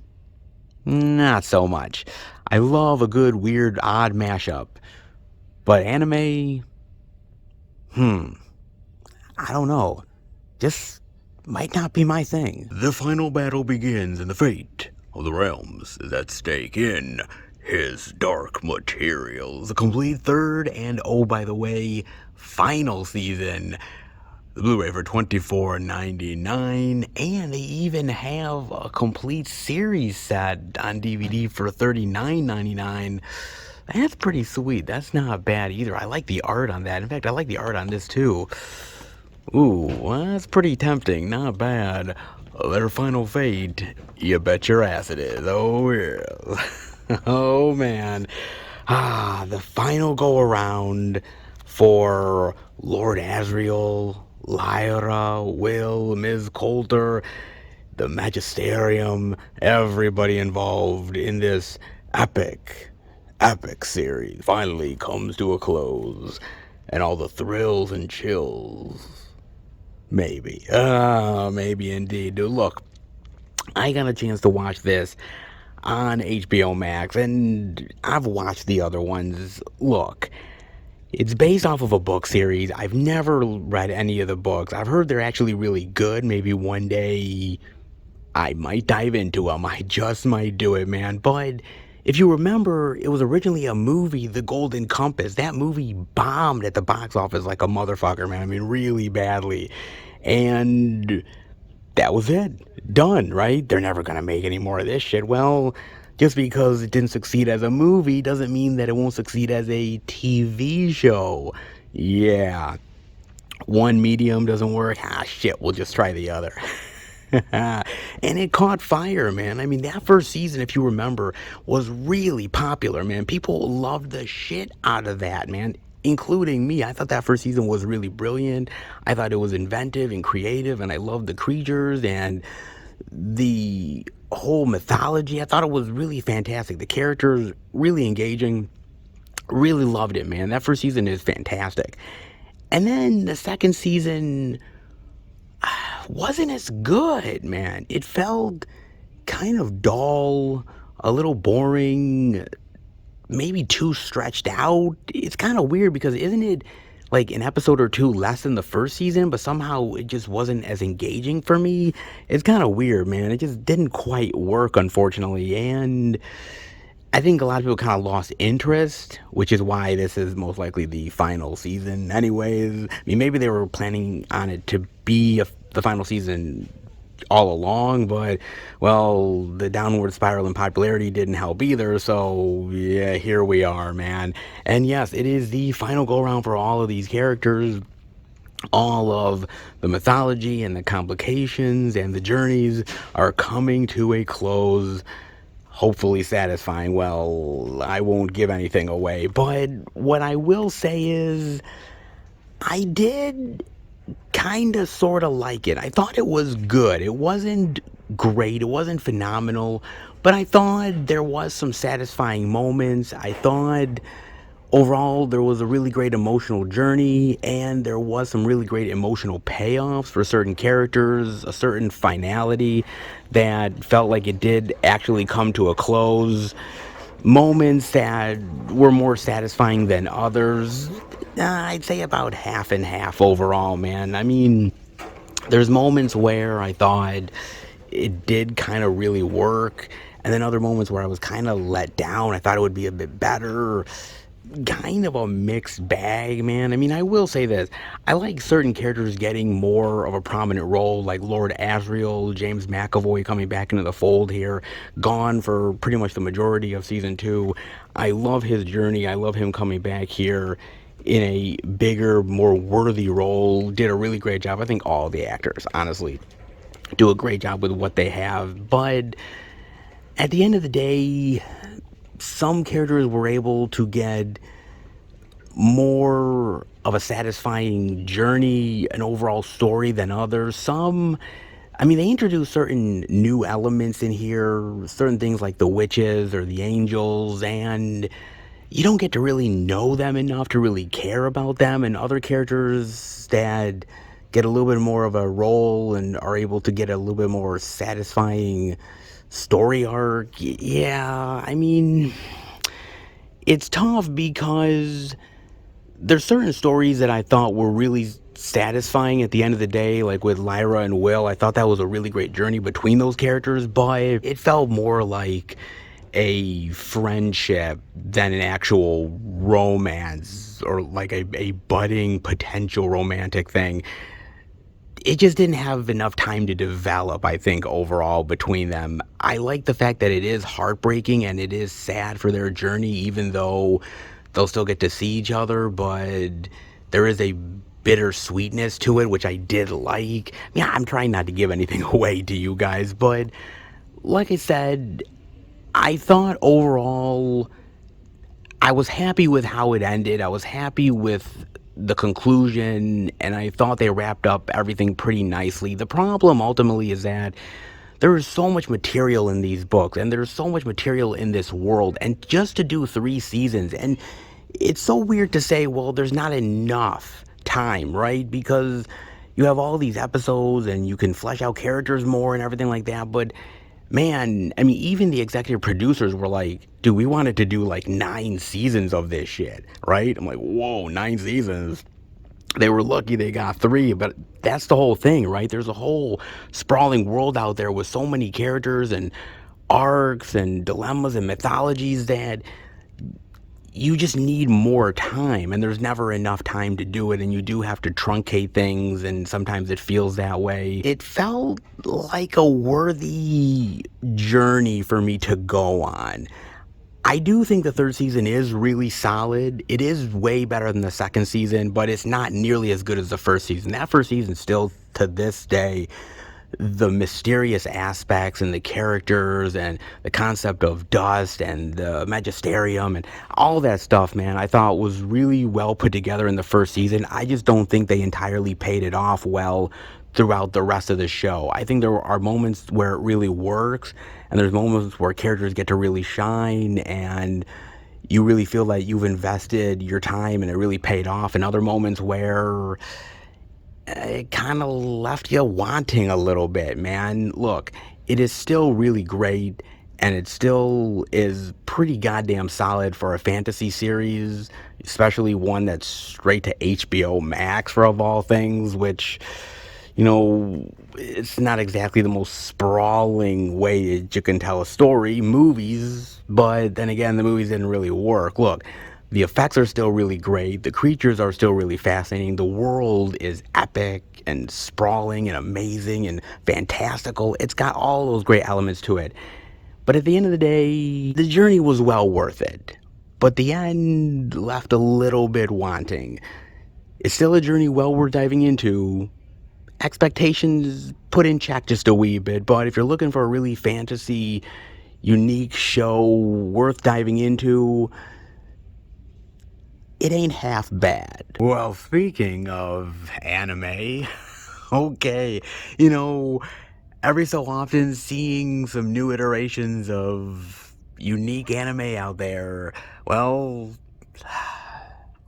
not so much. I love a good, weird, odd mashup. But anime, I don't know. Just might not be my thing. The final battle begins, and the fate of the realms is at stake in His Dark Materials, the complete third and, oh, by the way, final season. The Blu-ray for $24.99, and they even have a complete series set on DVD for $39.99. That's pretty sweet. That's not bad either. I like the art on that. In fact, I like the art on this too. Ooh, well, that's pretty tempting. Not bad. Their final fate, you bet your ass it is. Oh, yeah. Oh, man. The final go-around for Lord Asriel, Lyra, Will, Ms. Coulter, the Magisterium, everybody involved in this epic series finally comes to a close. And all the thrills and chills. Maybe. Maybe indeed. Dude, look, I got a chance to watch this on HBO Max, and I've watched the other ones. Look, it's based off of a book series. I've never read any of the books. I've heard they're actually really good. Maybe one day I might dive into them. I just might do it, man. But if you remember, it was originally a movie, The Golden Compass. That movie bombed at the box office like a motherfucker, man. I mean, really badly. And that was it. Done, right? They're never going to make any more of this shit. Well, just because it didn't succeed as a movie doesn't mean that it won't succeed as a TV show. Yeah. One medium doesn't work. Shit, we'll just try the other. And it caught fire, man. I mean, that first season, if you remember, was really popular, man. People loved the shit out of that, man, including me. I thought that first season was really brilliant. I thought it was inventive and creative, and I loved the creatures and the whole mythology. I thought it was really fantastic. The characters, really engaging. Really loved it, man. That first season is fantastic. And then the second season wasn't as good, man. It felt kind of dull, a little boring, maybe too stretched out. It's kind of weird because isn't it like an episode or two less than the first season, but somehow it just wasn't as engaging for me? It's kind of weird, man. It just didn't quite work, unfortunately. And I think a lot of people kind of lost interest, which is why this is most likely the final season, anyways. I mean, maybe they were planning on it to be the final season all along, but well, the downward spiral in popularity didn't help either. So yeah, here we are, man. And yes, it is the final go around for all of these characters. All of the mythology and the complications and the journeys are coming to a close, hopefully satisfying. Well, I won't give anything away, but what I will say is I did kind of sort of like it. I thought it was good. It wasn't great, it wasn't phenomenal, but I thought there was some satisfying moments. I thought overall there was a really great emotional journey, and there was some really great emotional payoffs for certain characters, a certain finality that felt like it did actually come to a close, moments that were more satisfying than others. I'd say about half and half overall, man. I mean, there's moments where I thought it did kind of really work, and then other moments where I was kind of let down. I thought it would be a bit better. Kind of a mixed bag, man. I mean, I will say this. I like certain characters getting more of a prominent role, like Lord Asriel, James McAvoy coming back into the fold here, gone for pretty much the majority of season 2. I love his journey. I love him coming back here in a bigger, more worthy role. Did a really great job. I think all the actors, honestly, do a great job with what they have. But at the end of the day, some characters were able to get more of a satisfying journey, an overall story than others. Some, I mean, they introduced certain new elements in here, certain things like the witches or the angels, and you don't get to really know them enough to really care about them. And other characters that get a little bit more of a role and are able to get a little bit more satisfying story arc. Yeah, I mean, it's tough because there's certain stories that I thought were really satisfying at the end of the day, like with Lyra and Will. I thought that was a really great journey between those characters, but it felt more like a friendship than an actual romance, or like a budding potential romantic thing. It just didn't have enough time to develop, I think, overall between them. I like the fact that it is heartbreaking and it is sad for their journey, even though they'll still get to see each other, but there is a bittersweetness to it, which I did like. Yeah, I'm trying not to give anything away to you guys, but like I said, I thought overall I was happy with how it ended. I was happy with the conclusion, and I thought they wrapped up everything pretty nicely. The problem ultimately is that there is so much material in these books, and there's so much material in this world, and just to do 3 seasons, and it's so weird to say, well, there's not enough time, right? Because you have all these episodes, and you can flesh out characters more and everything like that, but man, I mean, even the executive producers were like, dude, we wanted to do like 9 seasons of this shit, right? I'm like, whoa, 9 seasons. They were lucky they got 3, but that's the whole thing, right? There's a whole sprawling world out there with so many characters and arcs and dilemmas and mythologies that you just need more time, and there's never enough time to do it, and you do have to truncate things, and sometimes it feels that way. It felt like a worthy journey for me to go on. I do think the 3rd season is really solid. It is way better than the 2nd season, but it's not nearly as good as the 1st season. That 1st season still, to this day, the mysterious aspects and the characters and the concept of dust and the magisterium and all that stuff, man, I thought was really well put together in the 1st season. I just don't think they entirely paid it off well throughout the rest of the show. I think there are moments where it really works, and there's moments where characters get to really shine, and you really feel like you've invested your time and it really paid off, and other moments where it kind of left you wanting a little bit, man. Look, it is still really great, and it still is pretty goddamn solid for a fantasy series, especially one that's straight to HBO Max for of all things, which, it's not exactly the most sprawling way that you can tell a story, movies, but then again, the movies didn't really work. Look, the effects are still really great, the creatures are still really fascinating, the world is epic and sprawling and amazing and fantastical. It's got all those great elements to it. But at the end of the day, the journey was well worth it. But the end left a little bit wanting. It's still a journey well worth diving into, expectations put in check just a wee bit, but if you're looking for a really fantasy, unique show worth diving into, it ain't half bad. Well, speaking of anime, okay, you know, every so often seeing some new iterations of unique anime out there, well,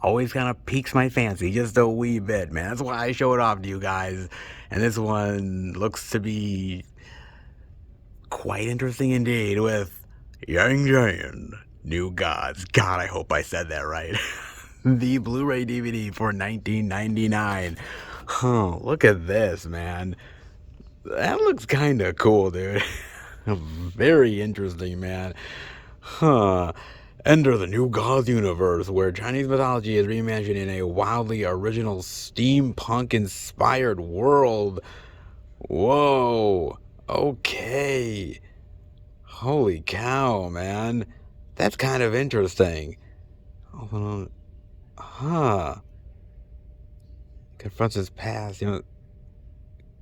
always kind of piques my fancy just a wee bit, man. That's why I show it off to you guys. And this one looks to be quite interesting indeed with Yang Jan, New Gods. God, I hope I said that right. The Blu-ray DVD for $19.99. Huh, look at this, man. That looks kind of cool, dude. Very interesting, man. Huh. Enter the New Gods universe, where Chinese mythology is reimagined in a wildly original steampunk-inspired world. Whoa. Okay. Holy cow, man. That's kind of interesting. Huh. Confronts his past,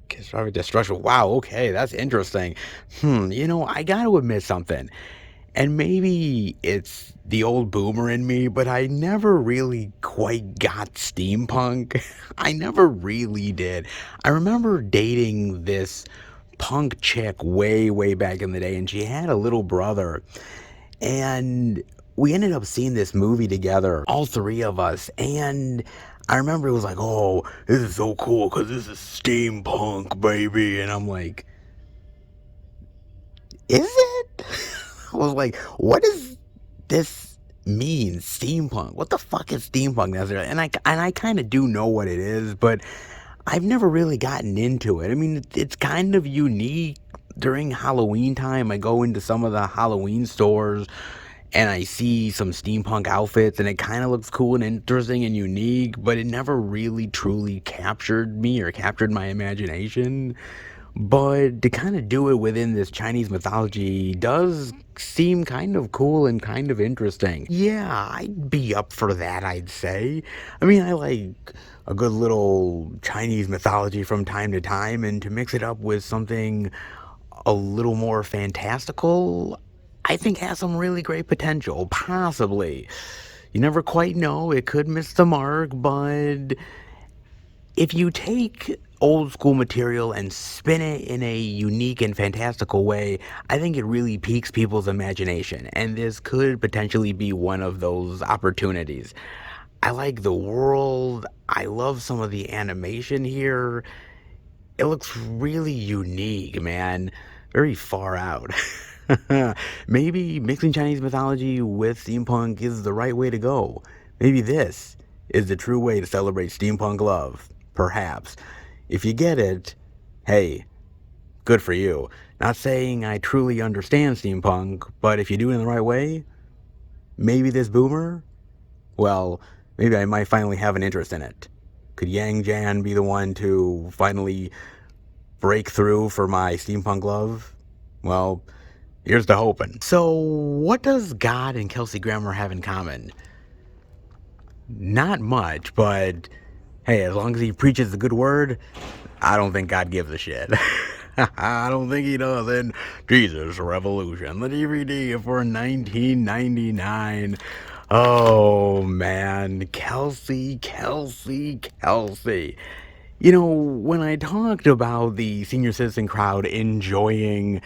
catastrophic destruction. Wow, okay, that's interesting. I gotta admit something. And maybe it's the old boomer in me, but I never really quite got steampunk. I never really did. I remember dating this punk chick way, way back in the day, and she had a little brother. And we ended up seeing this movie together, all three of us. And I remember it was like, oh, this is so cool because this is steampunk, baby. And I'm like, is it? I was like, what does this mean, steampunk? What the fuck is steampunk necessarily? And I kind of do know what it is, but I've never really gotten into it. I mean, it's kind of unique. During Halloween time, I go into some of the Halloween stores and I see some steampunk outfits, and it kind of looks cool and interesting and unique, but it never really truly captured me or captured my imagination. But to kind of do it within this Chinese mythology does seem kind of cool and kind of interesting. Yeah, I'd be up for that, I'd say. I mean, I like a good little Chinese mythology from time to time, and to mix it up with something a little more fantastical, I think has some really great potential, possibly. You never quite know, it could miss the mark, but if you take old school material and spin it in a unique and fantastical way, I think it really piques people's imagination, and this could potentially be one of those opportunities. I like the world, I love some of the animation here. It looks really unique, man. Very far out. Maybe mixing Chinese mythology with steampunk is the right way to go. Maybe this is the true way to celebrate steampunk love. Perhaps. If you get it, hey, good for you. Not saying I truly understand steampunk, but if you do it in the right way, maybe this boomer, well, maybe I might finally have an interest in it. Could Yang Jan be the one to finally break through for my steampunk love? Well, here's to hoping. So, what does God and Kelsey Grammer have in common? Not much, but hey, as long as he preaches the good word, I don't think God gives a shit. I don't think he does. And Jesus Revolution, the DVD for $19.99. Oh man, Kelsey. When I talked about the senior citizen crowd enjoying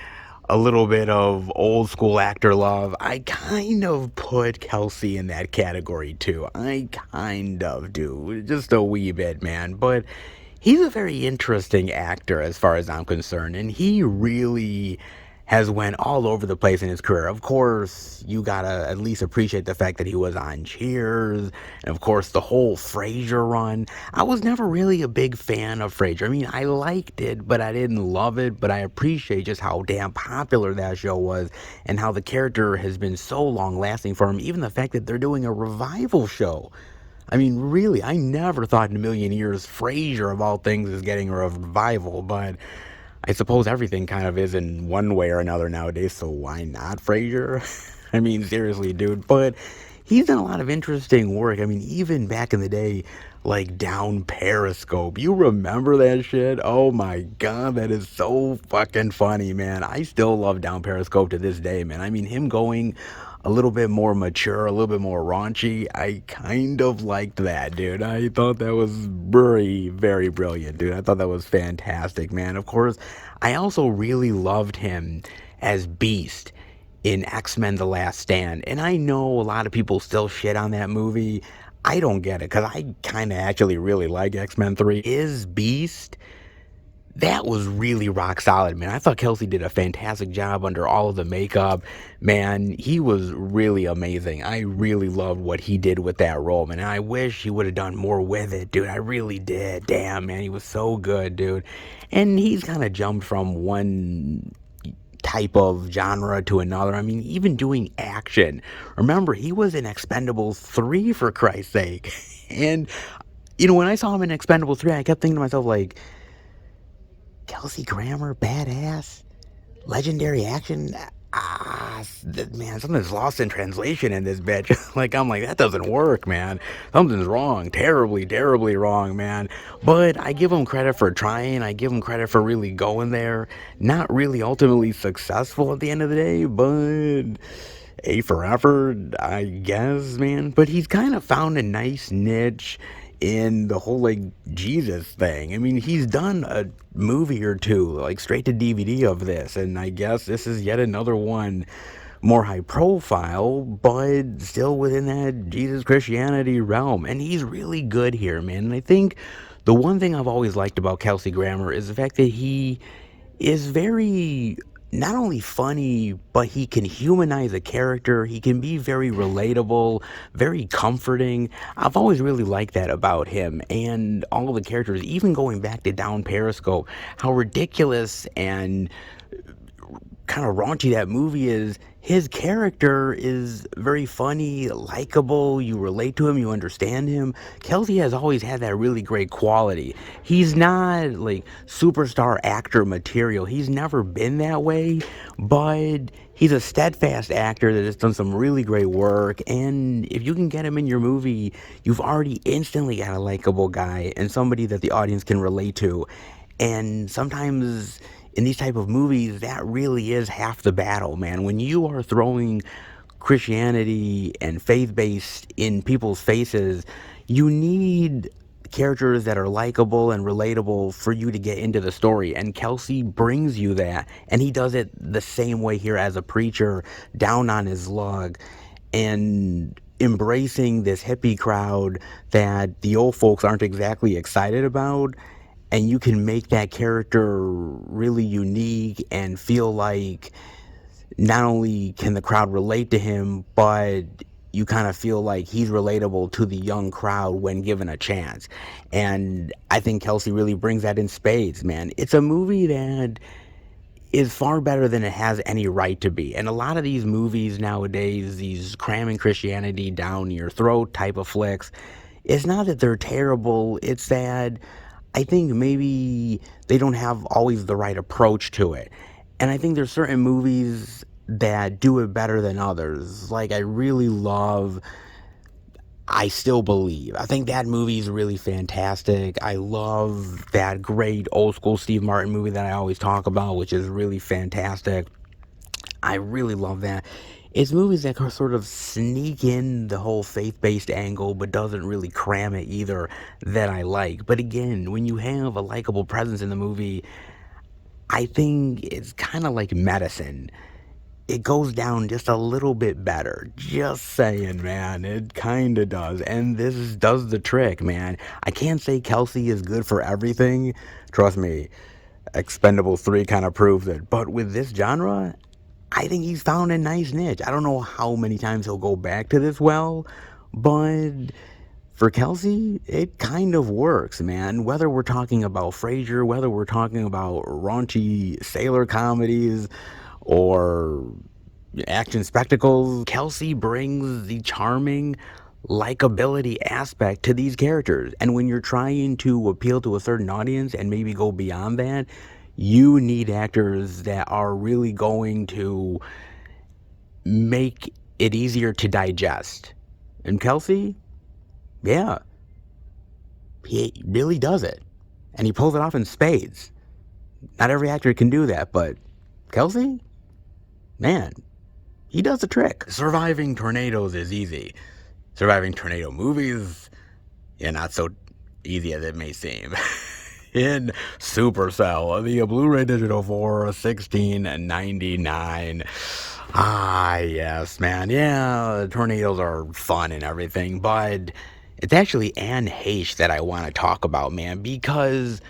a little bit of old school actor love, I kind of put Kelsey in that category too. I kind of do. Just a wee bit, man. But He's a very interesting actor as far as I'm concerned, and he really has went all over the place in his career. Of course, you gotta at least appreciate the fact that he was on Cheers, and of course the whole Frasier run. I was never really a big fan of Frasier. I mean, I liked it, but I didn't love it, but I appreciate just how damn popular that show was and how the character has been so long lasting for him. Even the fact that they're doing a revival show. I mean, really, I never thought in a million years Frasier, of all things, is getting a revival, but I suppose everything kind of is in one way or another nowadays, so why not Frasier? I mean, seriously, dude. But he's done a lot of interesting work. I mean, even back in the day, like Down Periscope. You remember that shit? Oh my god, that is so fucking funny, man. I still love Down Periscope to this day, man. I mean, him going a little bit more mature, a little bit more raunchy. I kind of liked that, dude. I thought that was very, very brilliant, dude. I thought that was fantastic, man. Of course, I also really loved him as Beast in X-Men The Last Stand. And I know a lot of people still shit on that movie. I don't get it, because I kind of actually really like X-Men 3. Is Beast, that was really rock solid, man. I thought Kelsey did a fantastic job under all of the makeup. Man, he was really amazing. I really loved what he did with that role, man. And I wish he would have done more with it, dude. I really did. Damn, man, he was so good, dude. And he's kind of jumped from one type of genre to another. I mean, even doing action. Remember, he was in Expendables 3, for Christ's sake. And, you know, when I saw him in Expendables 3, I kept thinking to myself, like, Kelsey Grammer, badass, legendary action. Man, something's lost in translation in this bitch. Like, I'm like, that doesn't work, man. Something's wrong. Terribly, terribly wrong, man. But I give him credit for trying. I give him credit for really going there. Not really ultimately successful at the end of the day, but A for effort, I guess, man. But he's kind of found a nice niche in the whole, like, Jesus thing. I mean, he's done a movie or two, like, straight to DVD of this, and I guess this is yet another one more high profile, but still within that Jesus Christianity realm. And he's really good here, man. And I think the one thing I've always liked about Kelsey Grammer is the fact that he is very not only funny, but he can humanize a character. He can be very relatable, very comforting. I've always really liked that about him and all of the characters, even going back to Down Periscope, how ridiculous and kind of raunchy that movie is. His character is very funny, likable, you relate to him, you understand him. Kelsey has always had that really great quality. He's not like superstar actor material. He's never been that way, but he's a steadfast actor that has done some really great work. And if you can get him in your movie, you've already instantly got a likable guy and somebody that the audience can relate to. And sometimes in these type of movies, that really is half the battle, man. When you are throwing Christianity and faith-based in people's faces, you need characters that are likable and relatable for you to get into the story. And Kelsey brings you that. And he does it the same way here as a preacher, down on his luck, and embracing this hippie crowd that the old folks aren't exactly excited about. And you can make that character really unique and feel like not only can the crowd relate to him, but you kind of feel like he's relatable to the young crowd when given a chance. And I think Kelsey really brings that in spades, man. It's a movie that is far better than it has any right to be. And a lot of these movies nowadays, these cramming Christianity down your throat type of flicks, it's not that they're terrible, it's that I think maybe they don't have always the right approach to it. And I think there's certain movies that do it better than others. Like, I really love I Still Believe. I think that movie is really fantastic. I love that great old school Steve Martin movie that I always talk about, which is really fantastic. I really love that. It's movies that can sort of sneak in the whole faith-based angle, but doesn't really cram it either, that I like. But again, when you have a likable presence in the movie, I think it's kind of like medicine. it goes down just a little bit better. Just saying, man. It kind of does. And does the trick, man. I can't say Kelsey is good for everything. Trust me, Expendables 3 kind of proves it. But with this genre, I think he's found a nice niche. I don't know how many times he'll go back to this well, but for Kelsey, it kind of works, man. Whether we're talking about Frasier, whether we're talking about raunchy sailor comedies, or action spectacles, Kelsey brings the charming likability aspect to these characters. And when you're trying to appeal to a certain audience and maybe go beyond that, you need actors that are really going to make it easier to digest. And Kelsey, yeah, he really does it. And he pulls it off in spades. Not every actor can do that, but Kelsey, man, he does the trick. Surviving tornadoes is easy. Surviving tornado movies, yeah, not so easy as it may seem. In Supercell, the Blu-ray digital for $16.99. Ah, yes, man. Yeah, tornadoes are fun and everything, but it's actually Anne Heche that I want to talk about, man, because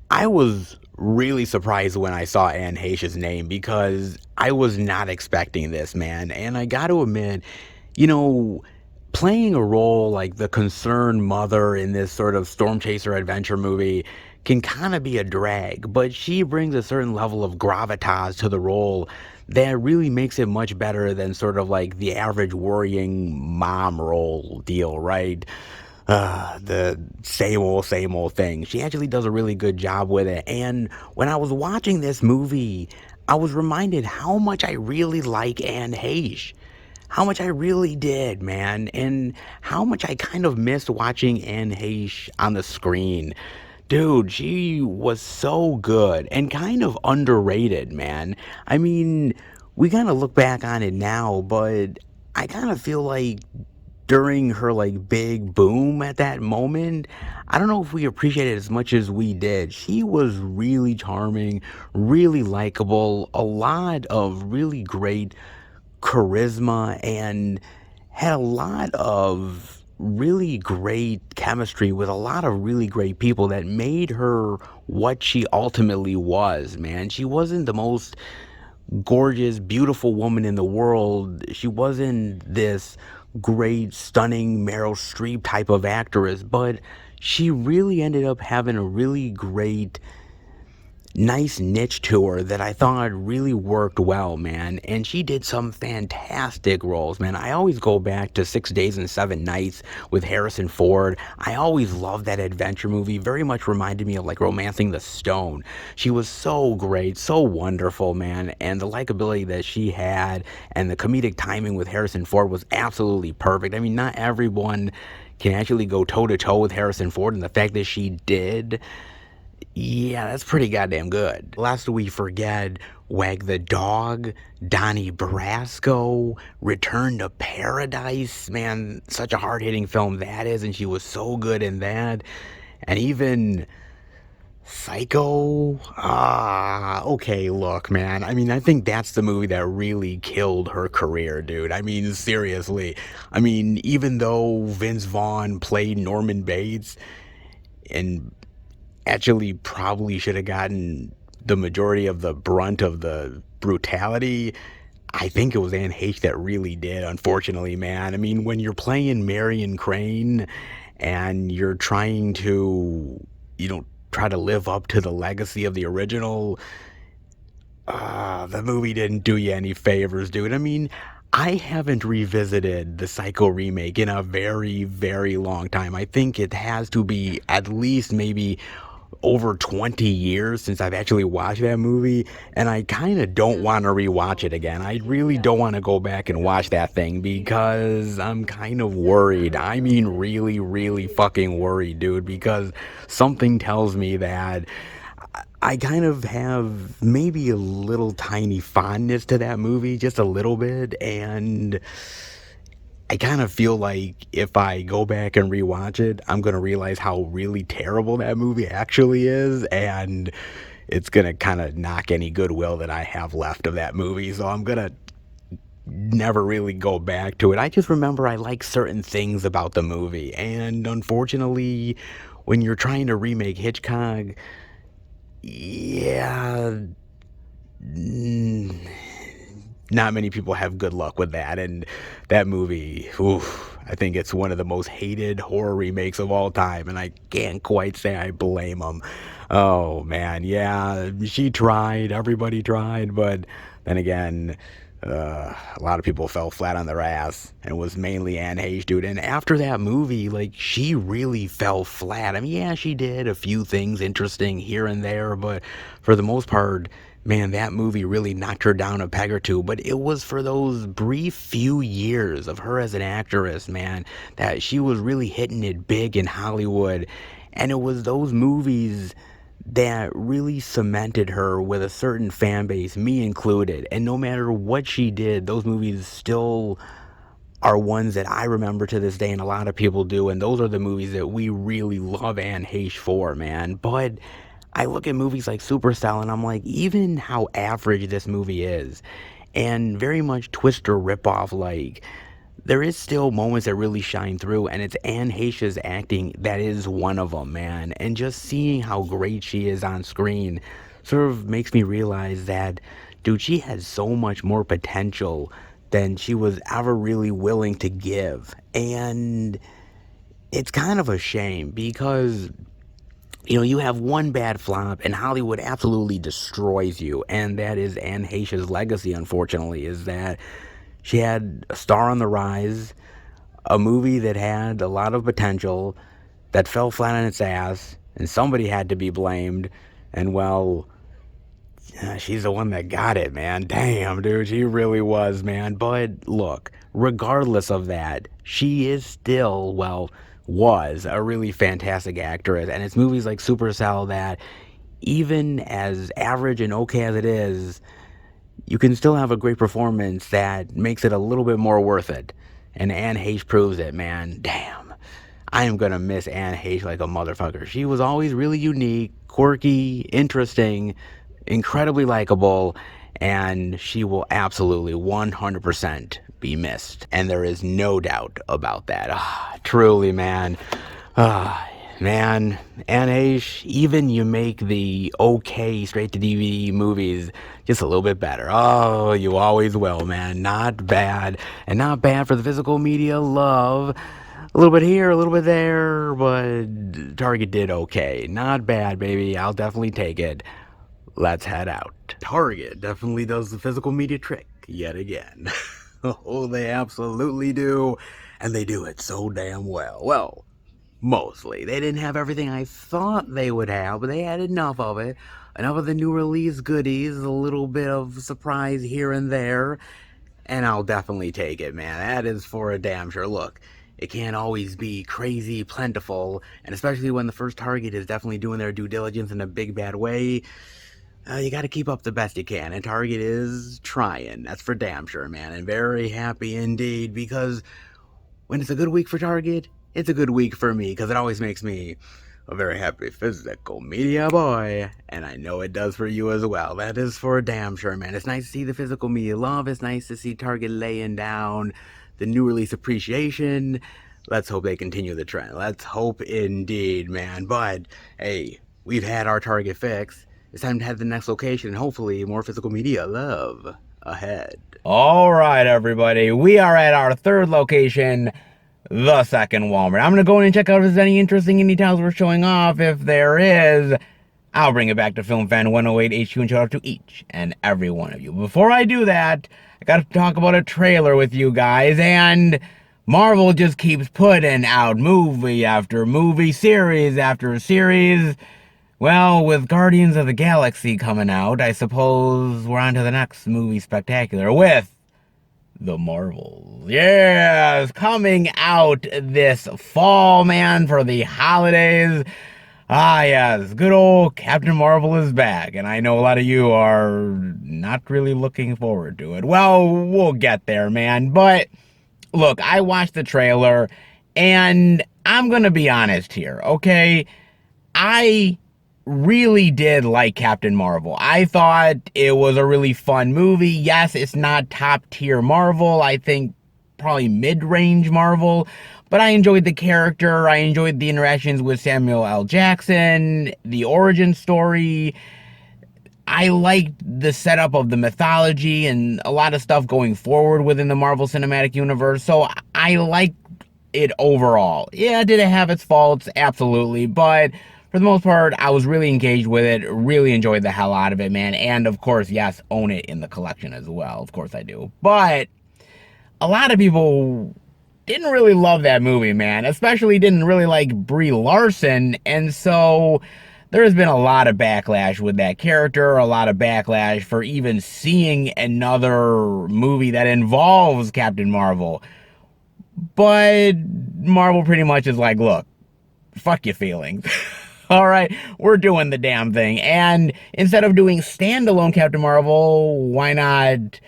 I was really surprised when I saw Anne Heche's name because I was not expecting this, man. And I got to admit, you know, playing a role like the concerned mother in this sort of storm chaser adventure movie can kind of be a drag, but she brings a certain level of gravitas to the role that really makes it much better than sort of like the average worrying mom role deal, right? The same old thing. She actually does a really good job with it. And when I was watching this movie, I was reminded how much I really like Anne Heche. How much I really did, man. And how much I kind of missed watching Anne Heche on the screen. Dude, she was so good and kind of underrated, man. I mean, we kind of look back on it now, but I kind of feel like during her like big boom at that moment, I don't know if we appreciated it as much as we did. She was really charming, really likable, a lot of really great charisma, and had a lot of really great chemistry with a lot of really great people that made her what she ultimately was, man. She wasn't the most gorgeous, beautiful woman in the world. She wasn't this great, stunning Meryl Streep type of actress, but she really ended up having a really great, nice niche to her that I thought really worked well, man. And she did some fantastic roles, man. I always go back to 6 Days and 7 Nights with Harrison Ford. I always loved that adventure movie. Very much reminded me of like Romancing the Stone. She was so great, so wonderful, man. And the likability that she had and the comedic timing with Harrison Ford was absolutely perfect. I mean, not everyone can actually go toe to toe with Harrison Ford, and the fact that she did, yeah, that's pretty goddamn good. Lest we forget Wag the Dog, Donnie Brasco, Return to Paradise. Man, such a hard-hitting film that is, and she was so good in that. And even Psycho. Okay, look, man. I mean, I think that's the movie that really killed her career, dude. I mean, seriously. I mean, even though Vince Vaughn played Norman Bates and actually probably should have gotten the majority of the brunt of the brutality, I think it was Anne Heche that really did, unfortunately, man. I mean, when you're playing Marion Crane and you're trying to, try to live up to the legacy of the original, the movie didn't do you any favors, dude. I mean, I haven't revisited the Psycho remake in a very, very long time. I think it has to be at least maybe over 20 years since I've actually watched that movie, and I kind of don't want to rewatch it again. I really don't want to go back and watch that thing because I'm kind of worried. I mean, really, really fucking worried, dude, because something tells me that I kind of have maybe a little tiny fondness to that movie, just a little bit, and I kind of feel like if I go back and rewatch it, I'm going to realize how really terrible that movie actually is, and it's going to kind of knock any goodwill that I have left of that movie. So I'm going to never really go back to it. I just remember I like certain things about the movie, and unfortunately, when you're trying to remake Hitchcock, yeah, not many people have good luck with that. And that movie, oof, I think it's one of the most hated horror remakes of all time, and I can't quite say I blame them. Oh man, yeah, she tried, everybody tried, but then again, a lot of people fell flat on their ass, and it was mainly Anne Heche, dude. And after that movie, like, she really fell flat. I mean, yeah, she did a few things interesting here and there, but for the most part, man, that movie really knocked her down a peg or two. But it was for those brief few years of her as an actress, man, that she was really hitting it big in Hollywood. And it was those movies that really cemented her with a certain fan base, me included. And no matter what she did, those movies still are ones that I remember to this day, and a lot of people do. And those are the movies that we really love Anne Heche for, man. But I look at movies like Supercell and I'm like, even how average this movie is, and very much Twister ripoff like, there is still moments that really shine through, and it's Anne Heche's acting that is one of them, man. And just seeing how great she is on screen sort of makes me realize that, dude, she has so much more potential than she was ever really willing to give. And it's kind of a shame because, you know, you have one bad flop and Hollywood absolutely destroys you. And that is Anne Heche's legacy, unfortunately, is that she had a star on the rise, a movie that had a lot of potential, that fell flat on its ass, and somebody had to be blamed. And well, she's the one that got it, man. Damn, dude, she really was, man. But look, regardless of that, she is still, well, was a really fantastic actress. And it's movies like Supercell that, even as average and okay as it is, you can still have a great performance that makes it a little bit more worth it. And Anne Heche proves it, man. Damn. I am going to miss Anne Heche like a motherfucker. She was always really unique, quirky, interesting, incredibly likable, and she will absolutely 100% be missed. And there is no doubt about that. Truly, man. Man, Anne Heche, even you make the okay straight-to-DVD movies just a little bit better. Oh, you always will, man. Not bad. And not bad for the physical media love. A little bit here, a little bit there, but Target did okay. Not bad, baby. I'll definitely take it. Let's head out. Target definitely does the physical media trick yet again. Oh, they absolutely do. And they do it so damn well. Well, mostly. They didn't have everything I thought they would have, but they had enough of it. Enough of the new release goodies, a little bit of surprise here and there, and I'll definitely take it, man. That is for a damn sure. Look, it can't always be crazy plentiful, and especially when the first Target is definitely doing their due diligence in a big bad way, you gotta keep up the best you can, and Target is trying. That's for damn sure, man, and very happy indeed, because when it's a good week for Target, it's a good week for me, because it always makes me a very happy physical media boy, and I know it does for you as well. That is for damn sure, man. It's nice to see the physical media love. It's nice to see Target laying down the new release appreciation. Let's hope they continue the trend. Let's hope indeed, man. But hey, we've had our Target fix. It's time to head to the next location, and hopefully more physical media love ahead. All right, everybody. We are at our third location, the second Walmart. I'm going to go in and check out if there's any interesting indie titles we're showing off. If there is, I'll bring it back to Film Fan 108 HQ and shout out to each and every one of you. Before I do that, I got to talk about a trailer with you guys, and Marvel just keeps putting out movie after movie, series after series. Well, with Guardians of the Galaxy coming out, I suppose we're on to the next movie spectacular with The Marvels. Yes, coming out this fall, man, for the holidays. Ah, yes, good old Captain Marvel is back, and I know a lot of you are not really looking forward to it. Well, we'll get there, man, but look, I watched the trailer, and I'm gonna be honest here, okay? I really did like Captain Marvel. I thought it was a really fun movie. Yes, it's not top tier Marvel. I think probably mid-range Marvel. But I enjoyed the character. I enjoyed the interactions with Samuel L. Jackson, the origin story. I liked the setup of the mythology and a lot of stuff going forward within the Marvel Cinematic Universe. So I liked it overall. Yeah, did it have its faults? Absolutely. But for the most part, I was really engaged with it. Really enjoyed the hell out of it, man. And of course, yes, own it in the collection as well. Of course I do. But a lot of people didn't really love that movie, man. Especially didn't really like Brie Larson. And so there's been a lot of backlash with that character, a lot of backlash for even seeing another movie that involves Captain Marvel. But Marvel pretty much is like, look, fuck your feelings. All right, we're doing the damn thing. And instead of doing standalone Captain Marvel, why not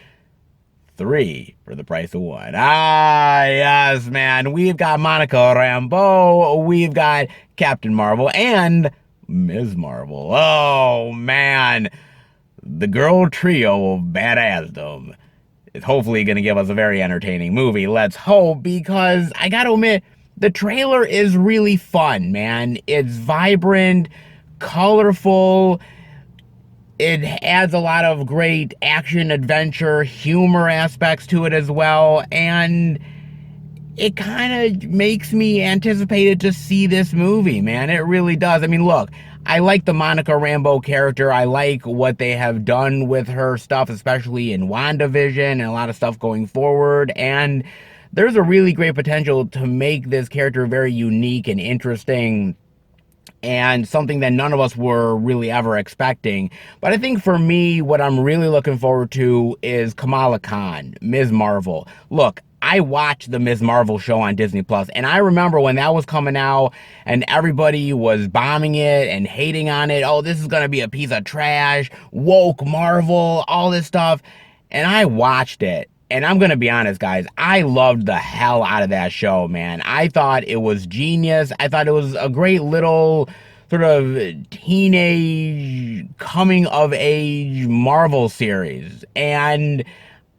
3 for the price of 1? Ah, yes, man. We've got Monica Rambeau, we've got Captain Marvel, and Ms. Marvel. Oh, man. The girl trio of badassdom is hopefully going to give us a very entertaining movie. Let's hope, because I got to admit, the trailer is really fun, man. It's vibrant, colorful. It adds a lot of great action, adventure, humor aspects to it as well. And it kind of makes me anticipated to see this movie, man. It really does. I mean, look, I like the Monica Rambeau character. I like what they have done with her stuff, especially in WandaVision and a lot of stuff going forward. And there's a really great potential to make this character very unique and interesting and something that none of us were really ever expecting. But I think for me, what I'm really looking forward to is Kamala Khan, Ms. Marvel. Look, I watched the Ms. Marvel show on Disney Plus, and I remember when that was coming out and everybody was bombing it and hating on it. Oh, this is going to be a piece of trash, woke Marvel, all this stuff. And I watched it. And I'm going to be honest, guys, I loved the hell out of that show, man. I thought it was genius. I thought it was a great little sort of teenage coming of age Marvel series. And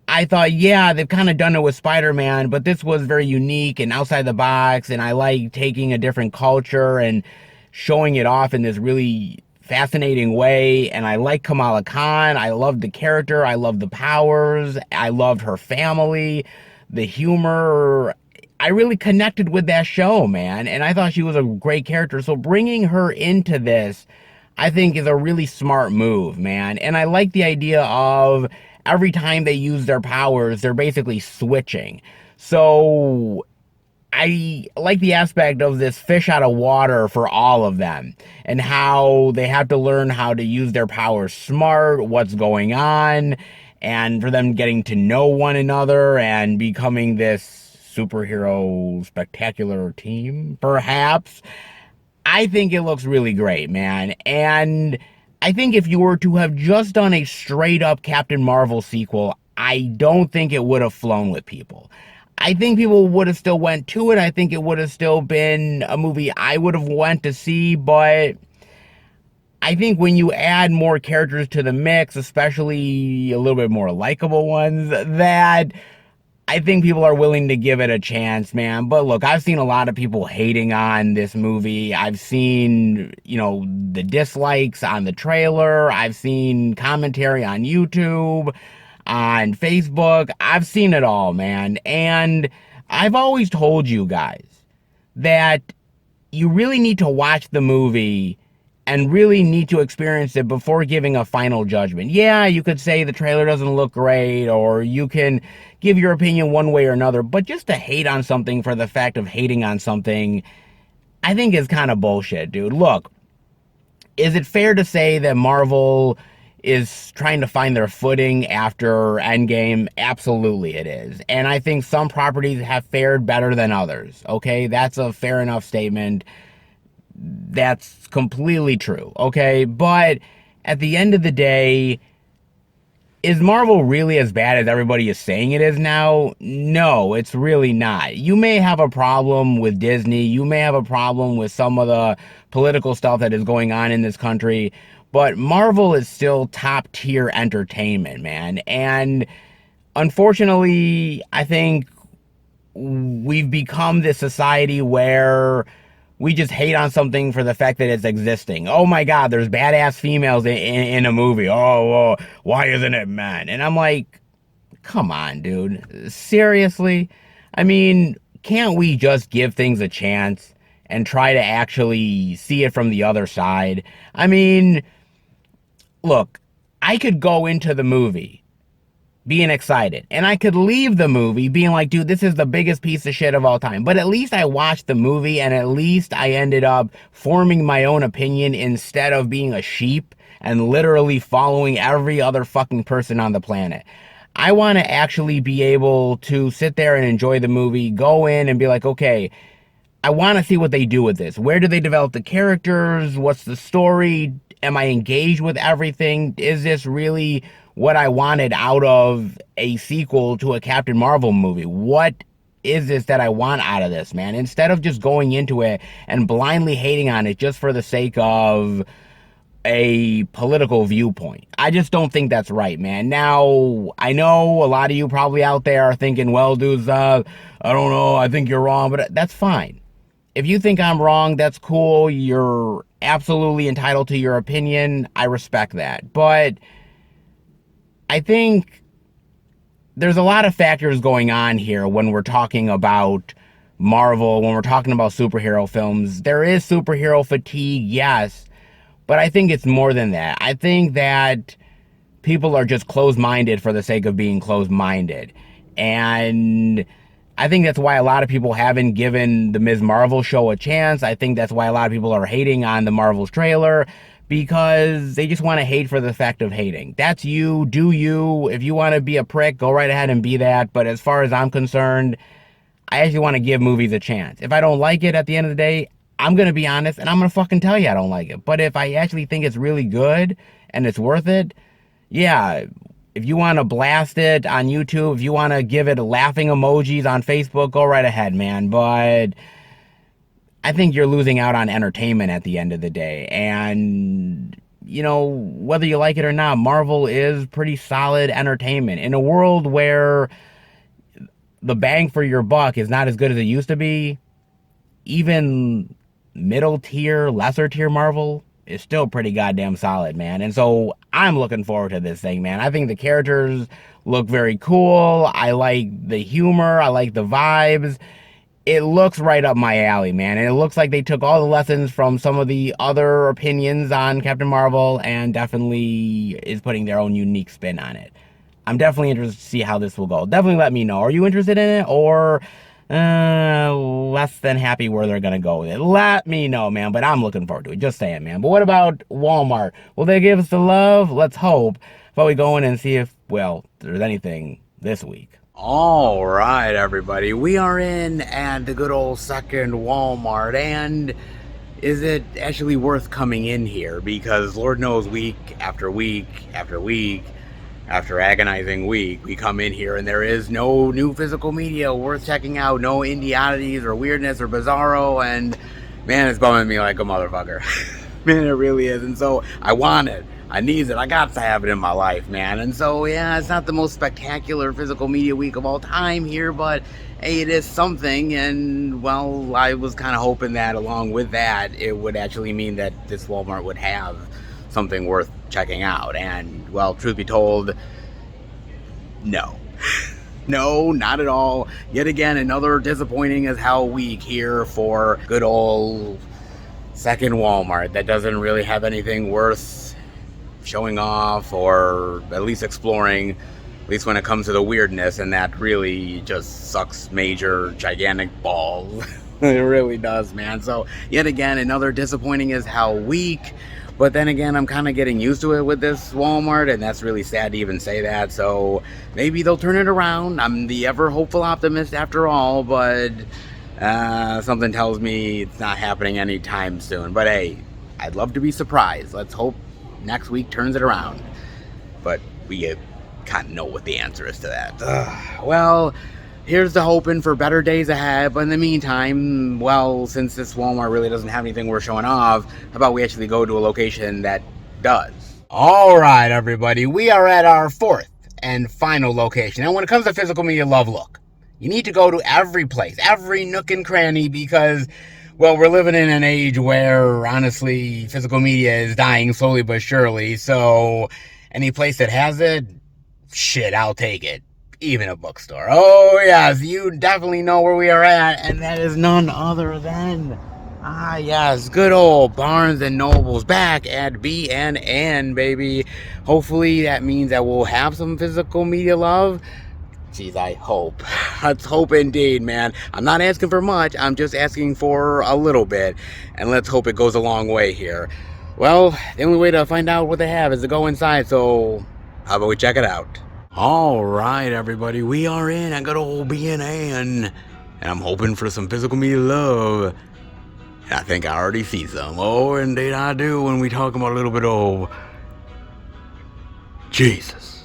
I thought, yeah, they've kind of done it with Spider-Man, but this was very unique and outside the box. And I like taking a different culture and showing it off in this really fascinating way. And I like Kamala Khan. I loved the character. I loved the powers. I loved her family, the humor. I really connected with that show, man. And I thought she was a great character. So bringing her into this, I think, is a really smart move, man. And I like the idea of every time they use their powers, they're basically switching. So I like the aspect of this fish out of water for all of them and how they have to learn how to use their powers smart, what's going on, and for them getting to know one another and becoming this superhero spectacular team, perhaps. I think it looks really great, man. And I think if you were to have just done a straight up Captain Marvel sequel, I don't think it would have flown with people. I think people would have still went to it. I think it would have still been a movie I would have went to see, but I think when you add more characters to the mix, especially a little bit more likable ones, that I think people are willing to give it a chance, man. But look, I've seen a lot of people hating on this movie. I've seen, the dislikes on the trailer. I've seen commentary on YouTube, on Facebook. I've seen it all, man. And I've always told you guys that you really need to watch the movie and really need to experience it before giving a final judgment. Yeah, you could say the trailer doesn't look great, or you can give your opinion one way or another, but just to hate on something for the fact of hating on something, I think is kind of bullshit, dude. Look, is it fair to say that Marvel is trying to find their footing after Endgame? Absolutely it is. And I think some properties have fared better than others, okay? That's a fair enough statement. That's completely true, okay? But at the end of the day, Is Marvel really as bad as everybody is saying it is now? No, it's really not. You may have a problem with Disney. You may have a problem with some of the political stuff that is going on in this country, but Marvel is still top tier entertainment, man. And unfortunately, I think we've become this society where we just hate on something for the fact that it's existing. Oh my God, there's badass females in a movie. Oh, why isn't it men? And I'm like, come on, dude. Seriously? I mean, can't we just give things a chance and try to actually see it from the other side? I mean, look, I could go into the movie being excited. And I could leave the movie being like, dude, this is the biggest piece of shit of all time. But at least I watched the movie and at least I ended up forming my own opinion instead of being a sheep and literally following every other fucking person on the planet. I want to actually be able to sit there and enjoy the movie, go in and be like, okay, I want to see what they do with this. Where do they develop the characters? What's the story? Am I engaged with everything? Is this really what I wanted out of a sequel to a Captain Marvel movie? What is this that I want out of this, man? Instead of just going into it and blindly hating on it just for the sake of a political viewpoint. I just don't think that's right, man. Now, I know a lot of you probably out there are thinking, well, dudes, I don't know, I think you're wrong, but that's fine. If you think I'm wrong, that's cool. You're absolutely entitled to your opinion. I respect that. But I think there's a lot of factors going on here when we're talking about Marvel, when we're talking about superhero films. There is superhero fatigue, yes, but I think it's more than that. I think that people are just closed-minded for the sake of being closed-minded. And I think that's why a lot of people haven't given the Ms. Marvel show a chance. I think that's why a lot of people are hating on the Marvel's trailer, because they just want to hate for the fact of hating. That's you, do you. If you want to be a prick, go right ahead and be that. But as far as I'm concerned, I actually want to give movies a chance. If I don't like it at the end of the day, I'm going to be honest and I'm going to fucking tell you I don't like it. But if I actually think it's really good and it's worth it, yeah, if you want to blast it on YouTube, if you want to give it laughing emojis on Facebook, go right ahead, man. But I think you're losing out on entertainment at the end of the day. And, you know, whether you like it or not, Marvel is pretty solid entertainment. In a world where the bang for your buck is not as good as it used to be, even middle tier, lesser tier Marvel is still pretty goddamn solid, man. And so I'm looking forward to this thing, man. I think the characters look very cool. I like the humor. I like the vibes. It looks right up my alley, man. And it looks like they took all the lessons from some of the other opinions on Captain Marvel and definitely is putting their own unique spin on it. I'm definitely interested to see how this will go. Definitely let me know. Are you interested in it, or less than happy where they're gonna go with it? Let me know, man. But I'm looking forward to it. Just saying, man. But what about Walmart? Will they give us the love? Let's hope. But we go in and see if, well, there's anything this week. All right, everybody. We are in at the good old second Walmart, and is it actually worth coming in here? Because Lord knows, week after week after week after agonizing week, we come in here and there is no new physical media worth checking out, no indie oddities or weirdness or bizarro, and man, it's bumming me like a motherfucker. Man, it really is. And so I want it. I need it. I got to have it in my life, man. And so, yeah, it's not the most spectacular physical media week of all time here, but hey, it is something. And, well, I was kind of hoping that along with that, it would actually mean that this Walmart would have something worth checking out. And, well, truth be told, no. No, not at all. Yet again, another disappointing as hell week here for good old second Walmart that doesn't really have anything worth showing off or at least exploring, at least when it comes to the weirdness, and that really just sucks major gigantic balls. It really does, man. So yet again, another disappointing as hell week. But then again, I'm kind of getting used to it with this Walmart, and that's really sad to even say that. So maybe they'll turn it around. I'm the ever hopeful optimist after all, but something tells me it's not happening anytime soon. But hey, I'd love to be surprised. Let's hope next week turns it around. But we kind of know what the answer is to that. Well, here's the hoping for better days ahead. But in the meantime, well, since this Walmart really doesn't have anything worth showing off, how about we actually go to a location that does? All right, everybody, we are at our fourth and final location. And when it comes to physical media love, look, you need to go to every place, every nook and cranny, because, well, we're living in an age where, honestly, physical media is dying slowly but surely. So any place that has it, shit, I'll take it. Even a bookstore. Oh, yes, you definitely know where we are at, and that is none other than... yes, good old Barnes & Noble's back at B&N, baby. Hopefully that means that we'll have some physical media love. Jeez, I hope. Let's hope indeed, man. I'm not asking for much. I'm just asking for a little bit. And let's hope it goes a long way here. Well, the only way to find out what they have is to go inside, so how about we check it out? All right, everybody. We are in at good old B&N. And I'm hoping for some physical media love. I think I already see some. Oh, indeed I do when we talk about a little bit of Jesus.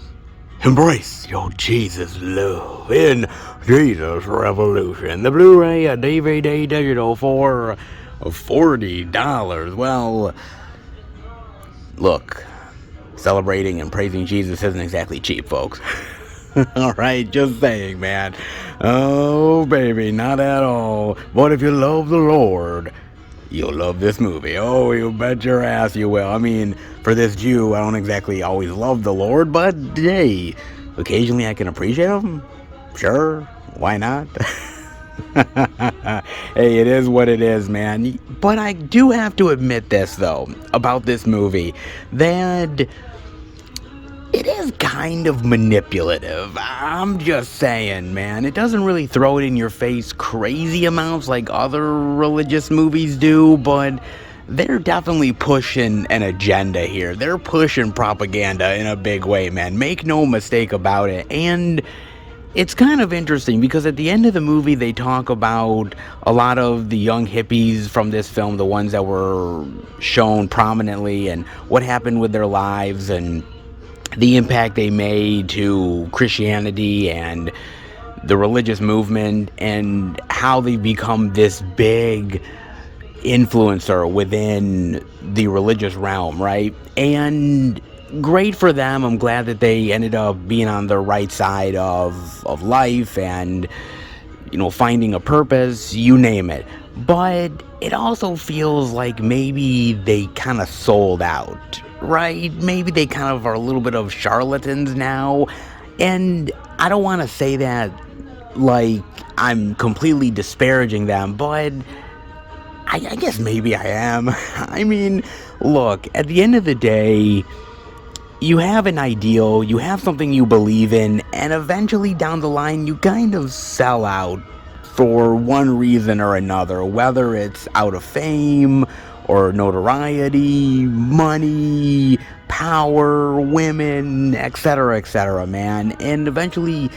Embrace your Jesus love in Jesus Revolution. The Blu-ray, a DVD digital for $40. Well, look, celebrating and praising Jesus isn't exactly cheap, folks. Alright, just saying, man. Oh, baby, not at all. But if you love the Lord, you'll love this movie. Oh, you bet your ass you will. I mean, for this Jew, I don't exactly always love the Lord, but hey, occasionally I can appreciate him. Sure, why not? Hey, it is what it is, man. But I do have to admit this, though, about this movie, that it is kind of manipulative. I'm just saying, man. It doesn't really throw it in your face crazy amounts like other religious movies do, but they're definitely pushing an agenda here. They're pushing propaganda in a big way, man. Make no mistake about it. And it's kind of interesting because at the end of the movie, they talk about a lot of the young hippies from this film, the ones that were shown prominently, and what happened with their lives and the impact they made to Christianity and the religious movement, and how they become this big influencer within the religious realm, right? And great for them. I'm glad that they ended up being on the right side of life and, you know, finding a purpose, you name it. But it also feels like maybe they kind of sold out, right? Maybe they kind of are a little bit of charlatans now. And I don't want to say that like I'm completely disparaging them, but I guess maybe I am. I mean, look, at the end of the day, you have an ideal, you have something you believe in, and eventually down the line, you kind of sell out for one reason or another, whether it's out of fame or notoriety, money, power, women, etc., man. And eventually,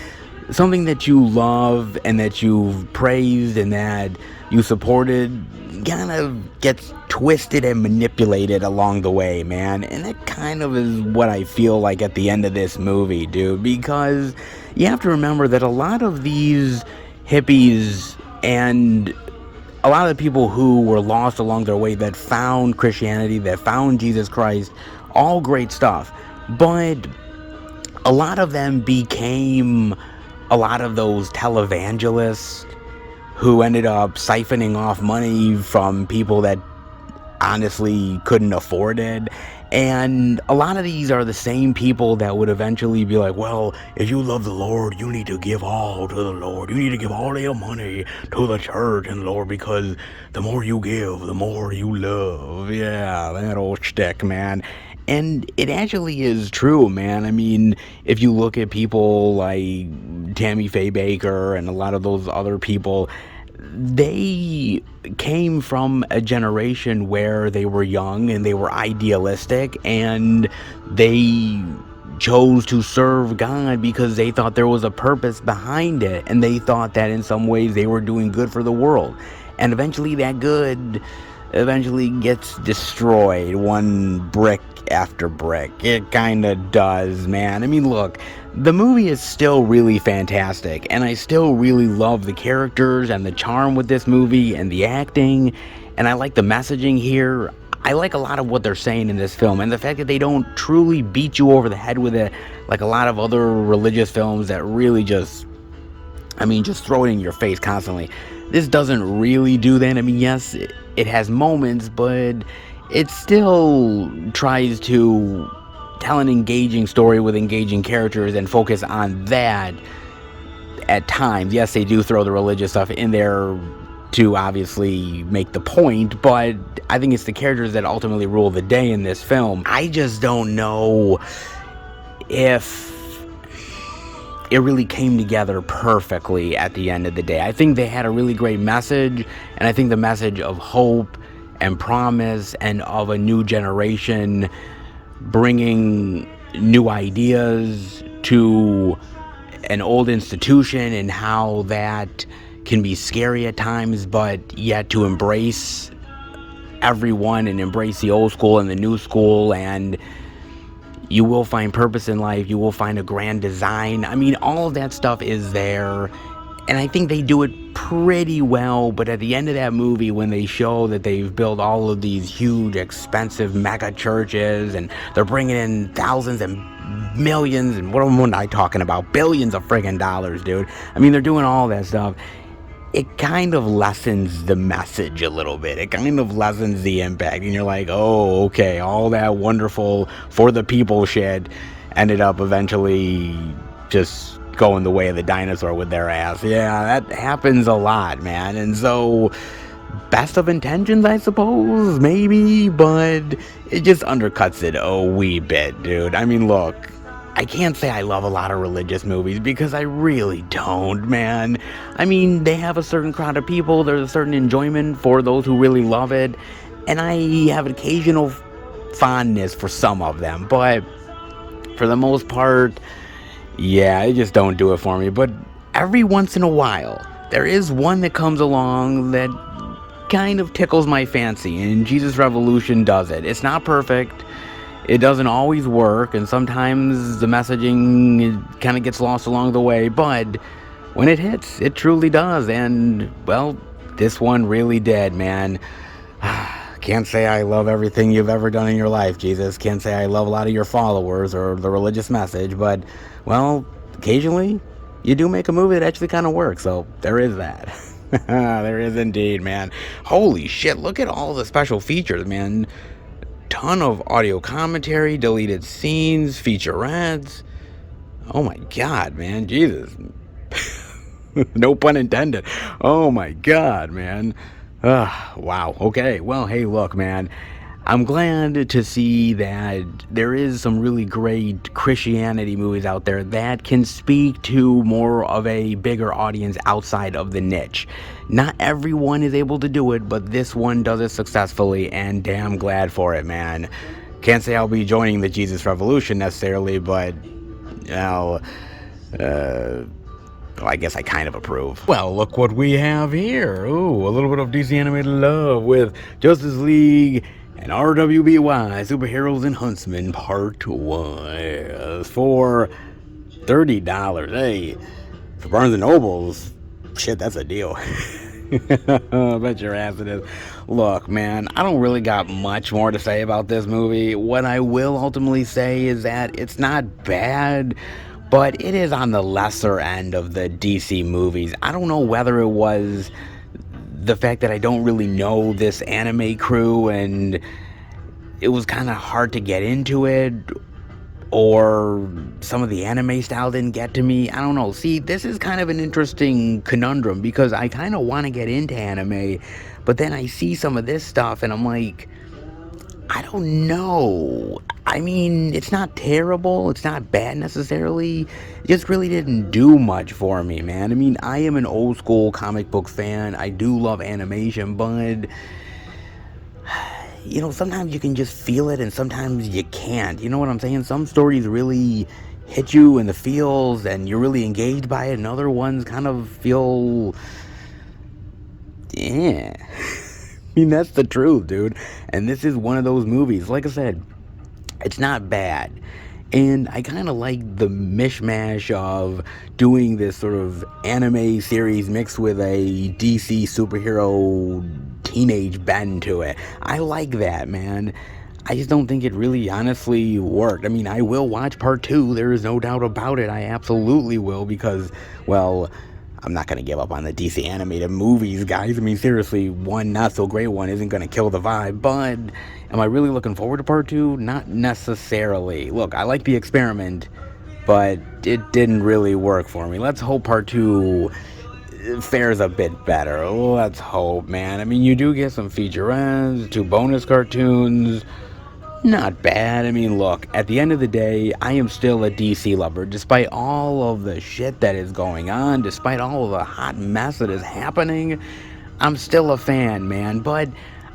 something that you love and that you've praised and that you supported kind of gets twisted and manipulated along the way, man. And that kind of is what I feel like at the end of this movie, dude, because you have to remember that a lot of these hippies and a lot of the people who were lost along their way, that found Christianity, that found Jesus Christ, all great stuff, but a lot of them became a lot of those televangelists who ended up siphoning off money from people that honestly couldn't afford it. And a lot of these are the same people that would eventually be like, well, if you love the Lord, you need to give all to the Lord. You need to give all of your money to the church and the Lord, because the more you give, the more you love. Yeah, that old shtick, man. And it actually is true, man. I mean, if you look at people like Tammy Faye Baker and a lot of those other people, they came from a generation where they were young and they were idealistic, and they chose to serve God because they thought there was a purpose behind it, and they thought that in some ways they were doing good for the world. And eventually that good eventually gets destroyed, one brick after brick. It kind of does, man. I mean, look, the movie is still really fantastic, and I still really love the characters and the charm with this movie and the acting, and I like the messaging here. I like a lot of what they're saying in this film, and the fact that they don't truly beat you over the head with it like a lot of other religious films that really just throw it in your face constantly. This doesn't really do that. I mean, yes, it has moments, but it still tries to tell an engaging story with engaging characters and focus on that at times. Yes, they do throw the religious stuff in there to obviously make the point, but I think it's the characters that ultimately rule the day in this film. I just don't know if it really came together perfectly at the end of the day. I think they had a really great message, and I think the message of hope and promise and of a new generation bringing new ideas to an old institution and how that can be scary at times, but yet to embrace everyone and embrace the old school and the new school, and you will find purpose in life. You will find a grand design. I mean, all of that stuff is there, and I think they do it pretty well. But at the end of that movie, when they show that they've built all of these huge, expensive mega churches, and they're bringing in thousands and millions, and what am I talking about? Billions of friggin' dollars, dude. I mean, they're doing all that stuff. It kind of lessens the message a little bit. It kind of lessens the impact. And you're like, oh, okay, all that wonderful for the people shit ended up eventually just going the way of the dinosaur with their ass. Yeah, that happens a lot, man. And so, best of intentions, I suppose, maybe, but it just undercuts it a wee bit, dude. I mean, look, I can't say I love a lot of religious movies because I really don't, man. I mean, they have a certain crowd of people. There's a certain enjoyment for those who really love it. And I have an occasional fondness for some of them. But for the most part, yeah, they just don't do it for me. But every once in a while, there is one that comes along that kind of tickles my fancy. And Jesus Revolution does it. It's not perfect. It doesn't always work, and sometimes the messaging kind of gets lost along the way, but when it hits, it truly does, and, well, this one really did, man. Can't say I love everything you've ever done in your life, Jesus. Can't say I love a lot of your followers or the religious message, but, well, occasionally, you do make a movie that actually kind of works, so there is that. There is indeed, man. Holy shit, look at all the special features, man. Ton of audio commentary, deleted scenes, featurettes. Oh my god, man. Jesus. No pun intended. Oh my god, man. Wow. Okay. Well, hey, look, man. I'm glad to see that there is some really great Christianity movies out there that can speak to more of a bigger audience outside of the niche. Not everyone is able to do it, but this one does it successfully, and damn glad for it, man. Can't say I'll be joining the Jesus Revolution necessarily, but, well, I guess I kind of approve. Well, look what we have here. Ooh, a little bit of DC animated love with Justice League and RWBY, Superheroes and Huntsmen, Part 1, for $30. Hey, for Barnes & Nobles, shit, that's a deal. Bet your ass it is. Look, man, I don't really got much more to say about this movie. What I will ultimately say is that it's not bad, but it is on the lesser end of the DC movies. I don't know whether it was the fact that I don't really know this anime crew and it was kind of hard to get into it, or some of the anime style didn't get to me. I don't know. See, this is kind of an interesting conundrum because I kind of want to get into anime, but then I see some of this stuff and I'm like, I don't know. I mean, it's not terrible. It's not bad necessarily. It just really didn't do much for me, man. I mean, I am an old school comic book fan. I do love animation, but, you know, sometimes you can just feel it and sometimes you can't. You know what I'm saying? Some stories really hit you in the feels and you're really engaged by it, and other ones kind of feel, yeah. mean, that's the truth, dude. And this is one of those movies. Like I said, it's not bad. And I kind of like the mishmash of doing this sort of anime series mixed with a DC superhero teenage bend to it. I like that, man. I just don't think it really honestly worked. I mean, I will watch part two. There is no doubt about it. I absolutely will because, well, I'm not going to give up on the DC animated movies, guys. I mean, seriously, one not so great one isn't going to kill the vibe. But am I really looking forward to part two? Not necessarily. Look, I like the experiment, but it didn't really work for me. Let's hope part two fares a bit better. Let's hope, man. I mean, you do get some featurettes, 2 bonus cartoons. Not bad. I mean, look, at the end of the day, I am still a DC lover. Despite all of the shit that is going on, despite all of the hot mess that is happening, I'm still a fan, man. But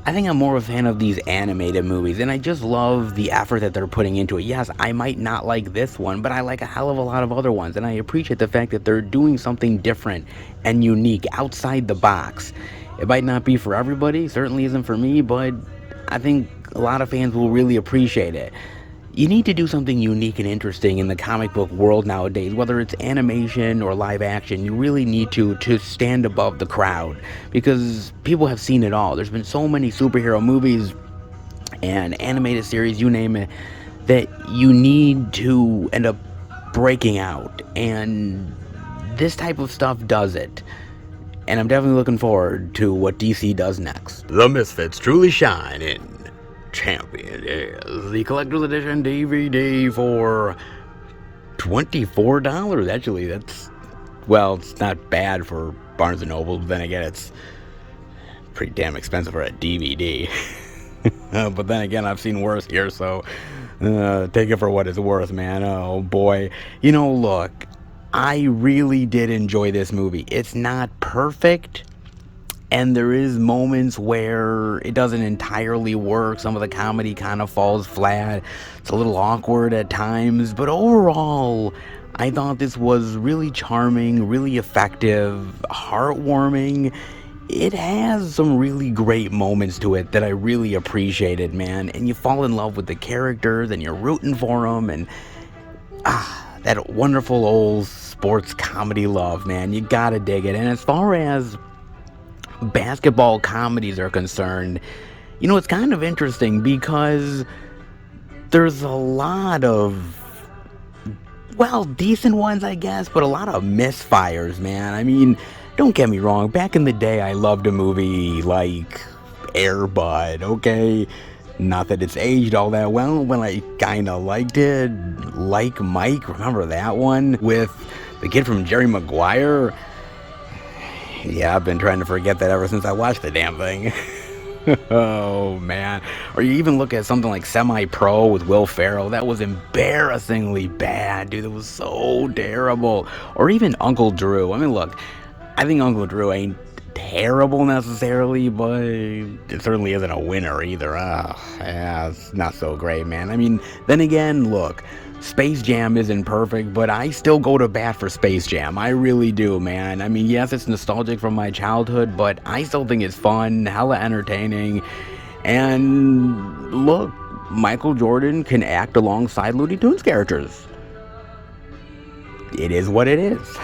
I think I'm more of a fan of these animated movies, and I just love the effort that they're putting into it. Yes, I might not like this one, but I like a hell of a lot of other ones, and I appreciate the fact that they're doing something different and unique outside the box. It might not be for everybody, certainly isn't for me, but I think a lot of fans will really appreciate it. You need to do something unique and interesting in the comic book world nowadays, whether it's animation or live action. You really need to stand above the crowd because people have seen it all. There's been so many superhero movies and animated series, you name it, that you need to end up breaking out. And this type of stuff does it. And I'm definitely looking forward to what DC does next. The Misfits truly shine in Champion is the collector's edition DVD for $24. Actually, that's, well, it's not bad for Barnes & Noble, but then again, it's pretty damn expensive for a DVD. But then again, I've seen worse here, so take it for what it's worth, man. Oh boy. You know, look, I really did enjoy this movie. It's not perfect, and there is moments where it doesn't entirely work. Some of the comedy kind of falls flat. It's a little awkward at times, but overall, I thought this was really charming, really effective, heartwarming. It has some really great moments to it that I really appreciated, man. And you fall in love with the characters, and you're rooting for them, and that wonderful old sports comedy love, man. You gotta dig it. And as far as basketball comedies are concerned, you know, it's kind of interesting because there's a lot of, well, decent ones, I guess, but a lot of misfires, man. I mean, don't get me wrong, back in the day, I loved a movie like Air Bud, okay? Not that it's aged all that well, but I kinda liked it. Like Mike, remember that one? With the kid from Jerry Maguire? Yeah, I've been trying to forget that ever since I watched the damn thing. Oh, man. Or you even look at something like Semi-Pro with Will Ferrell. That was embarrassingly bad, dude. It was so terrible. Or even Uncle Drew. I mean, look, I think Uncle Drew ain't terrible necessarily, but it certainly isn't a winner either. Yeah, it's not so great, man. I mean, then again, look, Space Jam isn't perfect, but I still go to bat for Space Jam. I really do, man. I mean, yes, it's nostalgic from my childhood, but I still think it's fun, hella entertaining. And look, Michael Jordan can act alongside Looney Tunes characters. It is what it is.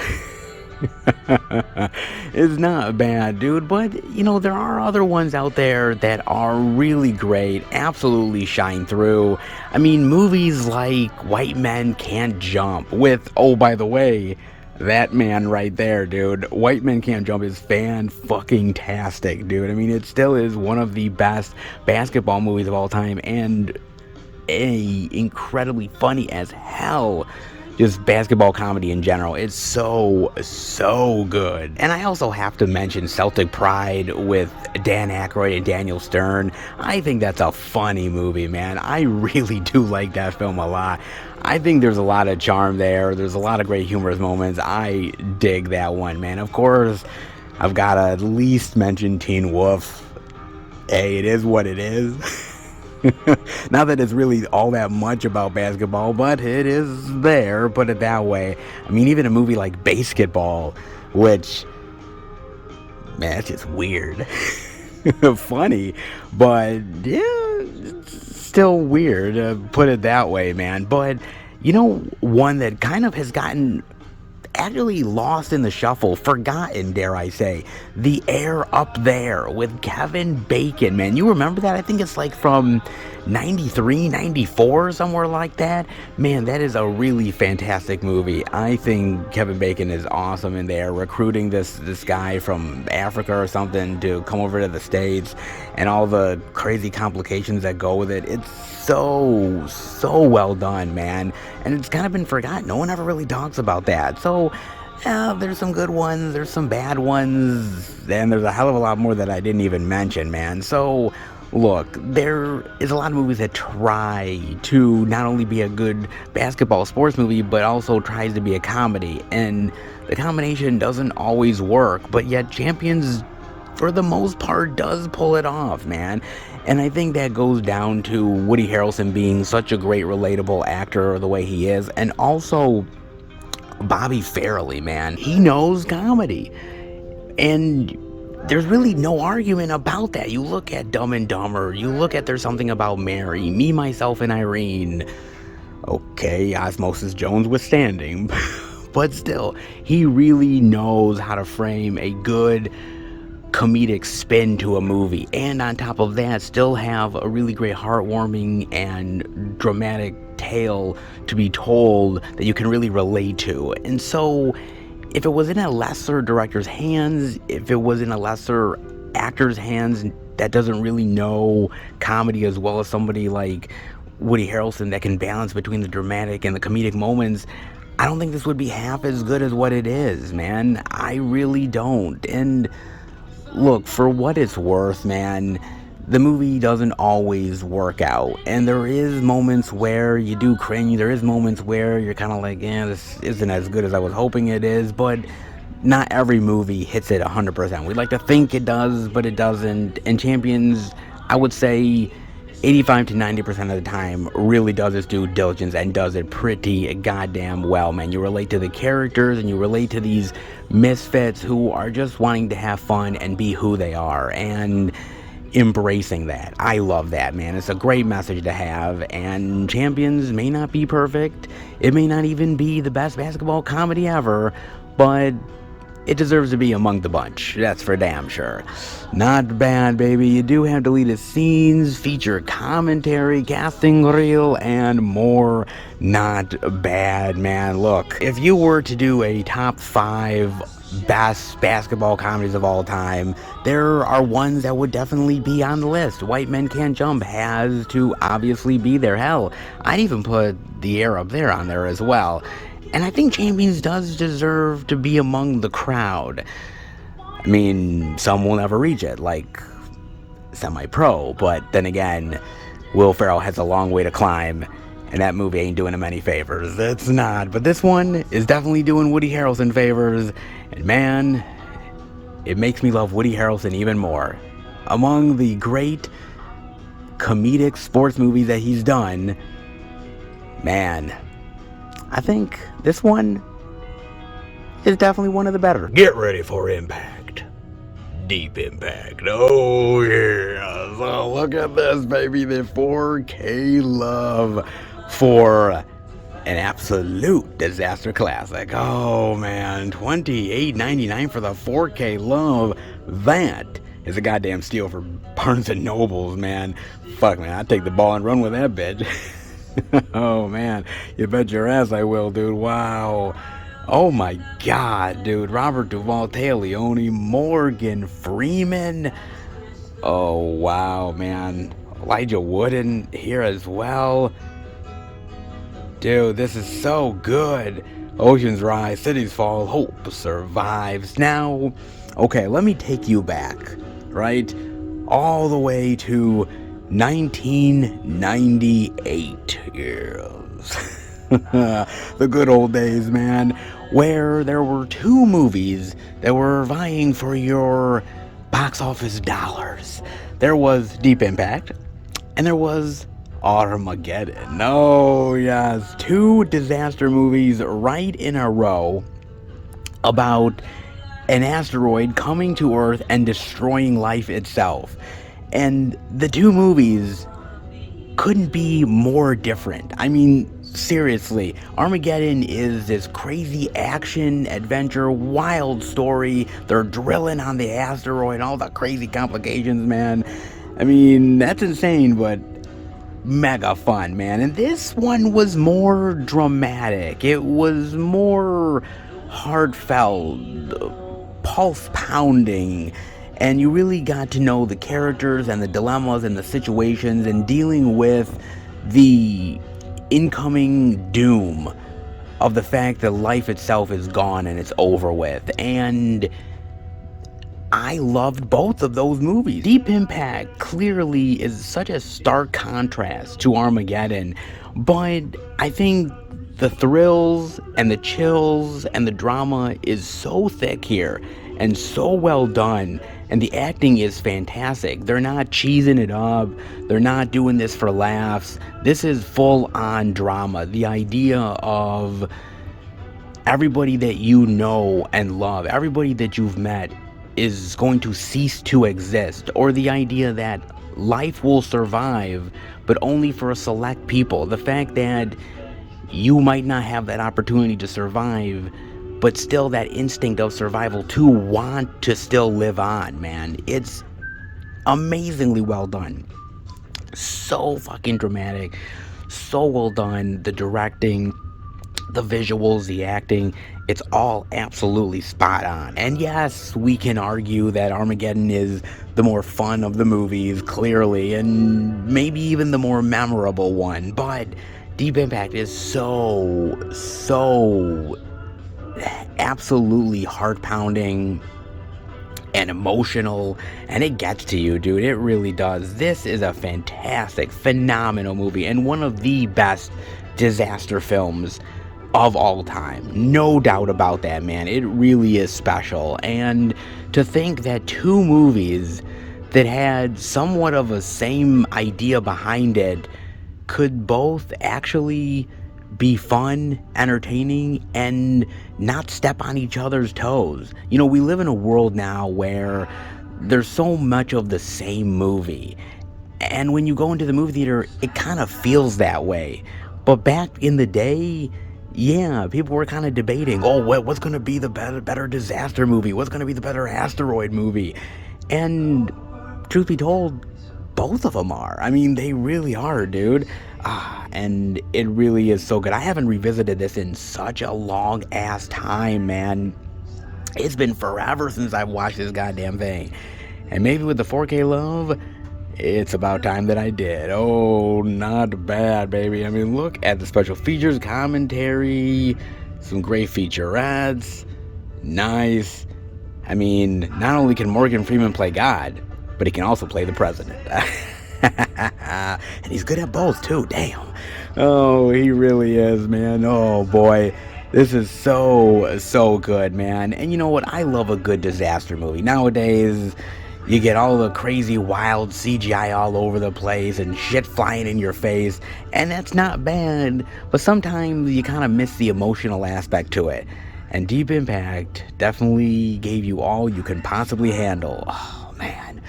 It's not bad, dude, but you know, there are other ones out there that are really great, absolutely shine through. I mean, movies like White Men Can't Jump with, oh, by the way, that man right there, dude. White Men Can't Jump is fan-fucking-tastic, dude. I mean, it still is one of the best basketball movies of all time, and incredibly funny as hell. Just basketball comedy in general. It's so good. And I also have to mention Celtic Pride with Dan Aykroyd and Daniel Stern. I think that's a funny movie, man. I really do like that film a lot. I think there's a lot of charm there. There's a lot of great humorous moments. I dig that one, man. Of course, I've got to at least mention Teen Wolf. Hey, it is what it is. Not that it's really all that much about basketball, but it is there, put it that way. I mean, even a movie like Basketball, which, man, it's just weird. funny, but yeah, it's still weird, put it that way, man. But one that kind of has gotten actually lost in the shuffle, forgotten, dare I say, The Air Up There with Kevin Bacon, man. You remember that? I think it's like from 93, 94, somewhere like that. Man, that is a really fantastic movie. I think Kevin Bacon is awesome in there, recruiting this guy from Africa or something to come over to the States, and all the crazy complications that go with it. It's so well done, man, and it's kind of been forgotten. No one ever really talks about that. So there's some good ones, there's some bad ones, and there's a hell of a lot more that I didn't even mention, man. So look, there is a lot of movies that try to not only be a good basketball sports movie, but also tries to be a comedy, and the combination doesn't always work, but yet Champions, for the most part, does pull it off, man. And I think that goes down to Woody Harrelson being such a great, relatable actor the way he is, and also Bobby Farrelly, man. He knows comedy, and there's really no argument about that. You look at Dumb and Dumber, you look at There's Something About Mary, Me, Myself, and Irene. Okay, Osmosis Jones withstanding, but still, he really knows how to frame a good comedic spin to a movie, and on top of that, still have a really great, heartwarming and dramatic tale to be told that you can really relate to. And so, if it was in a lesser director's hands, if it was in a lesser actor's hands that doesn't really know comedy as well as somebody like Woody Harrelson that can balance between the dramatic and the comedic moments, I don't think this would be half as good as what it is, man. I really don't. And look, for what it's worth, man, the movie doesn't always work out, and there is moments where you do cringe, there is moments where you're kind of like, this isn't as good as I was hoping it is, but not every movie hits it 100%. We'd like to think it does, but it doesn't, and Champions, I would say 85 to 90% of the time, really does its due diligence and does it pretty goddamn well, man. You relate to the characters, and you relate to these misfits who are just wanting to have fun and be who they are, and embracing that. I love that, man. It's a great message to have, and Champions may not be perfect. It may not even be the best basketball comedy ever, but it deserves to be among the bunch. That's for damn sure. Not bad, baby. You do have deleted scenes, feature commentary, casting reel, and more. Not bad, man. Look, if you were to do a top 5 best basketball comedies of all time, there are ones that would definitely be on the list. White Men Can't Jump has to obviously be there. Hell, I'd even put The Air Up There on there as well. And I think Champions does deserve to be among the crowd. I mean, some will never reach it, like Semi-Pro, but then again, Will Ferrell has a long way to climb, and that movie ain't doing him any favors. It's not, but this one is definitely doing Woody Harrelson favors, and man, it makes me love Woody Harrelson even more. Among the great comedic sports movies that he's done, man, I think this one is definitely one of the better. Get ready for impact. Deep impact. Oh, yeah. So look at this, baby. The 4K love for an absolute disaster classic. Oh, man. $28.99 for the 4K love. That is a goddamn steal for Barnes & Nobles, man. Fuck, man. I'd take the ball and run with that bitch. Oh, man. You bet your ass I will, dude. Wow. Oh, my God, dude. Robert Duvall, Téa Leoni, Morgan Freeman. Oh, wow, man. Elijah Wood in here as well. Dude, this is so good. Oceans rise, cities fall, hope survives. Now, okay, let me take you back, right? All the way to 1998 years. The good old days, man, where there were 2 movies that were vying for your box office dollars. There was Deep Impact, and there was Armageddon. Oh, yes. 2 disaster movies right in a row about an asteroid coming to Earth and destroying life itself. And the two movies couldn't be more different. I mean, seriously, Armageddon is this crazy action, adventure, wild story. They're drilling on the asteroid, all the crazy complications, man. I mean, that's insane, but mega fun, man. And this one was more dramatic. It was more heartfelt, pulse pounding, and you really got to know the characters and the dilemmas and the situations and dealing with the incoming doom of the fact that life itself is gone and it's over with. And I loved both of those movies. Deep Impact clearly is such a stark contrast to Armageddon, but I think the thrills and the chills and the drama is so thick here and so well done, and the acting is fantastic. They're not cheesing it up. They're not doing this for laughs. This is full-on drama. The idea of everybody that you know and love, everybody that you've met, is going to cease to exist, or the idea that life will survive, but only for a select people. The fact that you might not have that opportunity to survive, but still that instinct of survival to want to still live on, man. It's amazingly well done. So fucking dramatic. So well done. The directing, the visuals, the acting, it's all absolutely spot on. And yes, we can argue that Armageddon is the more fun of the movies, clearly, and maybe even the more memorable one, but Deep Impact is so absolutely heart-pounding and emotional, and it gets to you, dude. It really does. This is a fantastic, phenomenal movie, and one of the best disaster films of all time. No doubt about that, man. It really is special. And to think that two movies that had somewhat of a same idea behind it could both actually be fun, entertaining, and not step on each other's toes. You know, we live in a world now where there's so much of the same movie, and when you go into the movie theater, it kind of feels that way. But back in the day, yeah, people were kind of debating, oh, what's going to be the better disaster movie? What's going to be the better asteroid movie? And truth be told, both of them are. I mean, they really are, dude. And it really is so good. I haven't revisited this in such a long-ass time, man. It's been forever since I've watched this goddamn thing. And maybe with the 4K love, it's about time that I did. Oh, not bad, baby. I mean, look at the special features, commentary, some great featurettes. Nice. I mean, not only can Morgan Freeman play God, but he can also play the president. And he's good at both, too. Damn. Oh, he really is, man. Oh, boy. This is so good, man. And you know what? I love a good disaster movie. Nowadays, you get all the crazy, wild CGI all over the place and shit flying in your face. And that's not bad, but sometimes you kind of miss the emotional aspect to it. And Deep Impact definitely gave you all you can possibly handle. Oh, man.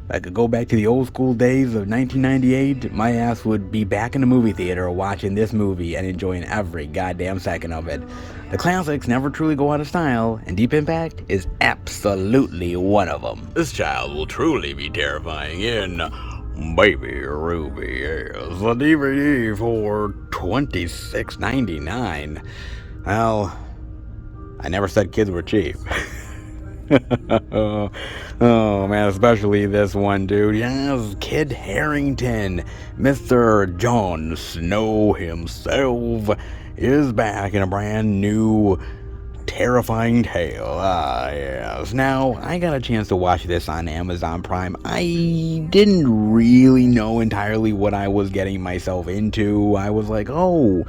If I could go back to the old school days of 1998, my ass would be back in the movie theater watching this movie and enjoying every goddamn second of it. The classics never truly go out of style, and Deep Impact is absolutely one of them. This child will truly be terrifying in Baby Ruby is a DVD for $26.99. Well, I never said kids were cheap. Oh man, especially this one, dude. Yes, Kid Harington, Mr. Jon Snow himself, is back in a brand new terrifying tale. Yes. Now, I got a chance to watch this on Amazon Prime. I didn't really know entirely what I was getting myself into. I was like, oh,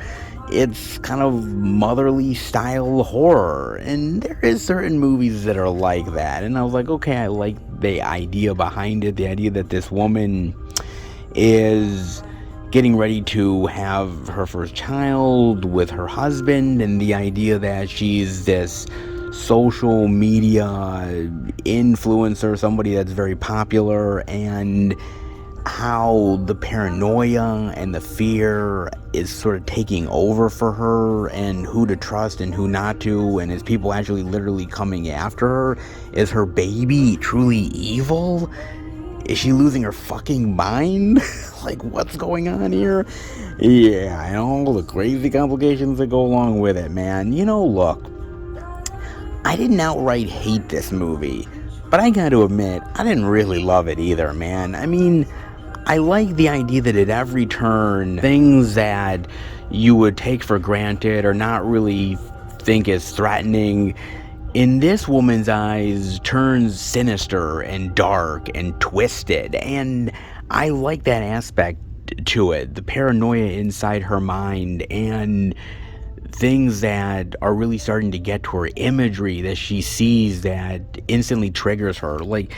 it's kind of motherly style horror, and there is certain movies that are like that, and I was like, okay, I like the idea behind it, the idea that this woman is getting ready to have her first child with her husband, and the idea that she's this social media influencer, somebody that's very popular, and how the paranoia and the fear is sort of taking over for her, and who to trust and who not to, and is people actually literally coming after her? Is her baby truly evil? Is she losing her fucking mind? Like, what's going on here? Yeah, and all the crazy complications that go along with it, man. Look, I didn't outright hate this movie, but I gotta admit, I didn't really love it either, man. I mean, I like the idea that at every turn, things that you would take for granted or not really think is threatening, in this woman's eyes, turns sinister and dark and twisted. And I like that aspect to it, the paranoia inside her mind, and things that are really starting to get to her, imagery that she sees that instantly triggers her. Like,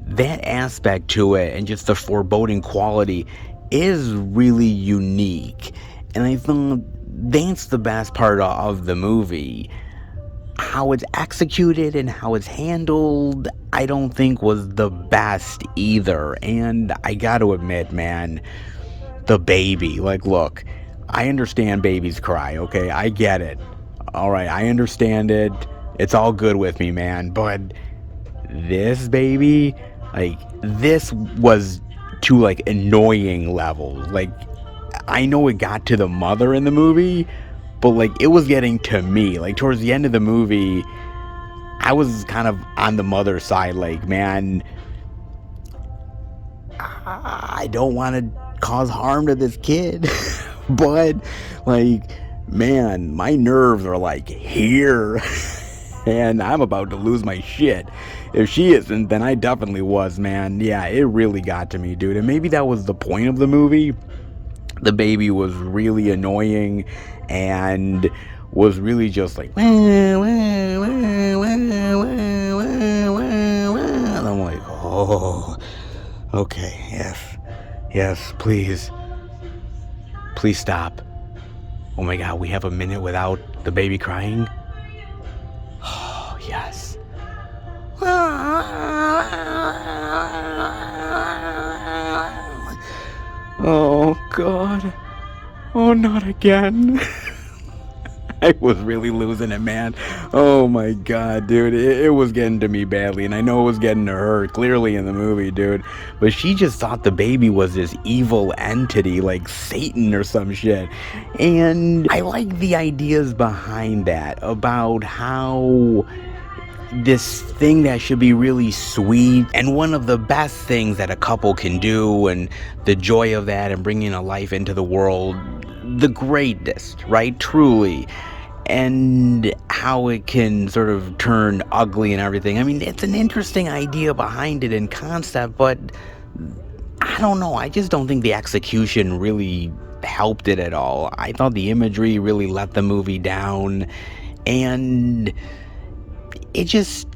that aspect to it and just the foreboding quality is really unique. And I thought that's the best part of the movie. How it's executed and how it's handled, I don't think was the best either. And I gotta admit, man, the baby, like, look, I understand babies cry, okay? I get it. Alright, I understand it. It's all good with me, man. But this baby, like, this was to, like, annoying levels. Like, I know it got to the mother in the movie, but, like, it was getting to me. Like, towards the end of the movie, I was kind of on the mother's side. Like, man, I don't want to cause harm to this kid. But, like, man, my nerves are, like, here. And I'm about to lose my shit. If she isn't, then I definitely was, man. Yeah, it really got to me, dude. And maybe that was the point of the movie. The baby was really annoying and was really just like, and I'm like, oh, okay, yes, please stop. Oh my God, we have a minute without the baby crying? Oh, yes. Oh, God. Oh, not again. I was really losing it, man. Oh my God, dude. It was getting to me badly, and I know it was getting to her clearly in the movie, dude. But she just thought the baby was this evil entity, like Satan or some shit. And I like the ideas behind that, about how this thing that should be really sweet and one of the best things that a couple can do, and the joy of that and bringing a life into the world, the greatest, right? Truly. And how it can sort of turn ugly and everything. I mean, it's an interesting idea behind it and concept, but I don't know. I just don't think the execution really helped it at all. I thought the imagery really let the movie down, and it just,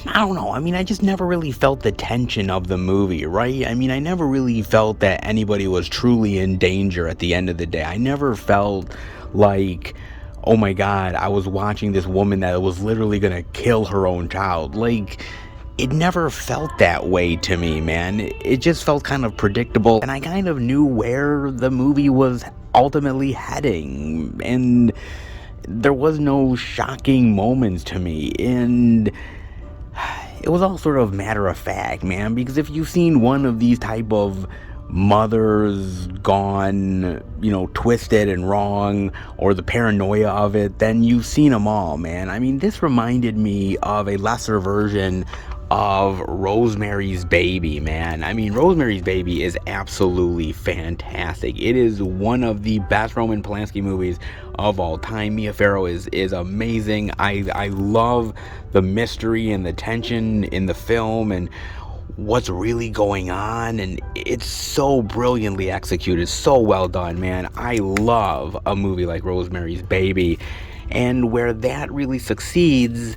I don't know. I mean, I just never really felt the tension of the movie, right? I mean, I never really felt that anybody was truly in danger at the end of the day. I never felt like, oh my God, I was watching this woman that was literally gonna kill her own child. Like, it never felt that way to me, man. It just felt kind of predictable, and I kind of knew where the movie was ultimately heading, and there was no shocking moments to me, and it was all sort of matter of fact, man, because if you've seen one of these type of mothers gone, twisted and wrong, or the paranoia of it, then you've seen them all, man. I mean, this reminded me of a lesser version of Rosemary's Baby, man. I mean, Rosemary's Baby is absolutely fantastic. It is one of the best Roman Polanski movies of all time. Mia Farrow is amazing. I love the mystery and the tension in the film and what's really going on, and it's so brilliantly executed, so well done, man. I love a movie like Rosemary's Baby, and where that really succeeds,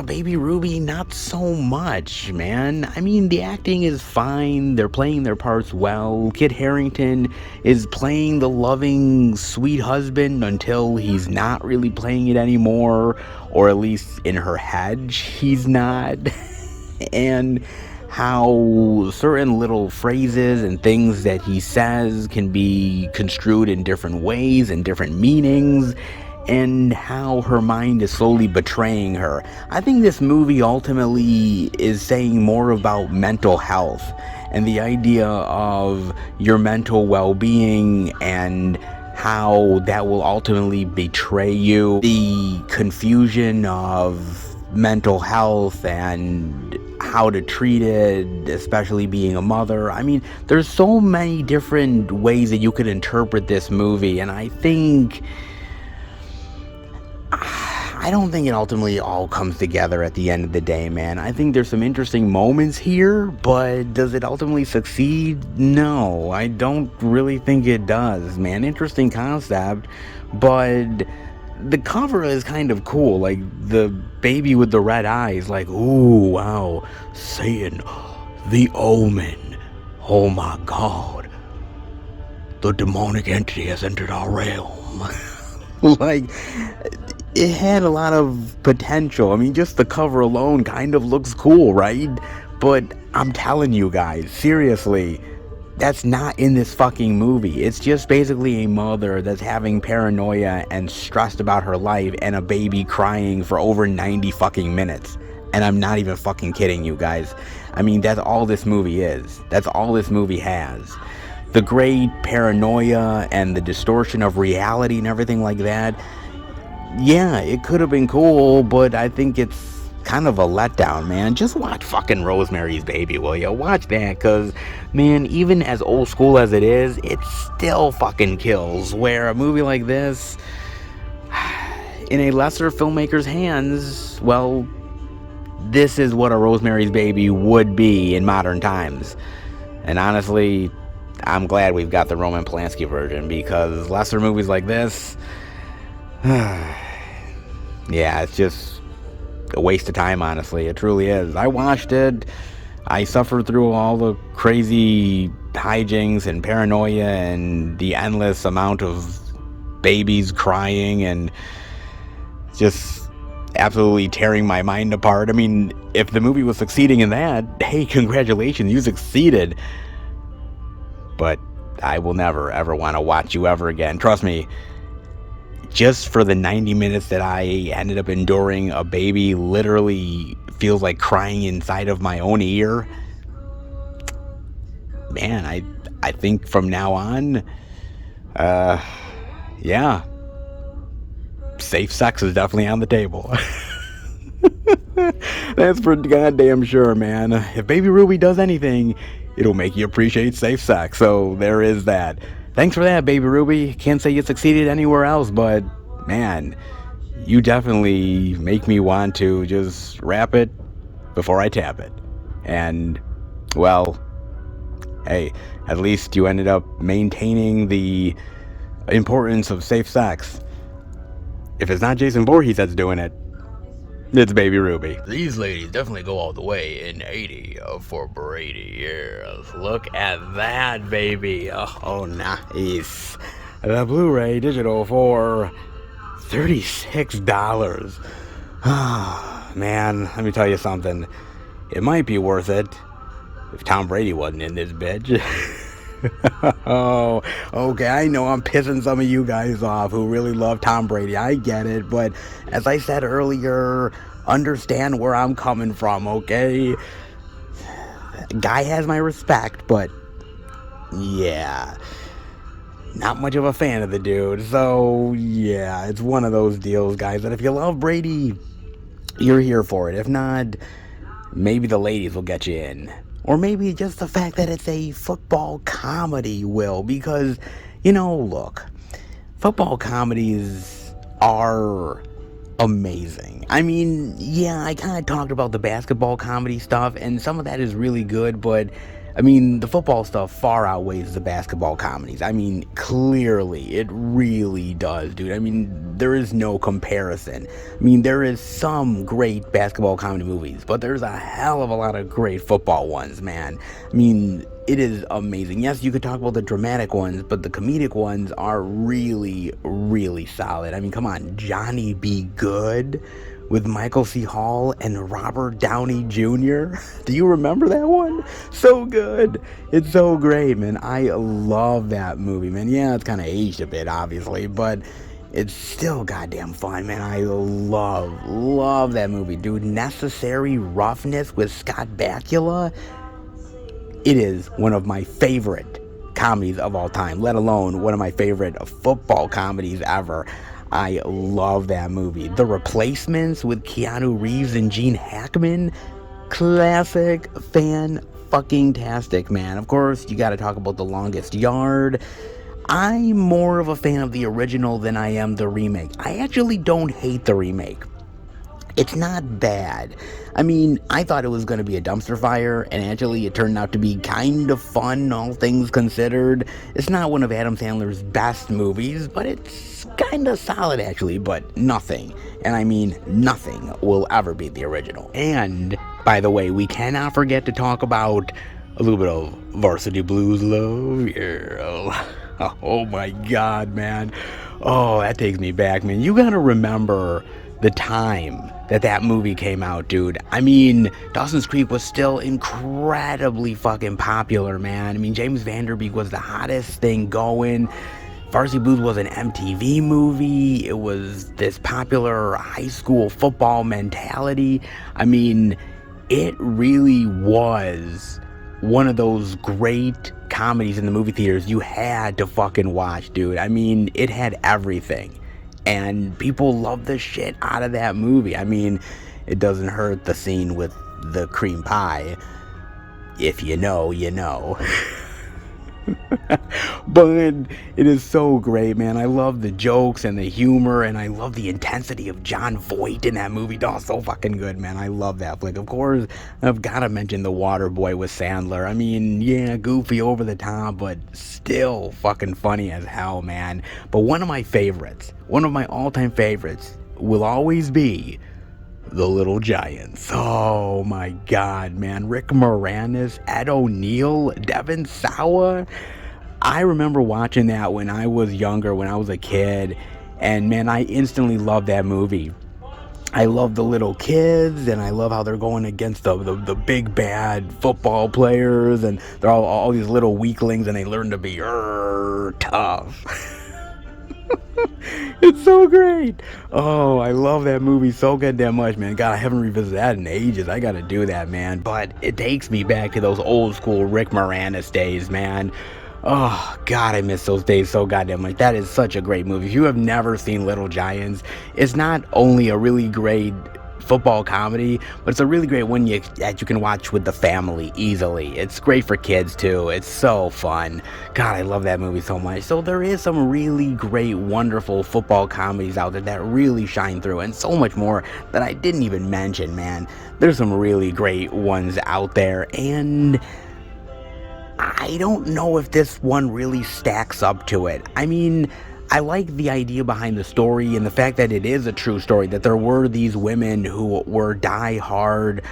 Baby Ruby, not so much, man. I mean, the acting is fine. They're playing their parts well. Kit Harington is playing the loving, sweet husband until he's not really playing it anymore, or at least in her head, he's not. And how certain little phrases and things that he says can be construed in different ways and different meanings, and how her mind is slowly betraying her. I think this movie ultimately is saying more about mental health and the idea of your mental well-being and how that will ultimately betray you. The confusion of mental health and how to treat it, especially being a mother. I mean, there's so many different ways that you could interpret this movie, and I don't think it ultimately all comes together at the end of the day, man. I think there's some interesting moments here, but does it ultimately succeed? No, I don't really think it does, man. Interesting concept, but the cover is kind of cool. Like, the baby with the red eyes, like, ooh, wow, Satan, the Omen. Oh my God. The demonic entity has entered our realm. Like, it had a lot of potential. I mean, just the cover alone kind of looks cool, right? But I'm telling you guys, seriously, that's not in this fucking movie. It's just basically a mother that's having paranoia and stressed about her life and a baby crying for over 90 fucking minutes. And I'm not even fucking kidding you guys. I mean, that's all this movie is. That's all this movie has. The great paranoia and the distortion of reality and everything like that. Yeah, it could have been cool, but I think it's kind of a letdown, man. Just watch fucking Rosemary's Baby, will ya? Watch that, cause, man, even as old school as it is, it still fucking kills. Where a movie like this, in a lesser filmmaker's hands, well, this is what a Rosemary's Baby would be in modern times. And honestly, I'm glad we've got the Roman Polanski version, because lesser movies like this, yeah, it's just a waste of time, honestly. It truly is. I watched it. I suffered through all the crazy hijinks and paranoia and the endless amount of babies crying and just absolutely tearing my mind apart. I mean, if the movie was succeeding in that, hey, congratulations, you succeeded. But I will never, ever want to watch you ever again. Trust me. Just for the 90 minutes that I ended up enduring a baby literally feels like crying inside of my own ear, man, I think from now on, yeah, safe sex is definitely on the table. That's for goddamn sure, man. If Baby Ruby does anything, it'll make you appreciate safe sex. So there is that. Thanks for that, Baby Ruby. Can't say you succeeded anywhere else, but man, you definitely make me want to just wrap it before I tap it. And, well, hey, at least you ended up maintaining the importance of safe sex. If it's not Jason Voorhees that's doing it, it's Baby Ruby. These ladies definitely go all the way in 80 for Brady. Yes, look at that, baby. Oh, nice. The Blu-ray digital for $36. Man, let me tell you something. It might be worth it if Tom Brady wasn't in this bitch. Oh, okay, I know I'm pissing some of you guys off who really love Tom Brady. I get it, but as I said earlier, understand where I'm coming from, okay? Guy has my respect, but yeah, not much of a fan of the dude. So yeah, it's one of those deals, guys, that if you love Brady, you're here for it. If not, maybe the ladies will get you in. Or maybe just the fact that it's a football comedy will. Because, you know, look, football comedies are amazing. I mean, yeah, I kind of talked about the basketball comedy stuff, and some of that is really good, but I mean, the football stuff far outweighs the basketball comedies. I mean, clearly, it really does, dude. I mean, there is no comparison. I mean, there is some great basketball comedy movies, but there's a hell of a lot of great football ones, man. I mean, it is amazing. Yes, you could talk about the dramatic ones, but the comedic ones are really, really solid. I mean, come on, Johnny Be Good with Michael C. Hall and Robert Downey Jr. Do you remember that one? So good. It's so great, man. I love that movie, man. Yeah, it's kind of aged a bit, obviously, but it's still goddamn fun, man. I love that movie, dude. Necessary Roughness with Scott Bakula. It is one of my favorite comedies of all time, let alone one of my favorite football comedies ever. I love that movie. The Replacements with Keanu Reeves and Gene Hackman. Classic, fan-fucking-tastic, man. Of course, you gotta talk about The Longest Yard. I'm more of a fan of the original than I am the remake. I actually don't hate the remake. It's not bad. I mean, I thought it was going to be a dumpster fire, and actually it turned out to be kind of fun, all things considered. It's not one of Adam Sandler's best movies, but it's kind of solid, actually, but nothing, and I mean nothing, will ever beat the original. And, by the way, we cannot forget to talk about a little bit of Varsity Blues love. Yeah. Oh my God, man. Oh, that takes me back, man. You gotta remember the time that movie came out, dude. I mean, Dawson's Creek was still incredibly fucking popular, man. I mean, James Van Der Beek was the hottest thing going. Varsity Blues was an MTV movie. It was this popular high school football mentality. I mean, it really was one of those great comedies in the movie theaters you had to fucking watch, dude. I mean, it had everything. And people love the shit out of that movie. I mean, it doesn't hurt the scene with the cream pie. If you know, you know. But it is so great, man. I love the jokes and the humor, and I love the intensity of Jon Voight in that movie. Oh, so fucking good, man. I love that flick. Of course, I've got to mention The Waterboy with Sandler. I mean, yeah, goofy, over the top, but still fucking funny as hell, man. But one of my favorites, one of my all-time favorites, will always be The Little Giants. Oh my God, man. Rick Moranis, Ed O'Neill, Devin Sawa. I remember watching that when I was younger, when I was a kid, and man, I instantly loved that movie. I love the little kids, and I love how they're going against the big bad football players, and they're all these little weaklings, and they learn to be tough. It's so great. Oh, I love that movie so goddamn much, man. God, I haven't revisited that in ages. I gotta do that, man. But it takes me back to those old school Rick Moranis days, man. Oh, God, I miss those days so goddamn much. That is such a great movie. If you have never seen Little Giants, it's not only a really great football comedy, but it's a really great one that you can watch with the family easily. It's great for kids too. It's so fun. God, I love that movie so much. So there is some really great, wonderful football comedies out there that really shine through, and so much more that I didn't even mention, man. There's some really great ones out there, and I don't know if this one really stacks up to it. I mean, I like the idea behind the story and the fact that it is a true story, that there were these women who were die-hard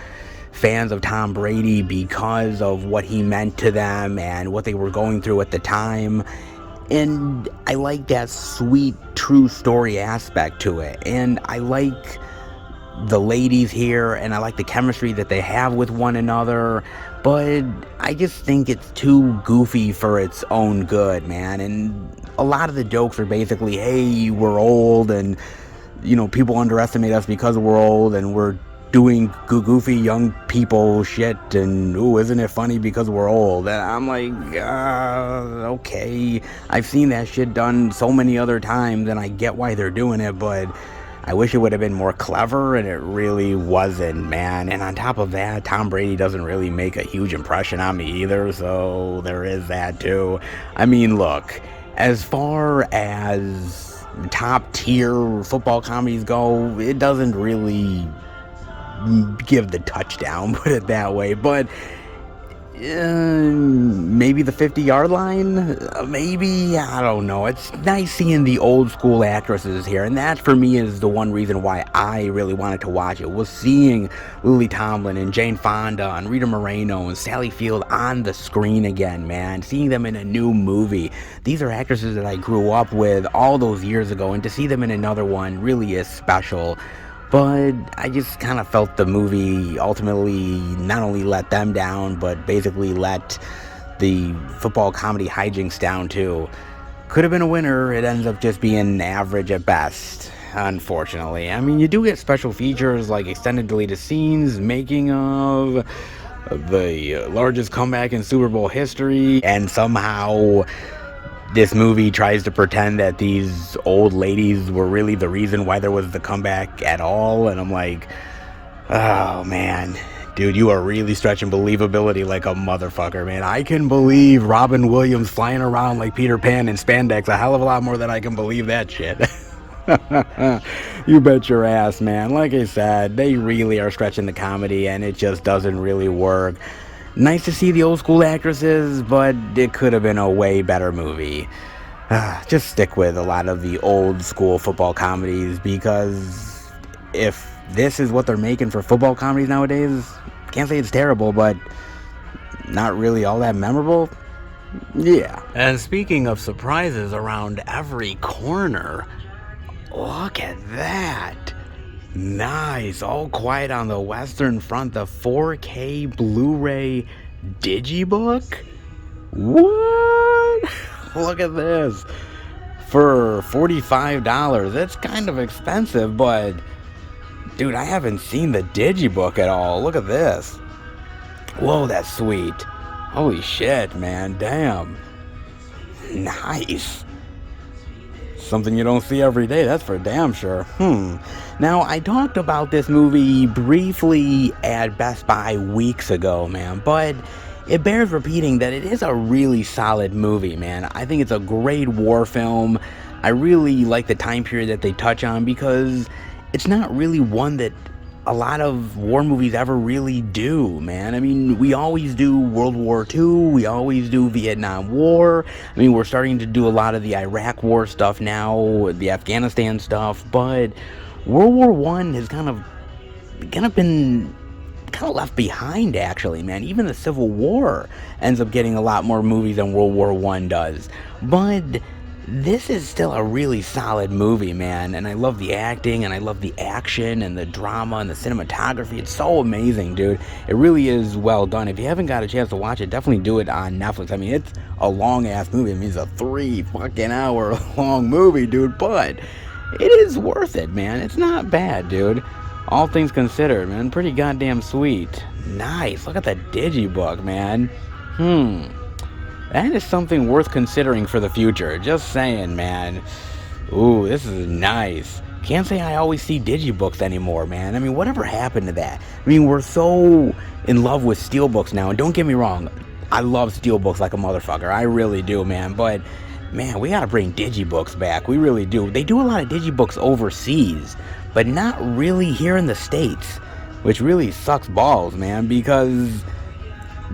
fans of Tom Brady because of what he meant to them and what they were going through at the time. And I like that sweet, true story aspect to it. And I like the ladies here, and I like the chemistry that they have with one another, but I just think it's too goofy for its own good, man. And a lot of the jokes are basically, hey, we're old, and you know, people underestimate us because we're old, and we're doing goofy young people shit, and ooh, isn't it funny because we're old? And I'm like, okay, I've seen that shit done so many other times, and I get why they're doing it, but I wish it would have been more clever, and it really wasn't, man. And on top of that, Tom Brady doesn't really make a huge impression on me either, so there is that too. I mean, look, as far as top tier football comedies go, it doesn't really give the touchdown, put it that way, but Maybe the 50-yard line? Maybe? I don't know. It's nice seeing the old school actresses here, and that for me is the one reason why I really wanted to watch it, was seeing Lily Tomlin and Jane Fonda and Rita Moreno and Sally Field on the screen again, man. Seeing them in a new movie. These are actresses that I grew up with all those years ago, and to see them in another one really is special. But I just kind of felt the movie ultimately not only let them down, but basically let the football comedy hijinks down too. Could have been a winner. It ends up just being average at best, unfortunately. I mean, you do get special features like extended deleted scenes, making of, the largest comeback in Super Bowl history, and somehow this movie tries to pretend that these old ladies were really the reason why there was the comeback at all. And I'm like, oh man, dude, you are really stretching believability like a motherfucker, man. I can believe Robin Williams flying around like Peter Pan in spandex a hell of a lot more than I can believe that shit. You bet your ass, man. Like I said, they really are stretching the comedy, and it just doesn't really work. Nice to see the old school actresses, but it could have been a way better movie. Just stick with a lot of the old school football comedies, because if this is what they're making for football comedies nowadays, can't say it's terrible, but not really all that memorable. Yeah. And speaking of surprises around every corner, look at that. Nice. All Quiet on the Western Front, the 4K Blu-ray digibook? What? Look at this. For $45. That's kind of expensive, but dude, I haven't seen the digibook at all. Look at this. Whoa, that's sweet. Holy shit, man. Damn. Nice. Something you don't see every day, that's for damn sure. Now, I talked about this movie briefly at Best Buy weeks ago, man, but it bears repeating that it is a really solid movie, man. I think it's a great war film. I really like the time period that they touch on, because it's not really one that a lot of war movies ever really do, man. I mean, we always do World War II, we always do Vietnam War. I mean, we're starting to do a lot of the Iraq War stuff now, the Afghanistan stuff, but World War I has kind of been left behind, actually, man. Even the Civil War ends up getting a lot more movies than World War I does. But this is still a really solid movie, man, and I love the acting, and I love the action, and the drama, and the cinematography. It's so amazing, dude. It really is well done. If you haven't got a chance to watch it, definitely do it on Netflix. I mean, it's a long-ass movie. I mean, it's a 3-fucking-hour-long movie, dude, but it is worth it, man. It's not bad, dude. All things considered, man, pretty goddamn sweet. Nice. Look at that digibook, man. That is something worth considering for the future. Just saying, man. Ooh, this is nice. Can't say I always see digibooks anymore, man. I mean, whatever happened to that? I mean, we're so in love with steelbooks now, and don't get me wrong, I love steelbooks like a motherfucker. I really do, man. But, man, we gotta bring digibooks back. We really do. They do a lot of digibooks overseas, but not really here in the States, which really sucks balls, man, because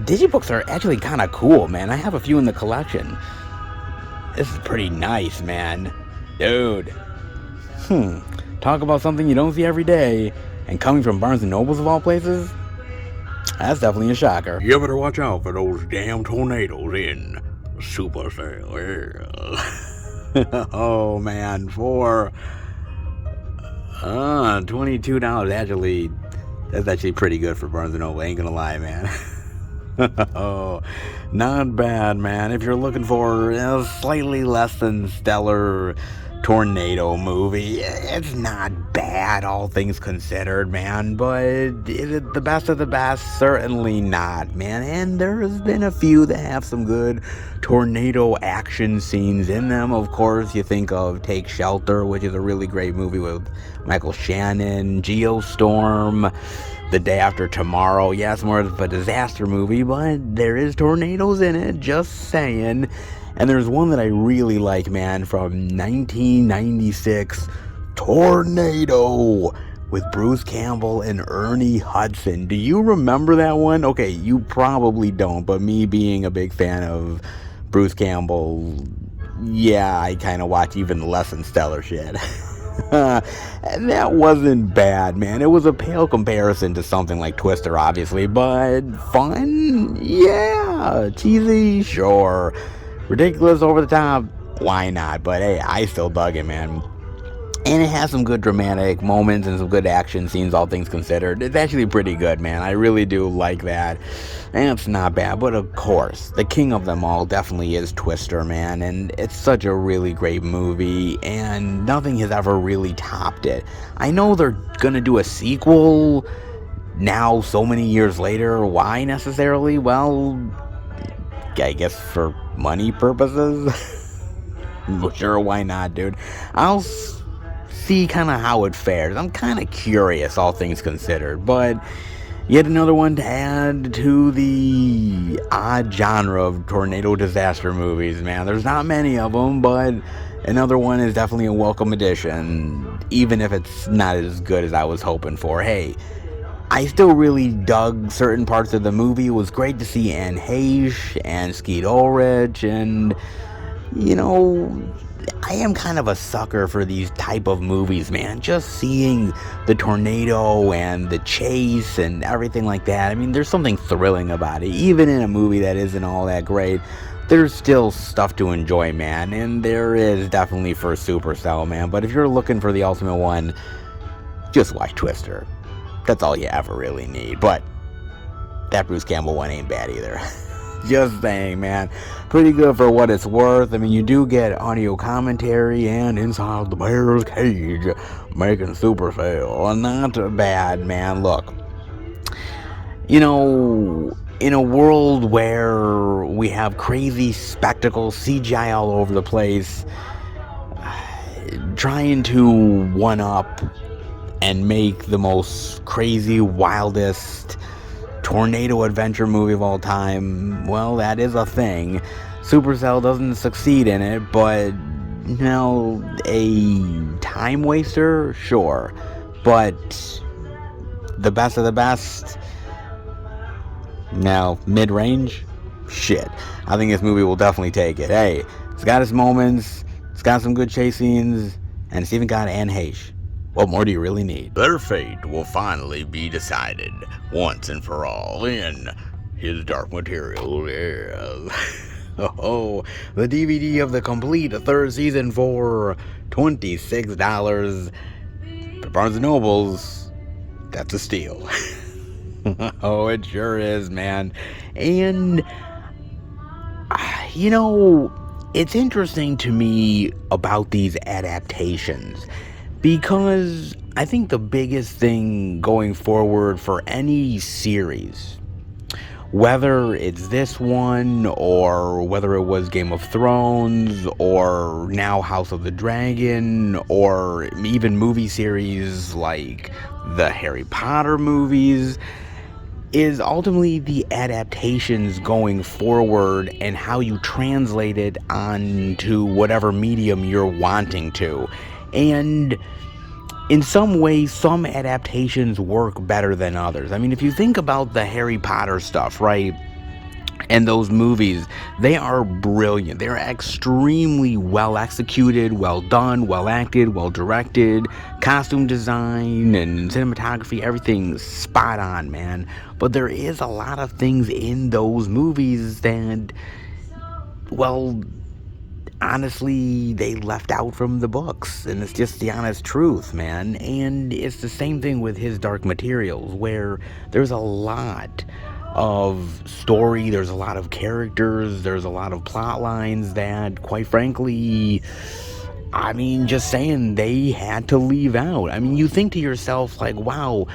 digibooks are actually kind of cool, man. I have a few in the collection. This is pretty nice, man. Dude. Talk about something you don't see every day, and coming from Barnes & Nobles of all places, that's definitely a shocker. You better watch out for those damn tornadoes in Supercell. Yeah. Oh, man. For $22, actually, that's actually pretty good for Barnes & Noble. Ain't gonna lie, man. Oh, not bad, man. If you're looking for a slightly less than stellar tornado movie, it's not bad, all things considered, man. But is it the best of the best? Certainly not, man. And there's been a few that have some good tornado action scenes in them. Of course, you think of Take Shelter, which is a really great movie with Michael Shannon, Geostorm, The Day After Tomorrow. Yeah, it's more of a disaster movie, but there is tornadoes in it, just saying. And there's one that I really like, man, from 1996, Tornado, with Bruce Campbell and Ernie Hudson. Do you remember that one? Okay, you probably don't, but me being a big fan of Bruce Campbell, yeah, I kind of watch even less than stellar shit. And that wasn't bad, man. It was a pale comparison to something like Twister, obviously, but fun? Yeah. Cheesy? Sure. Ridiculous, over the top? Why not? But hey, I still dug it, man. And it has some good dramatic moments and some good action scenes, all things considered. It's actually pretty good, man. I really do like that. And it's not bad. But of course, the king of them all definitely is Twister, man. And it's such a really great movie. And nothing has ever really topped it. I know they're going to do a sequel now so many years later. Why necessarily? Well, I guess for money purposes. Sure, why not, dude? I'll see kind of how it fares. I'm kind of curious, all things considered, but yet another one to add to the odd genre of tornado disaster movies, man. There's not many of them, but another one is definitely a welcome addition, even if it's not as good as I was hoping for. Hey, I still really dug certain parts of the movie. It was great to see Anne Heche and Skeet Ulrich, and you know, I am kind of a sucker for these type of movies, man. Just seeing the tornado and the chase and everything like that. I mean, there's something thrilling about it. Even in a movie that isn't all that great, there's still stuff to enjoy, man. And there is definitely for Supercell, man. But if you're looking for the ultimate one, just watch Twister. That's all you ever really need. But that Bruce Campbell one ain't bad either. Just saying, man. Pretty good for what it's worth. I mean, you do get audio commentary and inside the bear's cage making Supercell. Not bad, man. Look, you know, in a world where we have crazy spectacles, CGI all over the place, trying to one-up and make the most crazy, wildest tornado adventure movie of all time, well, that is a thing. Supercell doesn't succeed in it, but, you know, a time waster? Sure. But the best of the best? Now, mid-range? Shit. I think this movie will definitely take it. Hey, it's got its moments, it's got some good chase scenes, and it's even got Anne Heche. What more do you really need? Their fate will finally be decided once and for all in His Dark Materials. Yeah. Oh, the DVD of the complete third season for $26. For Barnes & Nobles, that's a steal. Oh, it sure is, man. And, you know, it's interesting to me about these adaptations, because I think the biggest thing going forward for any series, whether it's this one or whether it was Game of Thrones or now House of the Dragon or even movie series like the Harry Potter movies, is ultimately the adaptations going forward and how you translate it onto whatever medium you're wanting to. And in some ways, some adaptations work better than others. I mean, if you think about the Harry Potter stuff, right, and those movies, they are brilliant. They're extremely well executed, well done, well acted, well directed. Costume design and cinematography, everything's spot on, man. But there is a lot of things in those movies that, well, honestly, they left out from the books, and it's just the honest truth, man. And it's the same thing with His Dark Materials, where there's a lot of story, there's a lot of characters, there's a lot of plot lines that, quite frankly, I mean, just saying, they had to leave out. I mean, you think to yourself, like, wow,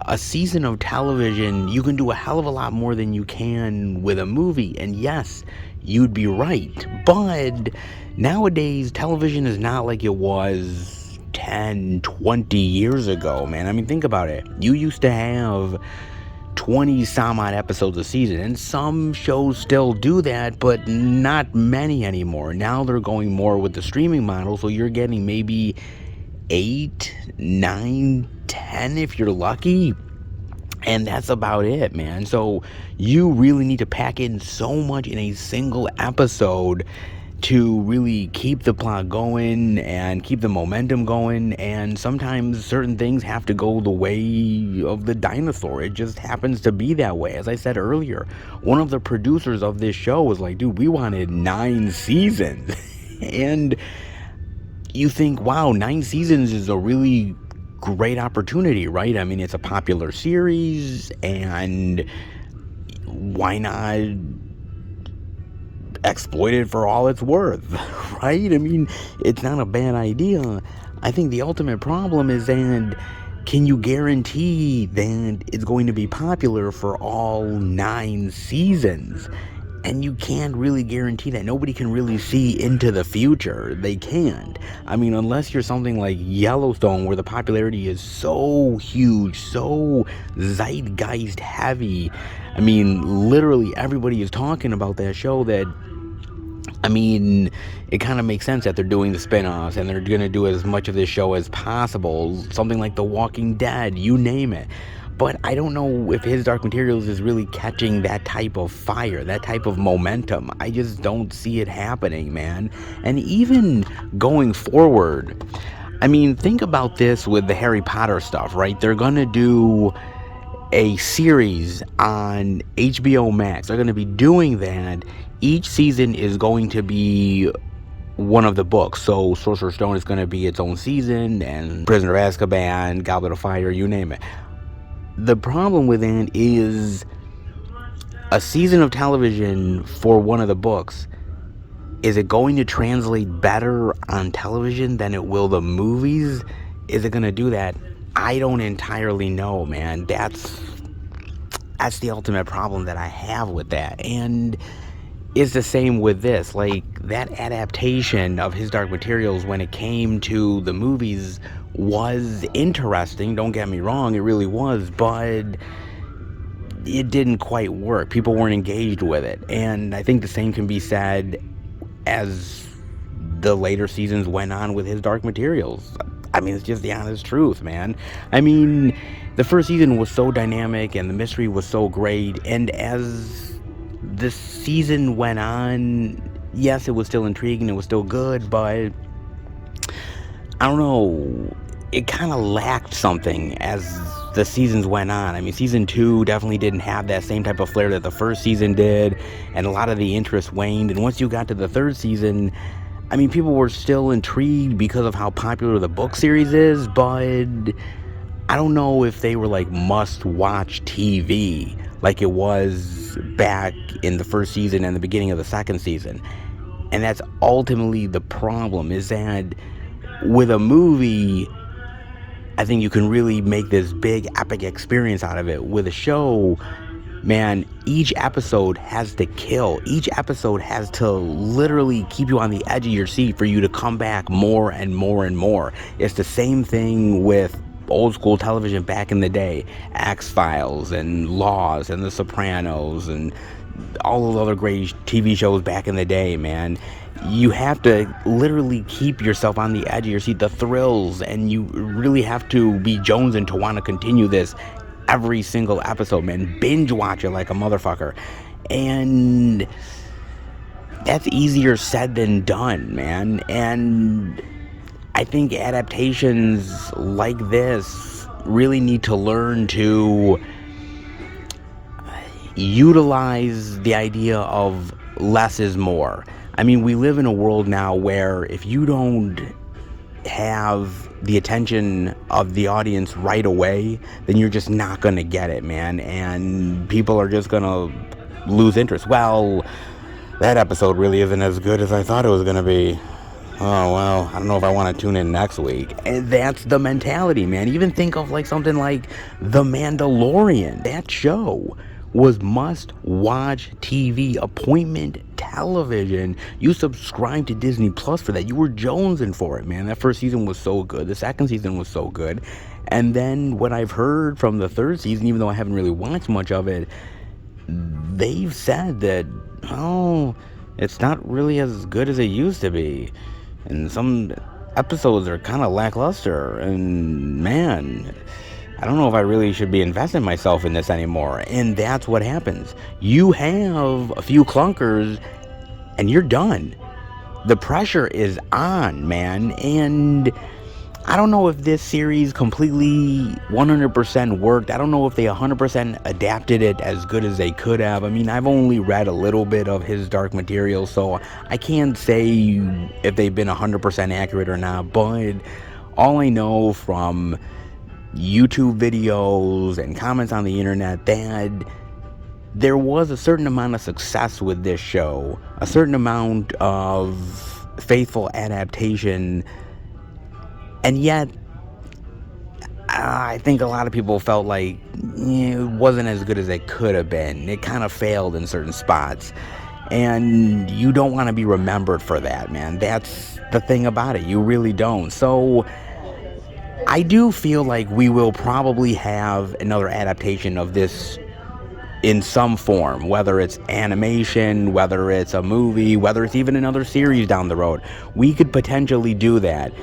a season of television, you can do a hell of a lot more than you can with a movie. And yes, you'd be right. But nowadays, television is not like it was 10, 20 years ago, man. I mean, think about it. You used to have 20 some odd episodes a season, and some shows still do that, but not many anymore. Now they're going more with the streaming model, so you're getting maybe 8, 9, 10 if you're lucky. And that's about it, man. So you really need to pack in so much in a single episode to really keep the plot going and keep the momentum going. And sometimes certain things have to go the way of the dinosaur. It just happens to be that way. As I said earlier, one of the producers of this show was like, dude, we wanted 9 seasons. And you think, wow, 9 seasons is a really great opportunity, right? I mean, it's a popular series, and why not exploit it for all it's worth, right? I mean, it's not a bad idea. I think the ultimate problem is that can you guarantee that it's going to be popular for all 9 seasons? And you can't really guarantee that. Nobody can really see into the future. They can't. I mean, unless you're something like Yellowstone, where the popularity is so huge, so zeitgeist heavy. I mean, literally everybody is talking about that show. That, I mean, it kind of makes sense that they're doing the spin-offs and they're going to do as much of this show as possible. Something like The Walking Dead, you name it. But I don't know if His Dark Materials is really catching that type of fire, that type of momentum. I just don't see it happening, man. And even going forward, I mean, think about this with the Harry Potter stuff, right? They're going to do a series on HBO Max. They're going to be doing that. Each season is going to be one of the books. So Sorcerer's Stone is going to be its own season, and Prisoner of Azkaban, Goblet of Fire, you name it. The problem with that is a season of television for one of the books. Is it going to translate better on television than it will the movies? Is it going to do that? I don't entirely know, man. That's the ultimate problem that I have with that. And it's the same with this. Like, that adaptation of His Dark Materials when it came to the movies was interesting, don't get me wrong, it really was, but it didn't quite work. People weren't engaged with it. And I think the same can be said as the later seasons went on with His Dark Materials. I mean, it's just the honest truth, man. I mean, the first season was so dynamic and the mystery was so great, and as the season went on, yes, it was still intriguing, it was still good, but I don't know, it kind of lacked something as the seasons went on. I mean, season 2 definitely didn't have that same type of flair that the first season did, and a lot of the interest waned. And once you got to the third season, I mean, people were still intrigued because of how popular the book series is, but I don't know if they were like must-watch TV like it was back in the first season and the beginning of the second season. And that's ultimately the problem, is that with a movie, I think you can really make this big epic experience out of it. With a show, man, each episode has to kill. Each episode has to literally keep you on the edge of your seat for you to come back more and more and more. It's the same thing with old school television back in the day. X-Files and Laws and The Sopranos and all those other great TV shows back in the day, man. You have to literally keep yourself on the edge of your seat, the thrills, and you really have to be jonesing to want to continue this every single episode, man. Binge watch it like a motherfucker. And that's easier said than done, man. And I think adaptations like this really need to learn to utilize the idea of less is more. I mean, we live in a world now where if you don't have the attention of the audience right away, then you're just not going to get it, man. And people are just going to lose interest. Well, that episode really isn't as good as I thought it was going to be. Oh, well, I don't know if I want to tune in next week. And that's the mentality, man. Even think of like something like The Mandalorian. That show was must-watch TV, appointment television. You subscribed to Disney Plus for that. You were jonesing for it, man. That first season was so good. The second season was so good. And then what I've heard from the third season, even though I haven't really watched much of it, they've said that, oh, it's not really as good as it used to be. And some episodes are kind of lackluster, and man, I don't know if I really should be investing myself in this anymore. And that's what happens. You have a few clunkers, and you're done. The pressure is on, man, and I don't know if this series completely 100% worked. I don't know if they 100% adapted it as good as they could have. I mean, I've only read a little bit of his Dark Material, so I can't say if they've been 100% accurate or not, but all I know from YouTube videos and comments on the internet that there was a certain amount of success with this show, a certain amount of faithful adaptation, and yet I think a lot of people felt like it wasn't as good as it could have been. It kind of failed in certain spots, and you don't want to be remembered for that, man. That's the thing about it. You really don't. So I do feel like we will probably have another adaptation of this in some form, whether it's animation, whether it's a movie, whether it's even another series down the road. We could potentially do that.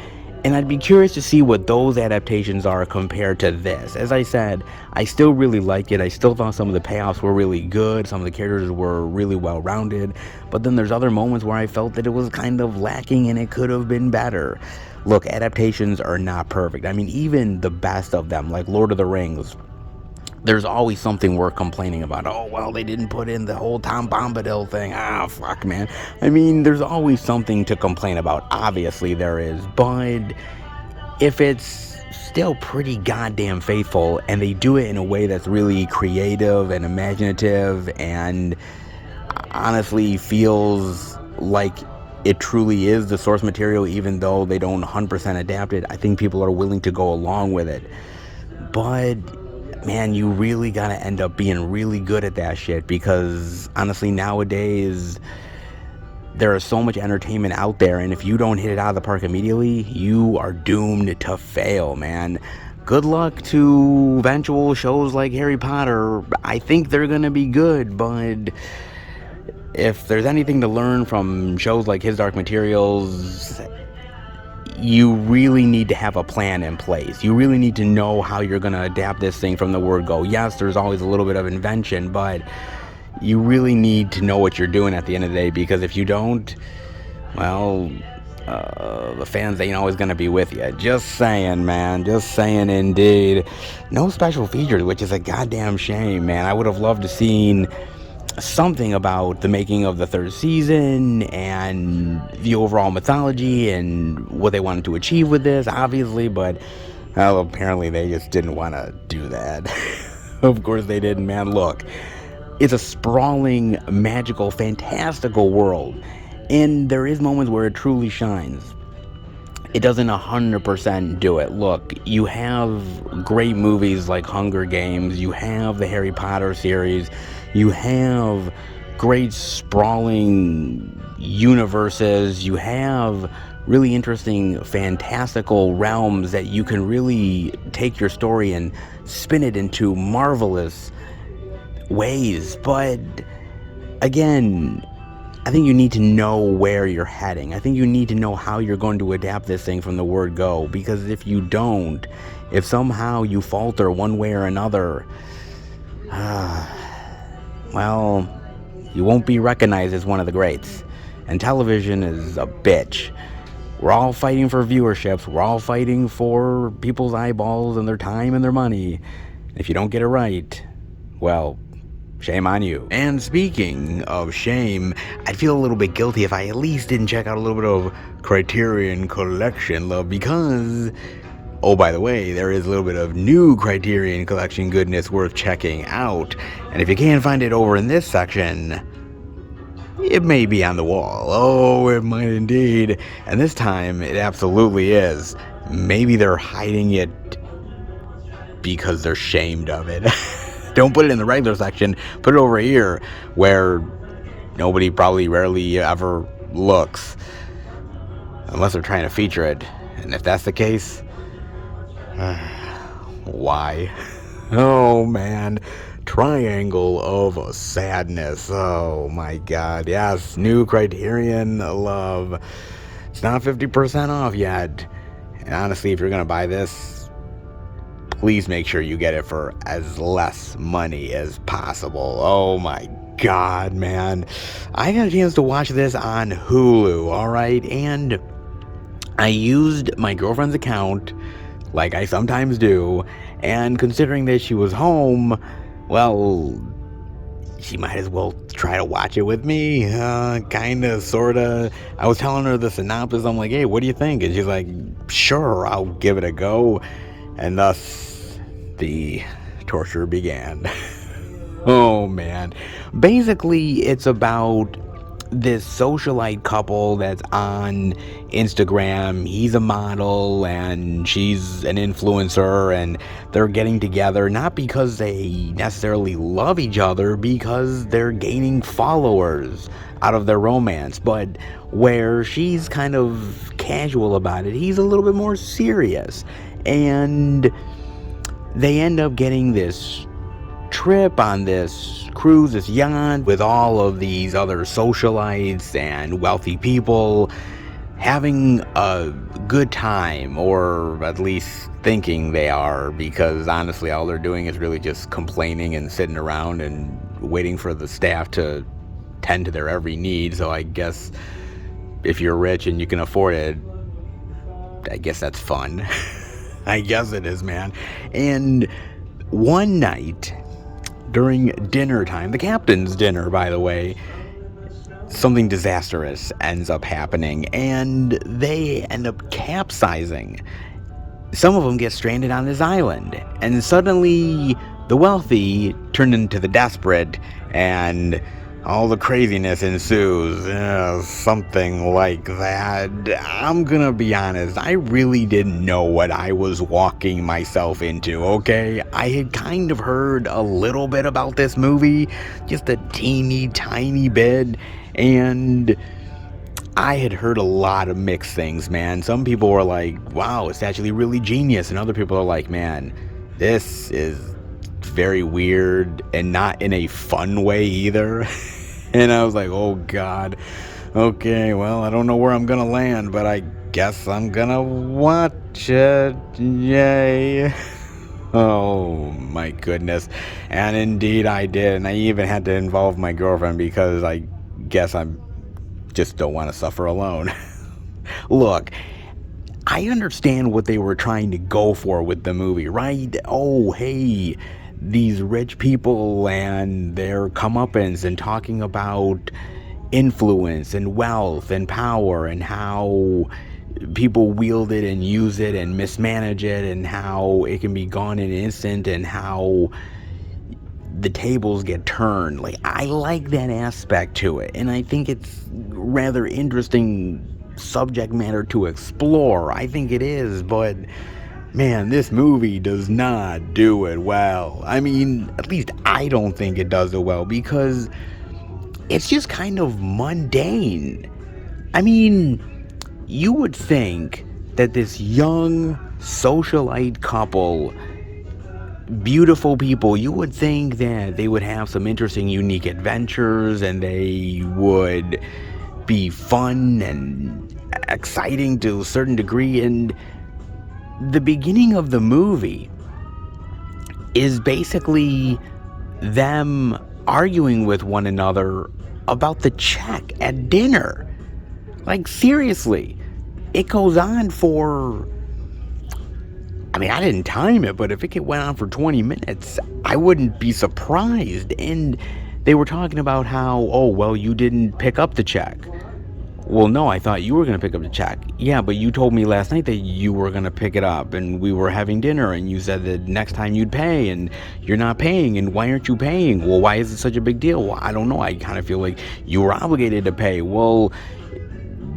And I'd be curious to see what those adaptations are compared to this. As I said, I still really like it. I still thought some of the payoffs were really good. Some of the characters were really well-rounded. But then there's other moments where I felt that it was kind of lacking and it could have been better. Look, adaptations are not perfect. I mean, even the best of them, like Lord of the Rings, there's always something worth complaining about. Oh, well, they didn't put in the whole Tom Bombadil thing. Ah, fuck, man. I mean, there's always something to complain about. Obviously, there is. But if it's still pretty goddamn faithful and they do it in a way that's really creative and imaginative and honestly feels like it truly is the source material, even though they don't 100% adapt it, I think people are willing to go along with it. But man, you really gotta end up being really good at that shit, because honestly nowadays there is so much entertainment out there, and if you don't hit it out of the park immediately, you are doomed to fail, man. Good luck to eventual shows like Harry Potter. I think they're gonna be good, but if there's anything to learn from shows like his Dark Materials, you really need to have a plan in place. You really need to know how you're going to adapt this thing from the word go. Yes, there's always a little bit of invention, but you really need to know what you're doing at the end of the day, because if you don't, well, the fans ain't always going to be with you. Just saying, man. Just saying indeed. No special features, which is a goddamn shame, man. I would have loved to seen something about the making of the third season and the overall mythology and what they wanted to achieve with this, obviously, but well, apparently they just didn't want to do that. Of course they didn't, man. Look, it's a sprawling, magical, fantastical world, and there is moments where it truly shines. It doesn't 100% do it. Look, you have great movies like Hunger Games, you have the Harry Potter series, you have great sprawling universes, you have really interesting, fantastical realms that you can really take your story and spin it into marvelous ways. But again, I think you need to know where you're heading. I think you need to know how you're going to adapt this thing from the word go, because if you don't, if somehow you falter one way or another, well, you won't be recognized as one of the greats. And television is a bitch. We're all fighting for viewerships. We're all fighting for people's eyeballs and their time and their money. If you don't get it right, well, shame on you. And speaking of shame, I'd feel a little bit guilty if I at least didn't check out a little bit of Criterion Collection love, because, oh, by the way, there is a little bit of new Criterion Collection goodness worth checking out. And if you can't find it over in this section, it may be on the wall. Oh, it might indeed. And this time, it absolutely is. Maybe they're hiding it because they're ashamed of it. Don't put it in the regular section. Put it over here where nobody probably rarely ever looks, unless they're trying to feature it. And if that's the case, why? Oh, man. Triangle of Sadness. Oh, my God. Yes, new Criterion love. It's not 50% off yet. And honestly, if you're going to buy this, please make sure you get it for as less money as possible. Oh my God, man. I got a chance to watch this on Hulu, alright? And I used my girlfriend's account, like I sometimes do, and considering that she was home, well, she might as well try to watch it with me, kinda, sorta. I was telling her the synopsis, I'm like, hey, what do you think? And she's like, sure, I'll give it a go. And thus, the torture began. Oh, man. Basically, it's about this socialite couple that's on Instagram. He's a model and she's an influencer, and they're getting together not because they necessarily love each other, because they're gaining followers out of their romance. But where she's kind of casual about it, he's a little bit more serious, and they end up getting this trip on this cruise, this yacht, with all of these other socialites and wealthy people, having a good time, or at least thinking they are, because honestly all they're doing is really just complaining and sitting around and waiting for the staff to tend to their every need. So I guess if you're rich and you can afford it, I guess that's fun. I guess it is, man. And one night during dinner time, the captain's dinner, by the way, something disastrous ends up happening, and they end up capsizing. Some of them get stranded on this island, and suddenly the wealthy turn into the desperate, and all the craziness ensues. Something like that. I'm gonna be honest, I really didn't know what I was walking myself into, okay? I had kind of heard a little bit about this movie, just a teeny tiny bit, and I had heard a lot of mixed things, man. Some people were like, wow, it's actually really genius, and other people are like, man, this is very weird, and not in a fun way either. And I was like, oh God, okay, well, I don't know where I'm gonna land, but I guess I'm gonna watch it. Yay. Oh my goodness. And indeed I did, and I even had to involve my girlfriend, because I guess I just don't want to suffer alone. Look, I understand what they were trying to go for with the movie, right? Oh, hey, these rich people and their comeuppance, and talking about influence and wealth and power, and how people wield it and use it and mismanage it, and how it can be gone in an instant, and how the tables get turned. Like, I like that aspect to it, and I think it's rather interesting subject matter to explore. I think it is, but man, this movie does not do it well. I mean, at least I don't think it does it well, because it's just kind of mundane. I mean, you would think that this young socialite couple, beautiful people, you would think that they would have some interesting, unique adventures, and they would be fun and exciting to a certain degree. And the beginning of the movie is basically them arguing with one another about the check at dinner. Like, seriously, it goes on for, I mean, I didn't time it, but if it went on for 20 minutes, I wouldn't be surprised. And they were talking about how, oh, well, you didn't pick up the check. Well, no, I thought you were going to pick up the check. Yeah, but you told me last night that you were going to pick it up, and we were having dinner, and you said that next time you'd pay, and you're not paying, and why aren't you paying? Well, why is it such a big deal? Well, I don't know. I kind of feel like you were obligated to pay. Well,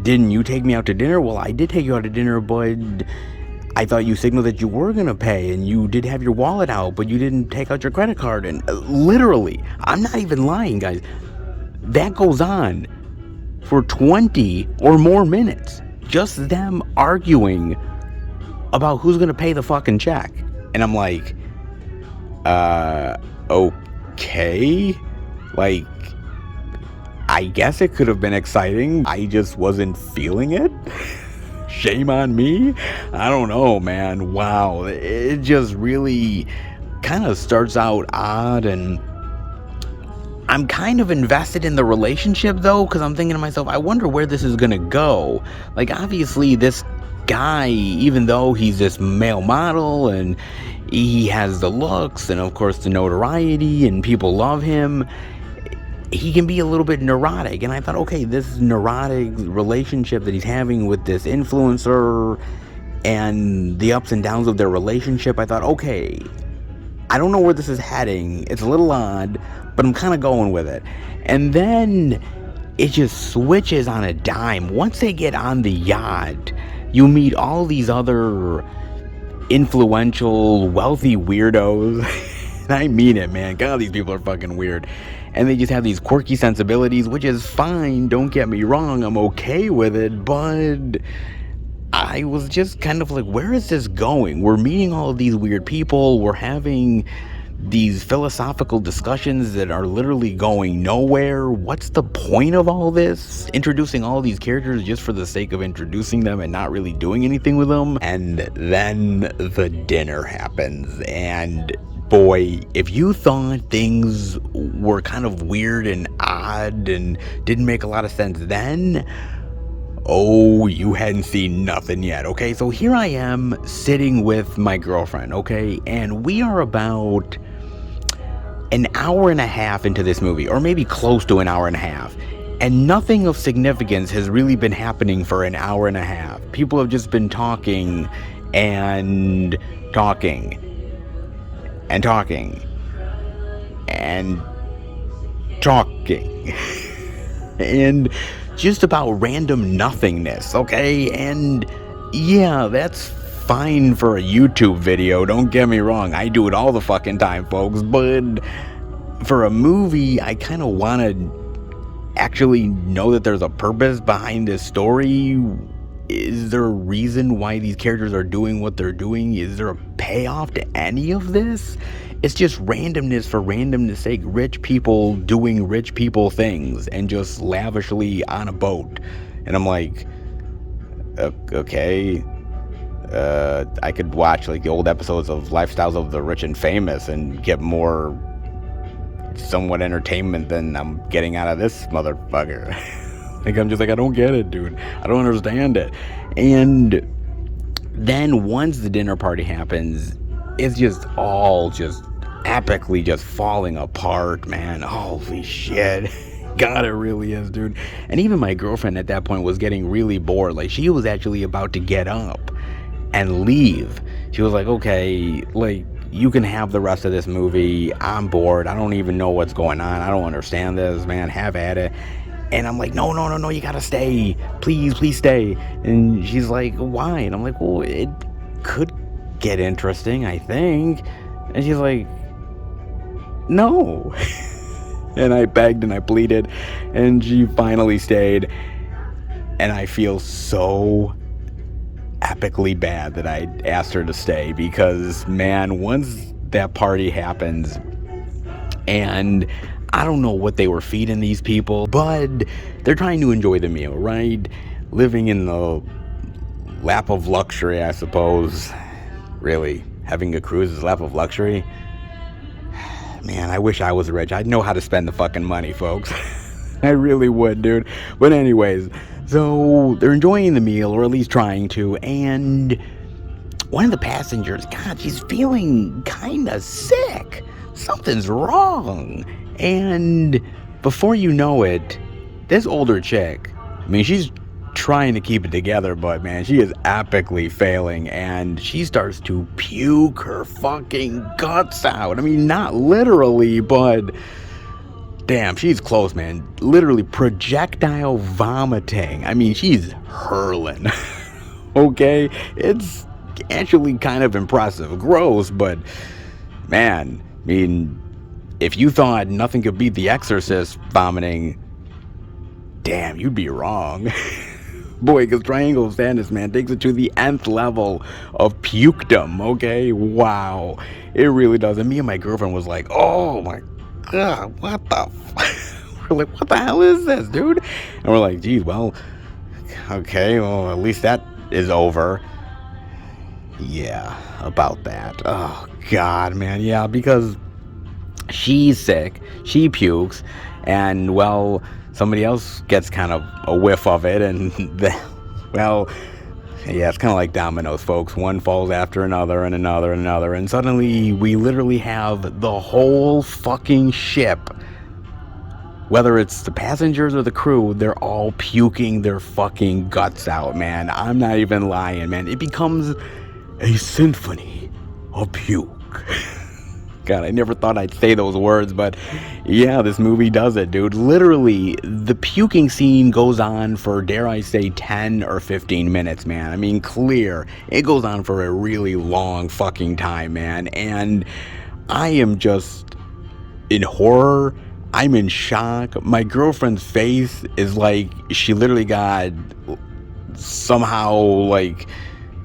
didn't you take me out to dinner? Well, I did take you out to dinner, but I thought you signaled that you were going to pay, and you did have your wallet out, but you didn't take out your credit card. And literally, I'm not even lying, guys. That goes on for 20 or more minutes. Just them arguing about who's going to pay the fucking check. And I'm like, okay? Like, I guess it could have been exciting. I just wasn't feeling it. Shame on me. I don't know, man. Wow. It just really kind of starts out odd, and I'm kind of invested in the relationship though, because I'm thinking to myself, I wonder where this is gonna go. Like, obviously this guy, even though he's this male model and he has the looks and of course the notoriety and people love him, he can be a little bit neurotic. And I thought, okay, this neurotic relationship that he's having with this influencer and the ups and downs of their relationship, I thought, okay, I don't know where this is heading. It's a little odd, but I'm kind of going with it. And then it just switches on a dime. Once they get on the yacht, you meet all these other influential, wealthy weirdos. And I mean it, man. God, these people are fucking weird. And they just have these quirky sensibilities, which is fine. Don't get me wrong. I'm okay with it, but I was just kind of like, where is this going? We're meeting all of these weird people. We're having these philosophical discussions that are literally going nowhere. What's the point of all this? Introducing all these characters just for the sake of introducing them and not really doing anything with them. And then the dinner happens. And boy, if you thought things were kind of weird and odd and didn't make a lot of sense then, oh, you hadn't seen nothing yet, okay? So here I am sitting with my girlfriend, okay? And we are about an hour and a half into this movie, or maybe close to an hour and a half. And nothing of significance has really been happening for an hour and a half. People have just been talking and talking and talking and talking and just about random nothingness, okay? And yeah, that's fine for a YouTube video, don't get me wrong. I do it all the fucking time, folks, but for a movie, I kind of want to actually know that there's a purpose behind this story. Is there a reason why these characters are doing what they're doing? Is there a payoff to any of this? It's just randomness for randomness sake. Rich people doing rich people things and just lavishly on a boat. And I'm like, okay, I could watch like the old episodes of Lifestyles of the Rich and Famous and get more somewhat entertainment than I'm getting out of this motherfucker. Like, I'm just like, I don't get it, dude. I don't understand it. And then once the dinner party happens, it's just all just epically just falling apart, man. Holy shit. God, it really is, dude. And even my girlfriend at that point was getting really bored. Like, she was actually about to get up and leave. She was like, okay, like, you can have the rest of this movie. I'm bored. I don't even know what's going on. I don't understand this, man. Have at it. And I'm like, no, you gotta stay. Please stay. And she's like, why? And I'm like, well, it could get interesting, I think. And she's like, no. And I begged and I pleaded, and she finally stayed. And I feel so epically bad that I asked her to stay, because, man, once that party happens, and I don't know what they were feeding these people, but they're trying to enjoy the meal, right? Living in the lap of luxury, I suppose. Really, having a cruise is lap of luxury? Man, I wish I was rich. I'd know how to spend the fucking money, folks. I really would, dude. But anyways, so they're enjoying the meal, or at least trying to, and one of the passengers, God, she's feeling kind of sick. Something's wrong. And before you know it, this older chick, I mean, she's trying to keep it together, but man, she is epically failing, and she starts to puke her fucking guts out. I mean, not literally, but damn, she's close, man. Literally projectile vomiting. I mean, she's hurling. Okay? It's actually kind of impressive. Gross, but man, I mean, if you thought nothing could beat The Exorcist vomiting, damn, you'd be wrong. Boy, because Triangle of Sadness, man, takes it to the nth level of pukedom, okay? Wow. It really does. And me and my girlfriend was like, oh my God, what the We're like, what the hell is this, dude? And we're like, geez, well, okay, well, at least that is over. Yeah, about that. Oh, God, man. Yeah, because she's sick, she pukes, and, well, somebody else gets kind of a whiff of it, and, well, yeah, it's kind of like dominoes, folks. One falls after another, and another, and another, and suddenly we literally have the whole fucking ship, whether it's the passengers or the crew, they're all puking their fucking guts out, man. I'm not even lying, man. It becomes a symphony of puke. God, I never thought I'd say those words, but yeah, this movie does it, dude. Literally, the puking scene goes on for, dare I say, 10 or 15 minutes, man. I mean, clear. It goes on for a really long fucking time, man. And I am just in horror. I'm in shock. My girlfriend's face is like she literally got somehow, like,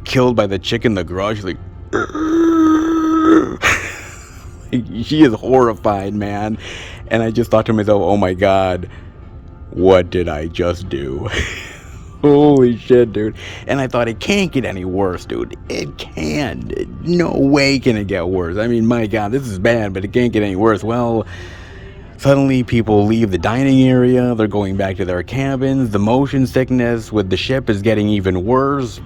killed by the chick in the garage. She's like... She is horrified, man. And I just thought to myself, oh my God, what did I just do? Holy shit, dude. And I thought, it can't get any worse, dude. It can't. No way can it get worse. I mean, my God, this is bad, but it can't get any worse. Well, suddenly people leave the dining area. They're going back to their cabins. The motion sickness with the ship is getting even worse.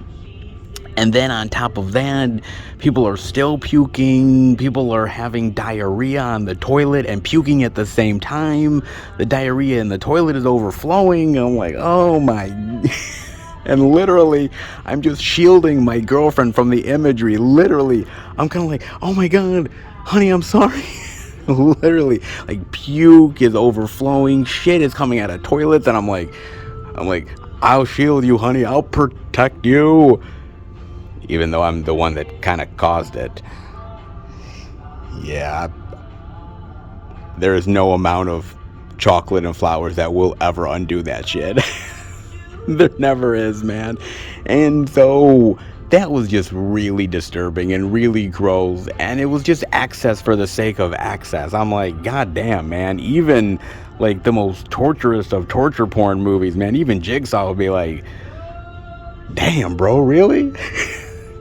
And then on top of that, people are still puking. People are having diarrhea on the toilet and puking at the same time. The diarrhea in the toilet is overflowing. I'm like, oh my... And literally, I'm just shielding my girlfriend from the imagery. Literally, I'm kind of like, oh my God, honey, I'm sorry. Literally, like, puke is overflowing. Shit is coming out of toilets. And I'm like, I'll shield you, honey. I'll protect you. Even though I'm the one that kind of caused it. Yeah. There is no amount of chocolate and flowers that will ever undo that shit. There never is, man. And so that was just really disturbing and really gross. And it was just access for the sake of access. I'm like, God damn, man. Even like the most torturous of torture porn movies, man. Even Jigsaw would be like, damn, bro, really?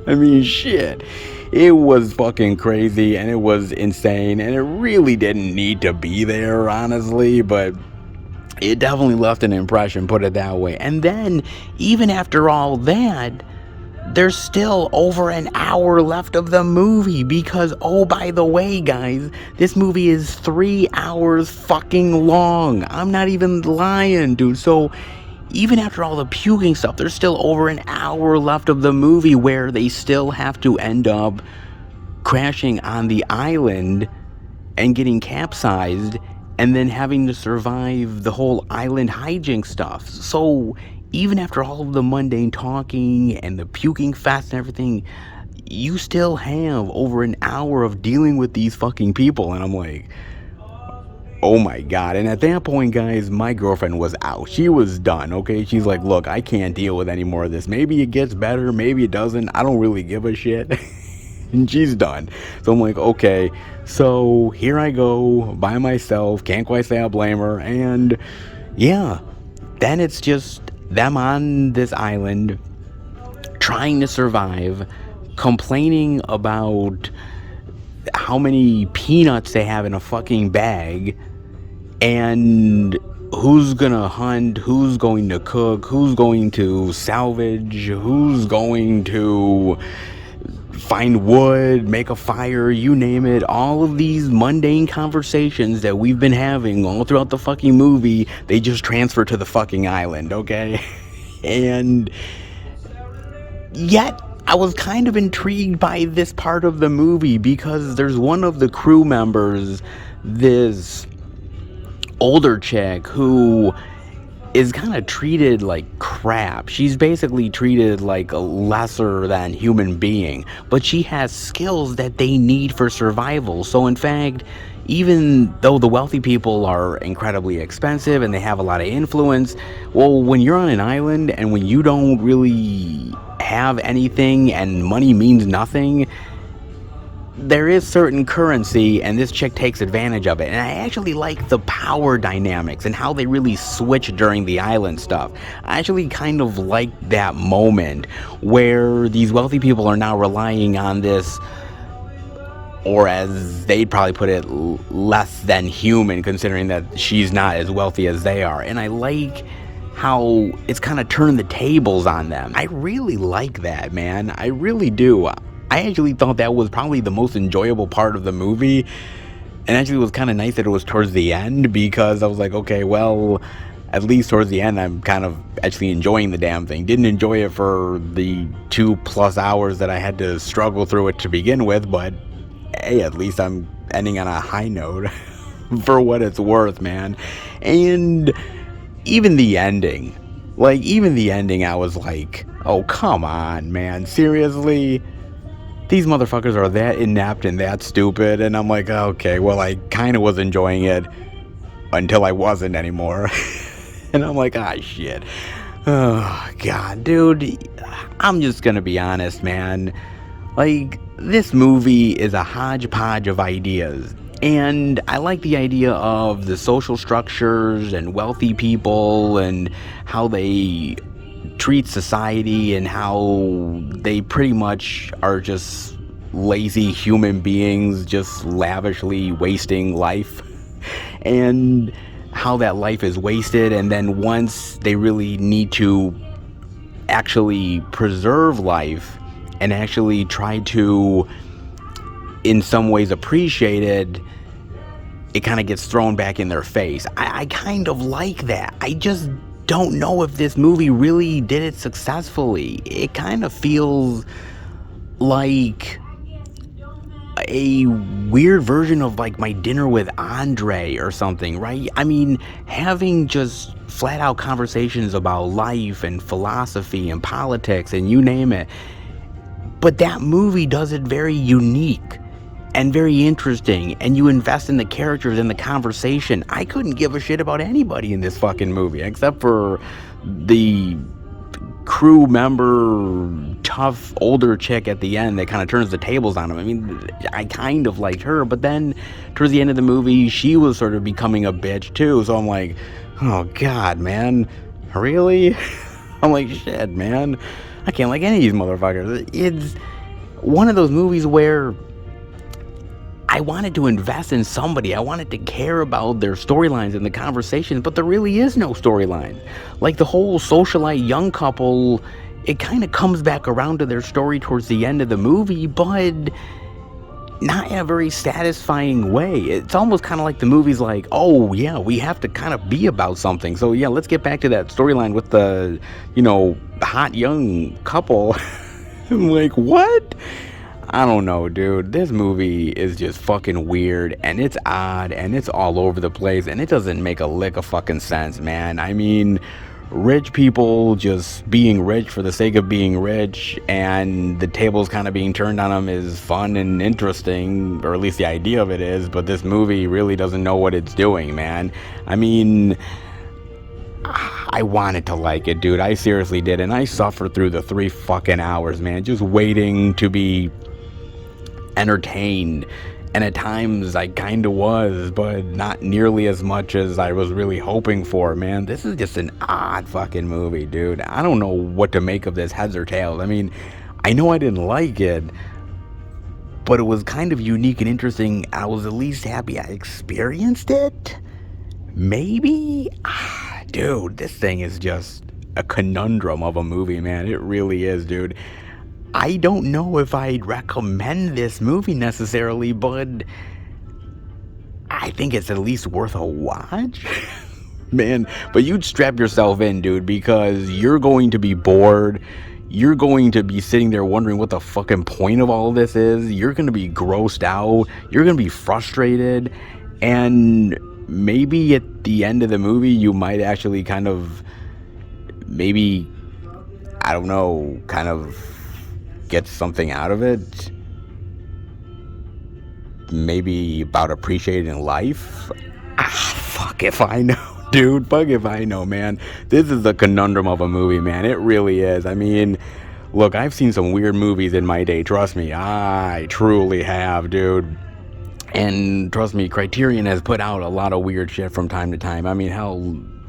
I mean, shit. It was fucking crazy, and it was insane, and it really didn't need to be there, honestly, but it definitely left an impression, put it that way. And then, even after all that, there's still over an hour left of the movie, because, oh, by the way, guys, this movie is 3 hours fucking long. I'm not even lying, dude. So even after all the puking stuff, there's still over an hour left of the movie where they still have to end up crashing on the island and getting capsized and then having to survive the whole island hijink stuff. So even after all of the mundane talking and the puking fest and everything, you still have over an hour of dealing with these fucking people. And I'm like, oh my God. And at that point, guys, my girlfriend was out. She was done, okay? She's like, look, I can't deal with any more of this. Maybe it gets better, maybe it doesn't. I don't really give a shit. And she's done. So I'm like, okay. So here I go by myself. Can't quite say I blame her. And yeah, then it's just them on this island trying to survive, complaining about how many peanuts they have in a fucking bag, and who's gonna hunt, who's going to cook, who's going to salvage, who's going to find wood, make a fire, you name it. All of these mundane conversations that we've been having all throughout the fucking movie, they just transfer to the fucking island, okay? And yet I was kind of intrigued by this part of the movie, because there's one of the crew members, this older chick, who is kind of treated like crap. She's basically treated like a lesser than human being, but she has skills that they need for survival. So in fact, even though the wealthy people are incredibly expensive and they have a lot of influence, well, when you're on an island and when you don't really have anything and money means nothing, there is certain currency, and this chick takes advantage of it. And I actually like the power dynamics and how they really switch during the island stuff. I actually kind of like that moment where these wealthy people are now relying on this, or as they'd probably put it, less than human, considering that she's not as wealthy as they are. And I like how it's kind of turned the tables on them. I really like that, man. I really do. I actually thought that was probably the most enjoyable part of the movie. And actually it was kind of nice that it was towards the end, because I was like, okay, well, at least towards the end I'm kind of actually enjoying the damn thing. Didn't enjoy it for the 2+ hours that I had to struggle through it to begin with, but hey, at least I'm ending on a high note for what it's worth, man. And even the ending, I was like, oh, come on, man, seriously? These motherfuckers are that inept and that stupid. And I'm like, okay, well, I kind of was enjoying it until I wasn't anymore. And I'm like, shit. Oh, God, dude, I'm just gonna be honest, man. Like, this movie is a hodgepodge of ideas. And I like the idea of the social structures and wealthy people and how they treat society and how they pretty much are just lazy human beings just lavishly wasting life. And how that life is wasted, and then once they really need to actually preserve life and actually try to in some ways appreciate it, it kind of gets thrown back in their face. I kind of like that. I just don't know if this movie really did it successfully. It kind of feels like a weird version of like My Dinner with Andre or something, right? I mean, having just flat out conversations about life and philosophy and politics and you name it. But that movie does it very unique and very interesting, and you invest in the characters and the conversation. I couldn't give a shit about anybody in this fucking movie except for the crew member, tough older chick at the end that kind of turns the tables on him. I mean, I kind of liked her, but then towards the end of the movie she was sort of becoming a bitch too, so I'm like, oh god, man, really? I'm like, shit, man, I can't like any of these motherfuckers. It's one of those movies where I wanted to invest in somebody. I wanted to care about their storylines and the conversations, but there really is no storyline. Like the whole socialite young couple, it kind of comes back around to their story towards the end of the movie, but not in a very satisfying way. It's almost kind of like the movie's like, oh yeah, we have to kind of be about something. So yeah, let's get back to that storyline with the, hot young couple. I'm like, what? I don't know, dude. This movie is just fucking weird, and it's odd, and it's all over the place, and it doesn't make a lick of fucking sense, man. I mean, rich people just being rich for the sake of being rich, and the tables kind of being turned on them is fun and interesting, or at least the idea of it is, but this movie really doesn't know what it's doing, man. I mean, I wanted to like it, dude. I seriously did, and I suffered through the 3 fucking hours, man, just waiting to be entertained, and at times I kind of was, but not nearly as much as I was really hoping for, man. This is just an odd fucking movie, dude. I don't know what to make of this, heads or tails. I mean, I know I didn't like it, but it was kind of unique and interesting. I was at least happy I experienced it. Maybe? Dude, this thing is just a conundrum of a movie, man. It really is, dude. I don't know if I'd recommend this movie necessarily, but I think it's at least worth a watch. Man, but you'd strap yourself in, dude, because you're going to be bored. You're going to be sitting there wondering what the fucking point of all of this is. You're going to be grossed out. You're going to be frustrated. And maybe at the end of the movie, you might actually kind of, maybe, I don't know, kind of get something out of it. Maybe about appreciating life. Fuck if I know, dude. Fuck if I know, man. This is the conundrum of a movie, man. It really is. I mean, Look, I've seen some weird movies in my day. Trust me, I truly have, dude. And trust me, Criterion has put out a lot of weird shit from time to time. I mean, hell,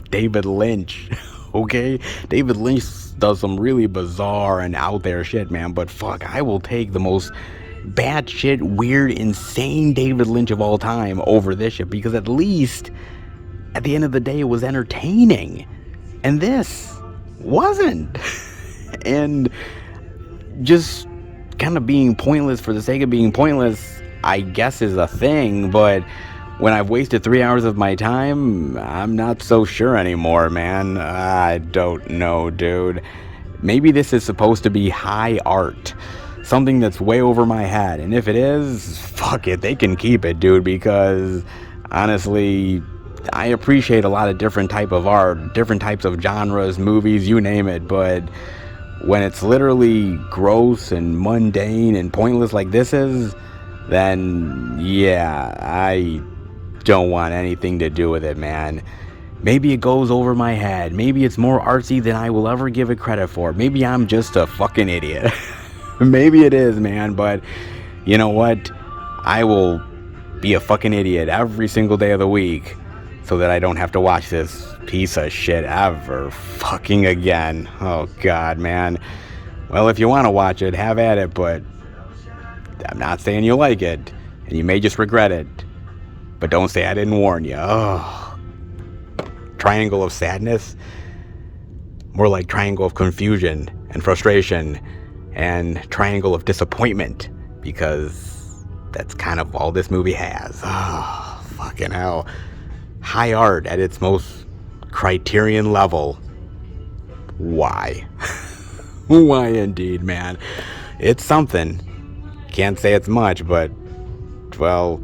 David Lynch, okay? David Lynch does some really bizarre and out there shit, man. But fuck, I will take the most bad shit, weird, insane David Lynch of all time over this shit, because at least at the end of the day it was entertaining. And this wasn't. And just kind of being pointless for the sake of being pointless, I guess, is a thing, but when I've wasted 3 hours of my time, I'm not so sure anymore, man. I don't know, dude. Maybe this is supposed to be high art, something that's way over my head, and if it is, fuck it, they can keep it, dude, because honestly, I appreciate a lot of different type of art, different types of genres, movies, you name it, but when it's literally gross and mundane and pointless like this is, then yeah, I don't want anything to do with it, man. Maybe it goes over my head. Maybe it's more artsy than I will ever give it credit for. Maybe I'm just a fucking idiot. Maybe it is, man, but you know what? I will be a fucking idiot every single day of the week so that I don't have to watch this piece of shit ever fucking again. Oh god, man. Well, if you want to watch it, have at it, but I'm not saying you like it, and you may just regret it, but don't say I didn't warn you. Oh, triangle of sadness? More like triangle of confusion and frustration and triangle of disappointment, because that's kind of all this movie has. Oh, fucking hell. High art at its most Criterion level. Why? Why indeed, man. It's something. Can't say it's much, but, well,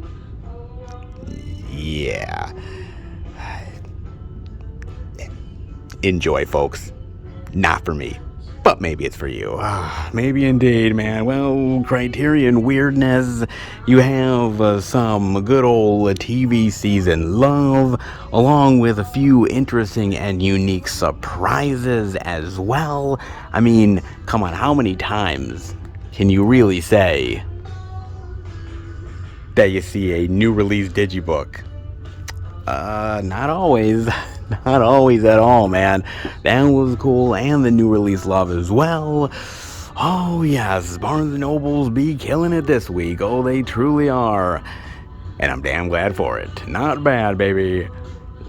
yeah. Enjoy, folks. Not for me, but maybe it's for you. Maybe indeed, man. Well, Criterion weirdness. You have some good old TV season love, along with a few interesting and unique surprises as well. I mean, come on, how many times can you really say that you see a new release digibook? Not always. Not always at all, man. That was cool, and the new release love as well. Oh yes, Barnes & Nobles be killing it this week. Oh, they truly are. And I'm damn glad for it. Not bad, baby.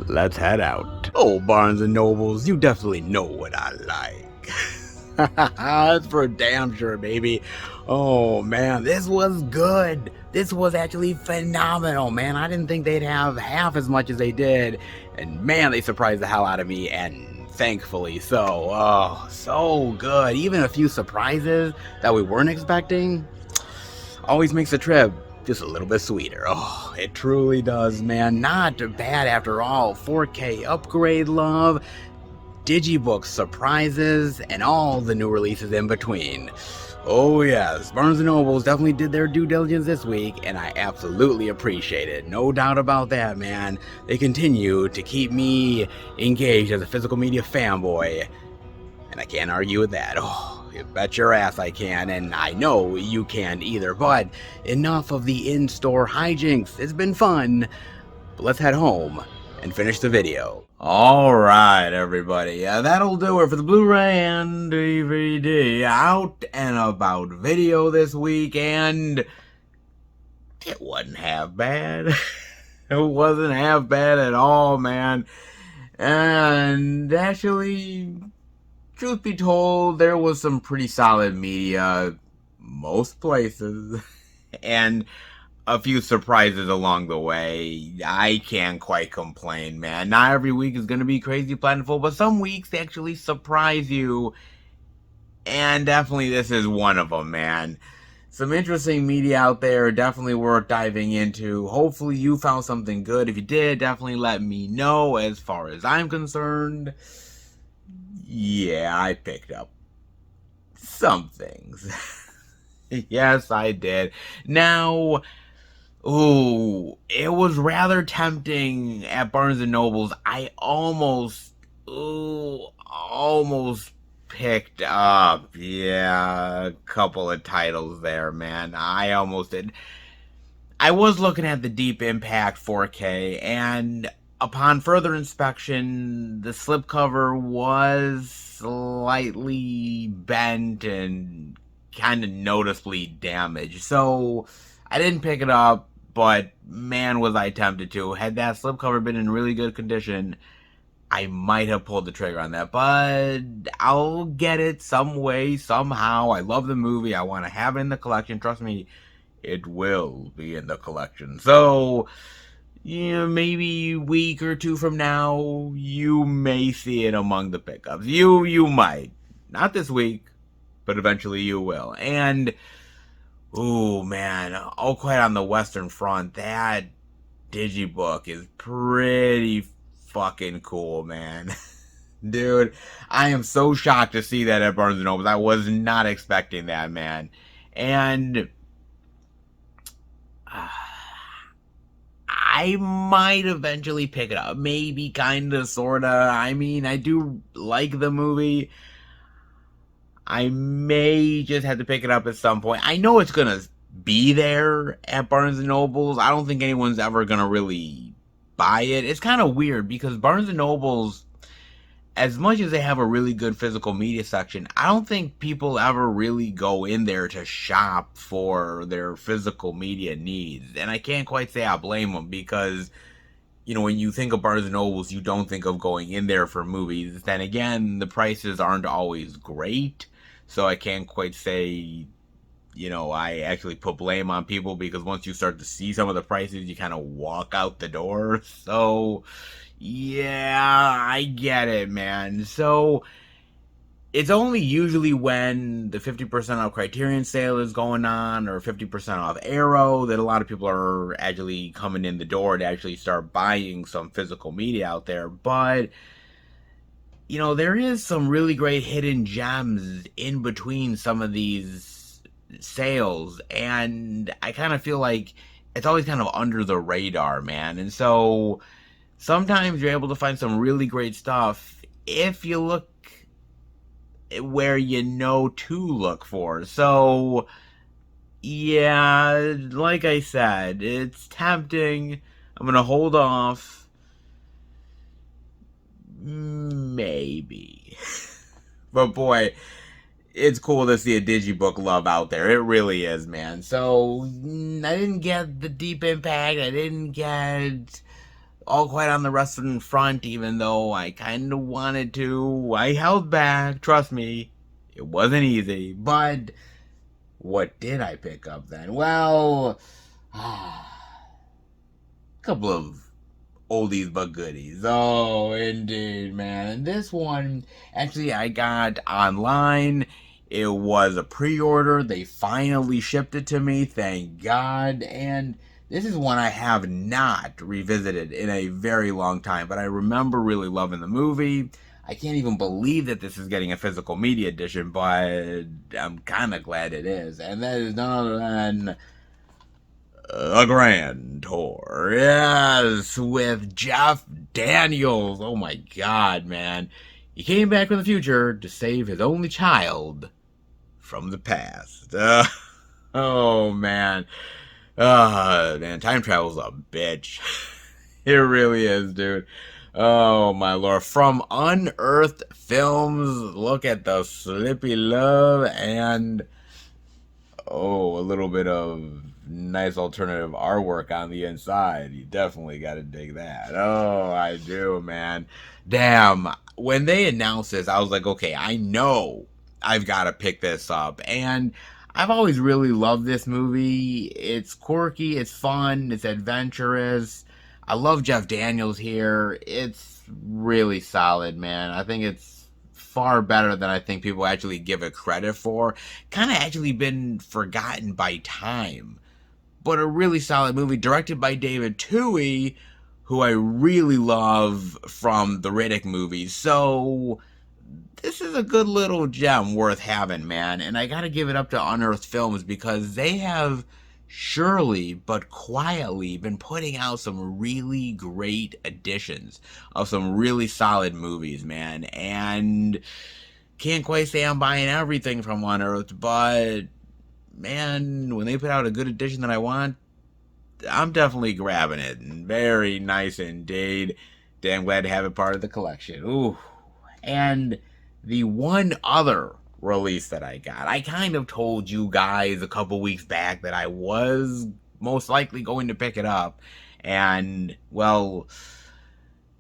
Let's head out. Oh, Barnes & Nobles, you definitely know what I like. That's for damn sure, baby. Oh, man, this was good. This was actually phenomenal, man. I didn't think they'd have half as much as they did. And, man, they surprised the hell out of me, and thankfully so. Oh, so good. Even a few surprises that we weren't expecting always makes the trip just a little bit sweeter. Oh, it truly does, man. Not bad after all. 4K upgrade love, digibook surprises, and all the new releases in between. Oh yes, Barnes & Nobles definitely did their due diligence this week, and I absolutely appreciate it. No doubt about that, man. They continue to keep me engaged as a physical media fanboy, and I can't argue with that. Oh, you bet your ass I can, and I know you can't either. But enough of the in-store hijinks. It's been fun, but let's head home and finish the video. Alright, everybody, that'll do it for the Blu-ray and DVD out and about video this week, and it wasn't half bad. It wasn't half bad at all, man. And actually, truth be told, there was some pretty solid media most places, and a few surprises along the way. I can't quite complain, man. Not every week is going to be crazy plentiful, but some weeks they actually surprise you, and definitely this is one of them, man. Some interesting media out there, definitely worth diving into. Hopefully you found something good. If you did, definitely let me know. As far as I'm concerned, yeah, I picked up some things. Yes, I did. Now, ooh, it was rather tempting at Barnes & Noble's. I almost picked up, yeah, a couple of titles there, man. I almost did. I was looking at the Deep Impact 4K, and upon further inspection, the slipcover was slightly bent and kind of noticeably damaged. So I didn't pick it up, but man, was I tempted to. Had that slipcover been in really good condition, I might have pulled the trigger on that, but I'll get it some way, somehow. I love the movie. I want to have it in the collection. Trust me, it will be in the collection. So, maybe a week or two from now, you may see it among the pickups. You might. Not this week, but eventually you will. And, ooh, man, All Quiet on the Western Front, that digibook is pretty fucking cool, man. Dude, I am so shocked to see that at Barnes & Noble. I was not expecting that, man. And I might eventually pick it up. Maybe, kinda, sorta. I mean, I do like the movie. I may just have to pick it up at some point. I know it's gonna be there at Barnes & Noble's. I don't think anyone's ever gonna really buy it. It's kind of weird because Barnes & Noble's, as much as they have a really good physical media section, I don't think people ever really go in there to shop for their physical media needs. And I can't quite say I blame them because, when you think of Barnes & Nobles, you don't think of going in there for movies. Then again, the prices aren't always great. So I can't quite say, I actually put blame on people because once you start to see some of the prices, you kind of walk out the door. So, yeah, I get it, man. So, it's only usually when the 50% off Criterion sale is going on or 50% off Arrow that a lot of people are actually coming in the door to actually start buying some physical media out there. But, there is some really great hidden gems in between some of these sales. And I kind of feel like it's always kind of under the radar, man. And so sometimes you're able to find some really great stuff if you look where to look for. So, yeah, like I said, it's tempting. I'm gonna hold off. Maybe. But boy, it's cool to see a digibook love out there. It really is, man. So, I didn't get the Deep Impact. I didn't get All Quiet on the Western Front, even though I kind of wanted to. I held back. Trust me, it wasn't easy. But what did I pick up then? Well, a couple of oldies but goodies. Oh, indeed, man. And this one, actually, I got online. It was a pre-order. They finally shipped it to me. Thank God. And this is one I have not revisited in a very long time, but I remember really loving the movie. I can't even believe that this is getting a physical media edition, but I'm kind of glad it is. And that is none other than A Grand Tour. Yes, with Jeff Daniels. Oh my God, man. He came back from the future to save his only child from the past. Oh, man. Man, time travel's a bitch. It really is, dude. Oh, my Lord. From Unearthed Films, look at the Slippy Love and, a little bit of nice alternative artwork on the inside. You definitely got to dig that. Oh, I do, man. Damn. When they announced this, I was like, okay, I know I've got to pick this up. And I've always really loved this movie. It's quirky, it's fun, it's adventurous. I love Jeff Daniels here. It's really solid, man. I think it's far better than I think people actually give it credit for. Kind of actually been forgotten by time. But a really solid movie directed by David Twohy, who I really love from the Riddick movies. So this is a good little gem worth having, man. And I gotta give it up to Unearthed Films because they have surely but quietly been putting out some really great editions of some really solid movies, man. And can't quite say I'm buying everything from Unearthed, but man, when they put out a good edition that I want, I'm definitely grabbing it. Very nice indeed. Damn glad to have it part of the collection. Ooh. And the one other release that I got, I kind of told you guys a couple weeks back that I was most likely going to pick it up. And, well,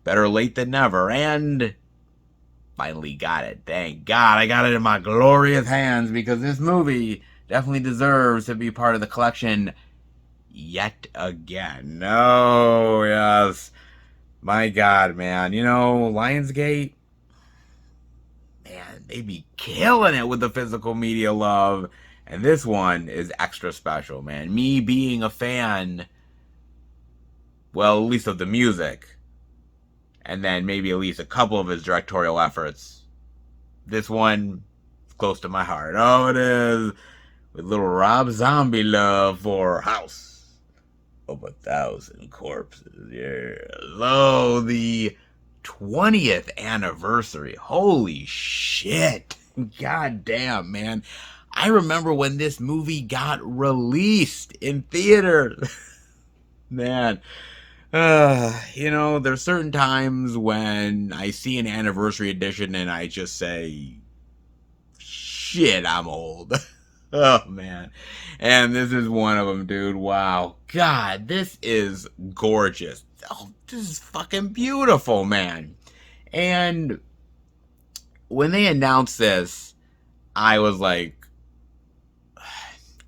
better late than never. And finally got it. Thank God I got it in my glorious hands, because this movie definitely deserves to be part of the collection yet again. Oh, yes. My God, man. You know, Lionsgate, man, they be killing it with the physical media love. And this one is extra special, man. Me being a fan, well, at least of the music, and then maybe at least a couple of his directorial efforts, this one is close to my heart. Oh, it is. With little Rob Zombie love for House of 1,000 Corpses. Yeah. Oh, the 20th anniversary. Holy shit. God damn, man. I remember when this movie got released in theaters. Man. You know, there's certain times when I see an anniversary edition and I just say, shit, I'm old. Oh, man. And this is one of them, dude. Wow. God, this is gorgeous. Oh, this is fucking beautiful, man. And when they announced this, I was like,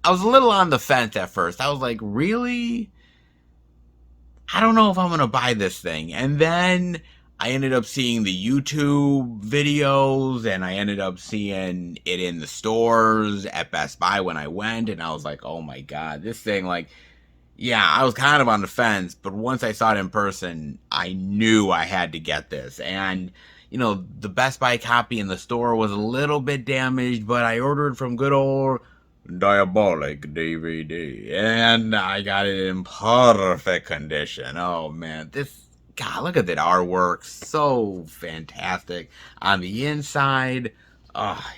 I was a little on the fence at first. I was like, really? I don't know if I'm going to buy this thing. And then I ended up seeing the YouTube videos, and I ended up seeing it in the stores at Best Buy when I went, and I was like, oh my God, this thing, like, yeah, I was kind of on the fence, but once I saw it in person, I knew I had to get this. And, you know, the Best Buy copy in the store was a little bit damaged, but I ordered from good old Diabolic DVD, and I got it in perfect condition. Oh man, this, God, look at that artwork, so fantastic. On the inside,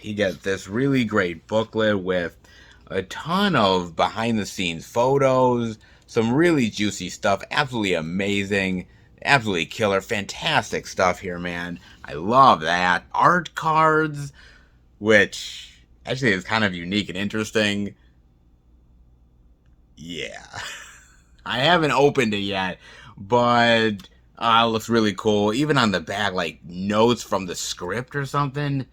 you get this really great booklet with a ton of behind the scenes photos, some really juicy stuff, absolutely amazing, absolutely killer, fantastic stuff here, man. I love that. Art cards, which actually is kind of unique and interesting. Yeah. I haven't opened it yet, but it looks really cool. Even on the back, like notes from the script or something.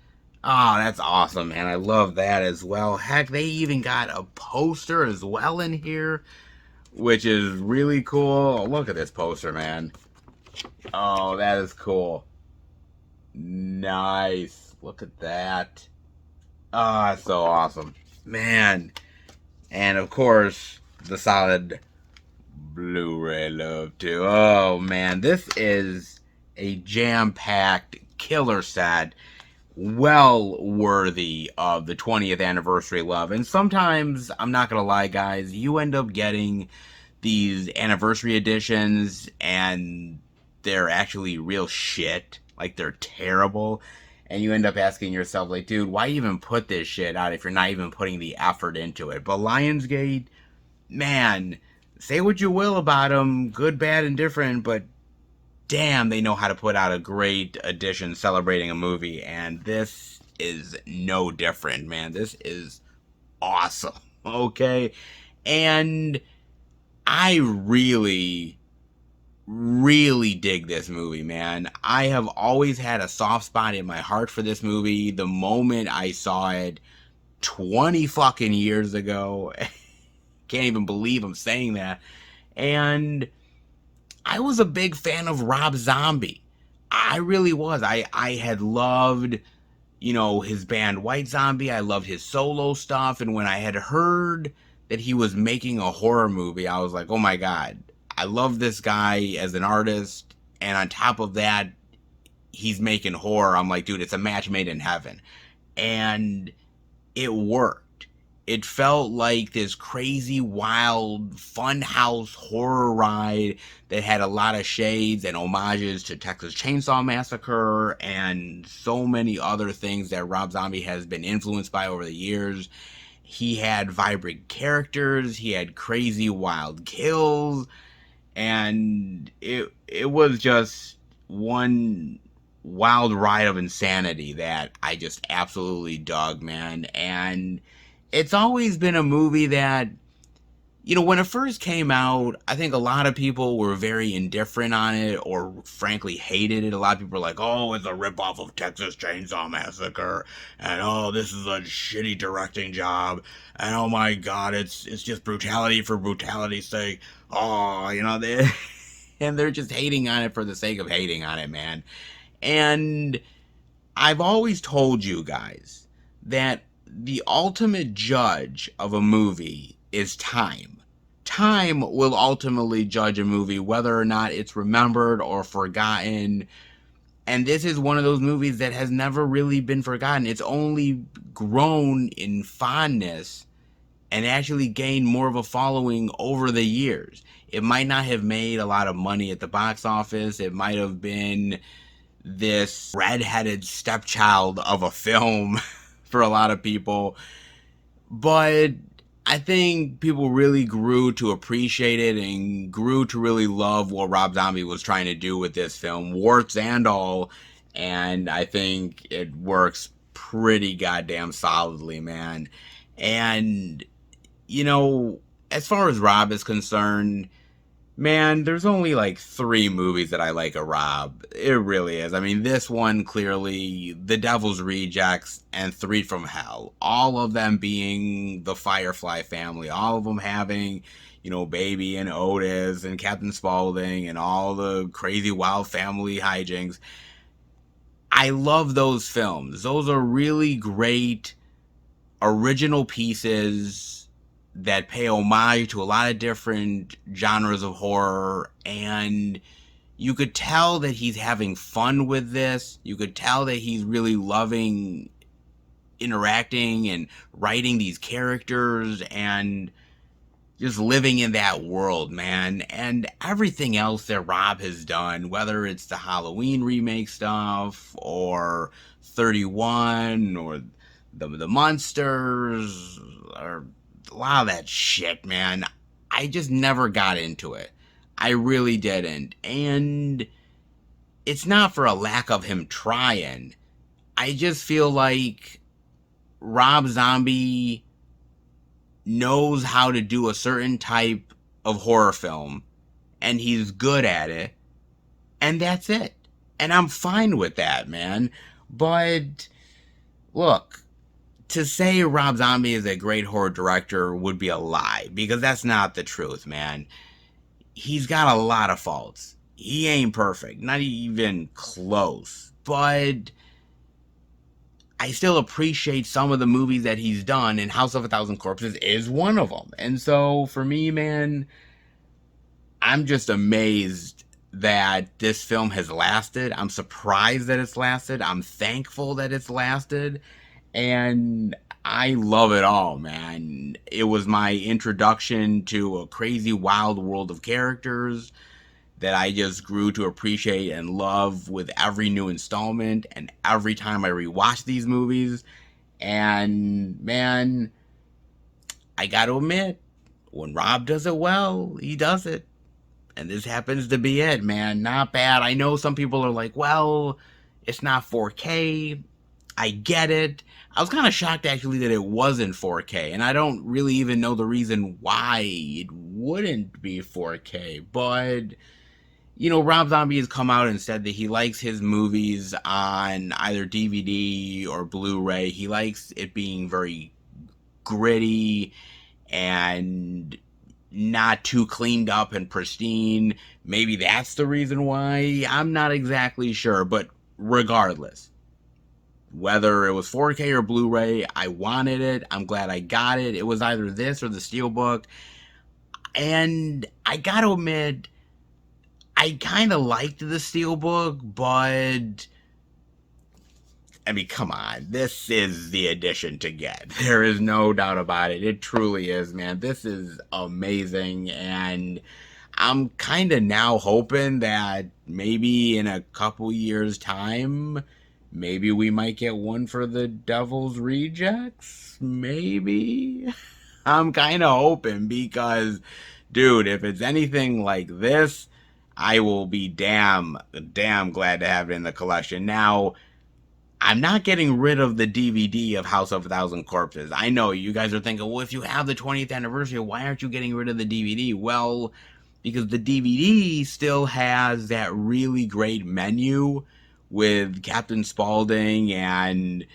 Oh, that's awesome, man. I love that as well. Heck, they even got a poster as well in here, which is really cool. Oh, look at this poster, man. Oh, that is cool. Nice. Look at that. Ah, it's so awesome. Man. And of course, the solid Blu-ray love too. Oh man, this is a jam-packed killer set, well worthy of the 20th anniversary love. And sometimes, I'm not gonna lie guys, you end up getting these anniversary editions and they're actually real shit. Like, they're terrible. And you end up asking yourself, like, dude, why even put this shit out if you're not even putting the effort into it? But Lionsgate, man, say what you will about them, good, bad, and different, but damn, they know how to put out a great edition celebrating a movie. And this is no different, man. This is awesome, okay? And I really dig this movie, man. I have always had a soft spot in my heart for this movie. The moment I saw it 20 fucking years ago, can't even believe I'm saying that. And I was a big fan of Rob Zombie. I really was. I had loved, you know, his band White Zombie. I loved his solo stuff. And when I had heard that he was making a horror movie, I was like, oh my God, I love this guy as an artist, and on top of that, he's making horror. I'm like, dude, it's a match made in heaven. And it worked. It felt like this crazy, wild, funhouse horror ride that had a lot of shades and homages to Texas Chainsaw Massacre and so many other things that Rob Zombie has been influenced by over the years. He had vibrant characters, he had crazy, wild kills, and it was just one wild ride of insanity that I just absolutely dug, man. And it's always been a movie that, when it first came out, I think a lot of people were very indifferent on it or frankly hated it. A lot of people were like, oh, it's a ripoff of Texas Chainsaw Massacre. And oh, this is a shitty directing job. And oh my God, it's just brutality for brutality's sake. Oh, and they're just hating on it for the sake of hating on it, man. And I've always told you guys that the ultimate judge of a movie is time. Time will ultimately judge a movie, whether or not it's remembered or forgotten. And this is one of those movies that has never really been forgotten. It's only grown in fondness and actually gained more of a following over the years. It might not have made a lot of money at the box office. It might have been this redheaded stepchild of a film for a lot of people. But I think people really grew to appreciate it and grew to really love what Rob Zombie was trying to do with this film, warts and all. And I think it works pretty goddamn solidly, man. And, as far as Rob is concerned, man, there's only like 3 movies that I like of Rob. It really is. I mean, this one clearly, The Devil's Rejects, and Three from Hell. All of them being the Firefly family. All of them having, Baby and Otis and Captain Spaulding and all the crazy wild family hijinks. I love those films. Those are really great original pieces that pay homage to a lot of different genres of horror, and you could tell that he's having fun with this. You could tell that he's really loving interacting and writing these characters and just living in that world, man. And everything else that Rob has done, whether it's the Halloween remake stuff or 31 or the Monsters or a lot of that shit, man, I just never got into it. I really didn't. And it's not for a lack of him trying. I just feel like Rob Zombie knows how to do a certain type of horror film, and he's good at it, and that's it. And I'm fine with that, man. But look, to say Rob Zombie is a great horror director would be a lie, because that's not the truth, man. He's got a lot of faults. He ain't perfect, not even close. But I still appreciate some of the movies that he's done, and House of a Thousand Corpses is one of them. And so, for me, man, I'm just amazed that this film has lasted. I'm surprised that it's lasted. I'm thankful that it's lasted. And I love it all, man. It was my introduction to a crazy, wild world of characters that I just grew to appreciate and love with every new installment and every time I rewatch these movies. And, man, I gotta admit, when Rob does it well, he does it. And this happens to be it, man. Not bad. I know some people are like, well, it's not 4K. I get it. I was kind of shocked, actually, that it wasn't 4K. And I don't really even know the reason why it wouldn't be 4K. But, Rob Zombie has come out and said that he likes his movies on either DVD or Blu-ray. He likes it being very gritty and not too cleaned up and pristine. Maybe that's the reason why. I'm not exactly sure, but regardless, whether it was 4K or Blu-ray, I wanted it. I'm glad I got it. It was either this or the Steelbook. And I gotta admit, I kind of liked the Steelbook, but I mean, come on. This is the edition to get. There is no doubt about it. It truly is, man. This is amazing. And I'm kind of now hoping that maybe in a couple years' time, maybe we might get one for the Devil's Rejects. Maybe. I'm kind of hoping because, dude, if it's anything like this, I will be damn glad to have it in the collection. Now, I'm not getting rid of the DVD of House of a Thousand Corpses. I know you guys are thinking, well, if you have the 20th anniversary, why aren't you getting rid of the DVD? Well, because the DVD still has that really great menu with Captain Spaulding, and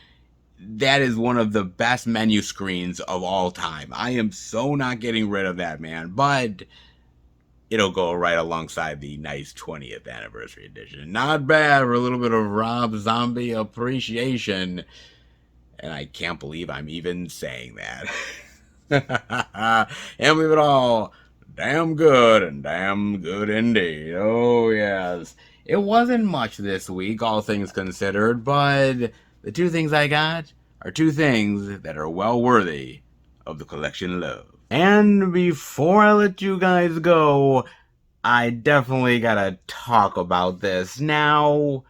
that is one of the best menu screens of all time. I am so not getting rid of that, man. But it'll go right alongside the nice 20th anniversary edition. Not bad for a little bit of Rob Zombie appreciation. And I can't believe I'm even saying that. And leave it all damn good and damn good indeed. Oh, yes. It wasn't much this week, all things considered, but the two things I got are two things that are well worthy of the collection love. And before I let you guys go, I definitely gotta talk about this. Now,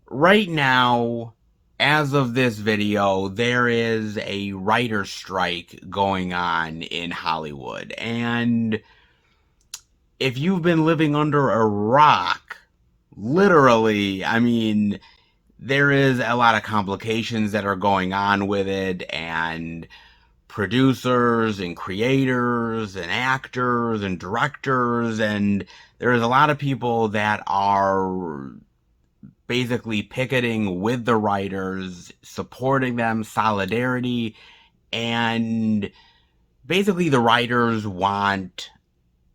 right now, as of this video, there is a writer's strike going on in Hollywood. And if you've been living under a rock, literally, I mean, there is a lot of complications that are going on with it, and producers and creators and actors and directors, and there's a lot of people that are basically picketing with the writers, supporting them, solidarity, and basically the writers want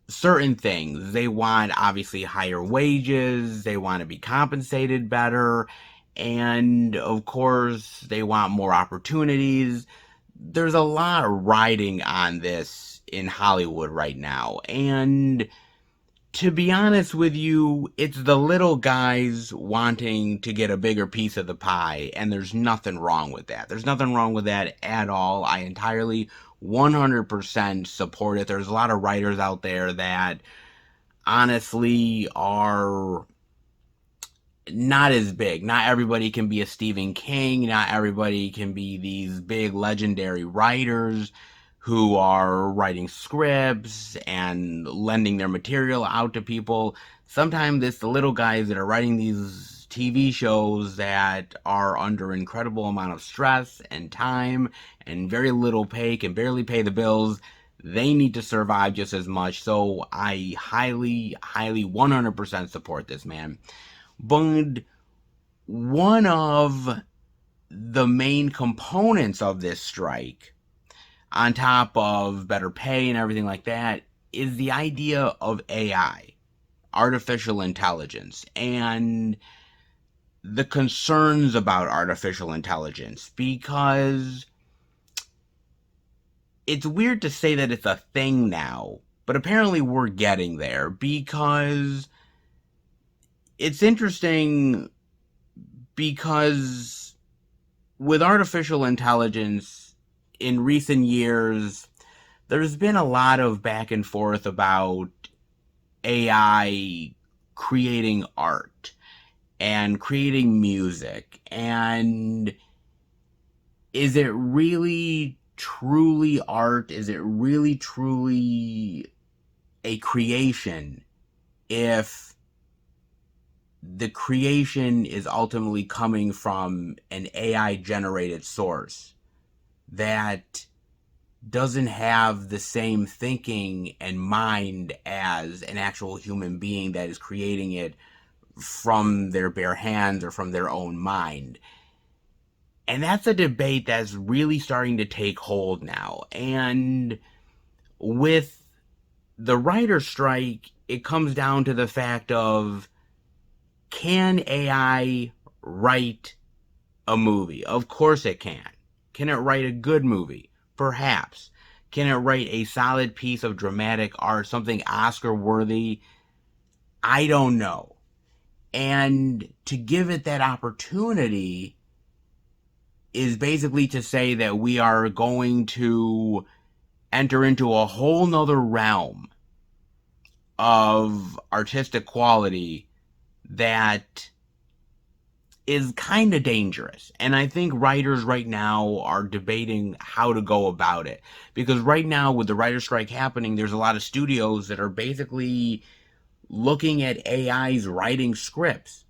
certain things. They want, obviously, higher wages, they want to be compensated better, and of course they want more opportunities. There's a lot riding on this in Hollywood right now, and to be honest with you, it's the little guys wanting to get a bigger piece of the pie, and there's nothing wrong with that. There's nothing wrong with that at all. I entirely 100% support it. There's a lot of writers out there that honestly are not as big. Not everybody can be a Stephen King. Not everybody can be these big legendary writers who are writing scripts and lending their material out to people. Sometimes it's the little guys that are writing these TV shows that are under incredible amount of stress and time and very little pay, can barely pay the bills. They need to survive just as much. So I highly 100% support this, man. But one of the main components of this strike, on top of better pay and everything like that, is the idea of AI, artificial intelligence, and the concerns about artificial intelligence, because it's weird to say that it's a thing now, but apparently we're getting there, because it's interesting, because with artificial intelligence in recent years, there's been a lot of back and forth about AI creating art and creating music, and is it really truly art? Is it really truly a creation if the creation is ultimately coming from an AI generated source that doesn't have the same thinking and mind as an actual human being that is creating it from their bare hands or from their own mind? And that's a debate that's really starting to take hold now. And with the writer's strike, it comes down to the fact of, can AI write a movie? Of course it can. Can it write a good movie? Perhaps. Can it write a solid piece of dramatic art, something Oscar worthy? I don't know. And to give it that opportunity, is basically to say that we are going to enter into a whole nother realm of artistic quality that is kind of dangerous. And I think writers right now are debating how to go about it. Because right now, with the writer's strike happening, there's a lot of studios that are basically looking at AI's writing scripts.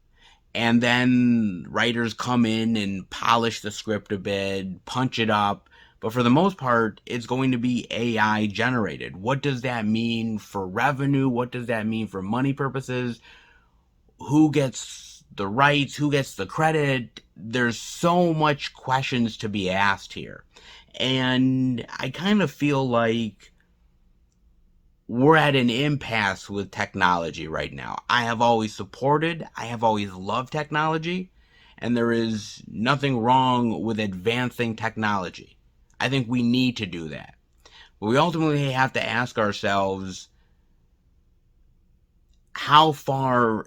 And then writers come in and polish the script a bit, punch it up. But for the most part, it's going to be AI generated. What does that mean for revenue? What does that mean for money purposes? Who gets the rights? Who gets the credit? There's so much questions to be asked here. And I kind of feel like we're at an impasse with technology right now. I have always loved technology, and there is nothing wrong with advancing technology. I think we need to do that. But we ultimately have to ask ourselves, how far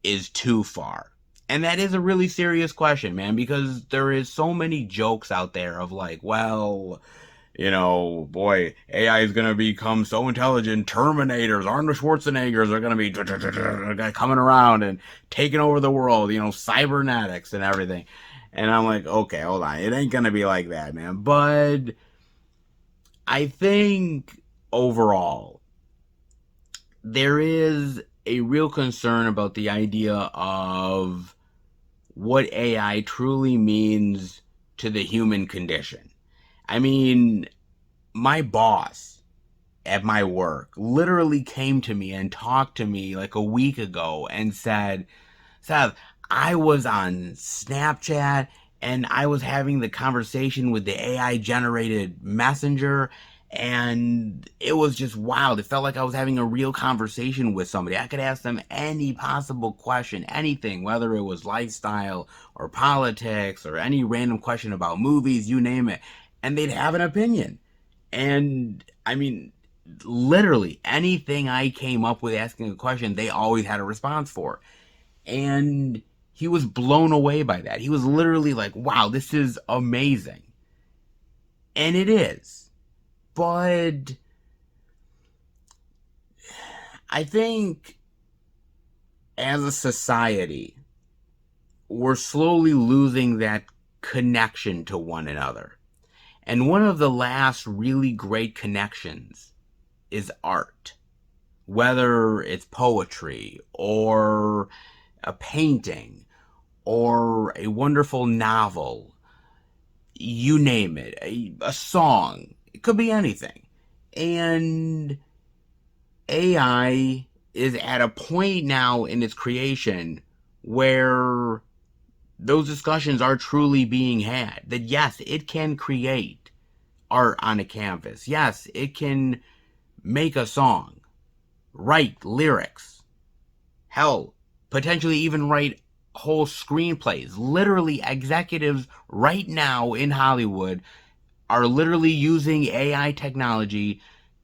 is too far? And that is a really serious question, man, because there is so many jokes out there of like, well, boy, AI is going to become so intelligent. Terminators, Arnold Schwarzeneggers are going to be coming around and taking over the world, cybernetics and everything. And I'm like, okay, hold on. It ain't going to be like that, man. But I think overall, there is a real concern about the idea of what AI truly means to the human condition. I mean, my boss at my work literally came to me and talked to me like a week ago and said, Seth, I was on Snapchat and I was having the conversation with the AI generated messenger, and it was just wild. It felt like I was having a real conversation with somebody. I could ask them any possible question, anything, whether it was lifestyle or politics or any random question about movies, you name it, and they'd have an opinion. And I mean, literally anything I came up with asking a question, they always had a response for. And he was blown away by that. He was literally like, wow, this is amazing. And it is. But I think as a society, we're slowly losing that connection to one another. And one of the last really great connections is art. Whether it's poetry or a painting or a wonderful novel, you name it, a song, it could be anything. And AI is at a point now in its creation where those discussions are truly being had. That yes, it can create art on a canvas. Yes, it can make a song, write lyrics, hell, potentially even write whole screenplays. Literally, executives right now in Hollywood are literally using AI technology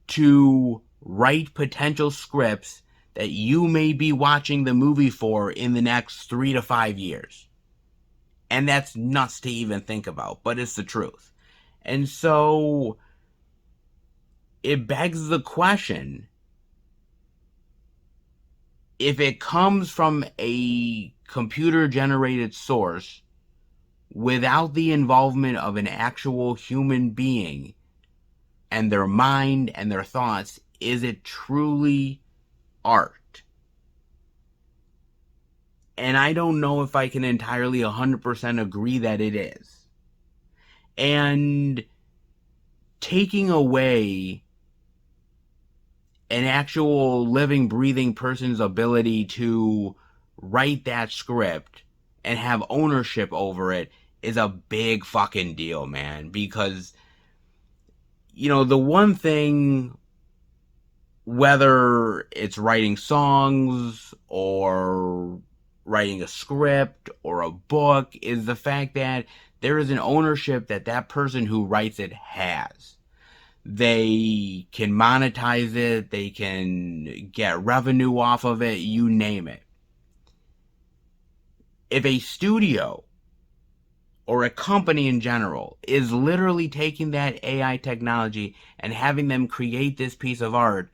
to write potential scripts that you may be watching the movie for in the next 3 to 5 years. And that's nuts to even think about, but it's the truth. And so it begs the question, if it comes from a computer generated source without the involvement of an actual human being and their mind and their thoughts, is it truly art? And I don't know if I can entirely 100% agree that it is. And taking away an actual living, breathing person's ability to write that script and have ownership over it is a big fucking deal, man. Because, the one thing, whether it's writing songs or writing a script or a book, is the fact that there is an ownership that that person who writes it has. They can monetize it, they can get revenue off of it, you name it. If a studio or a company in general is literally taking that AI technology and having them create this piece of art,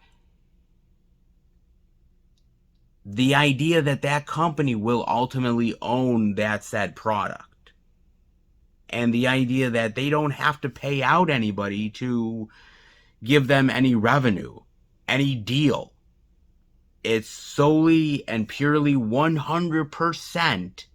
the idea that that company will ultimately own that said product, and the idea that they don't have to pay out anybody to give them any revenue, any deal. It's solely and purely 100%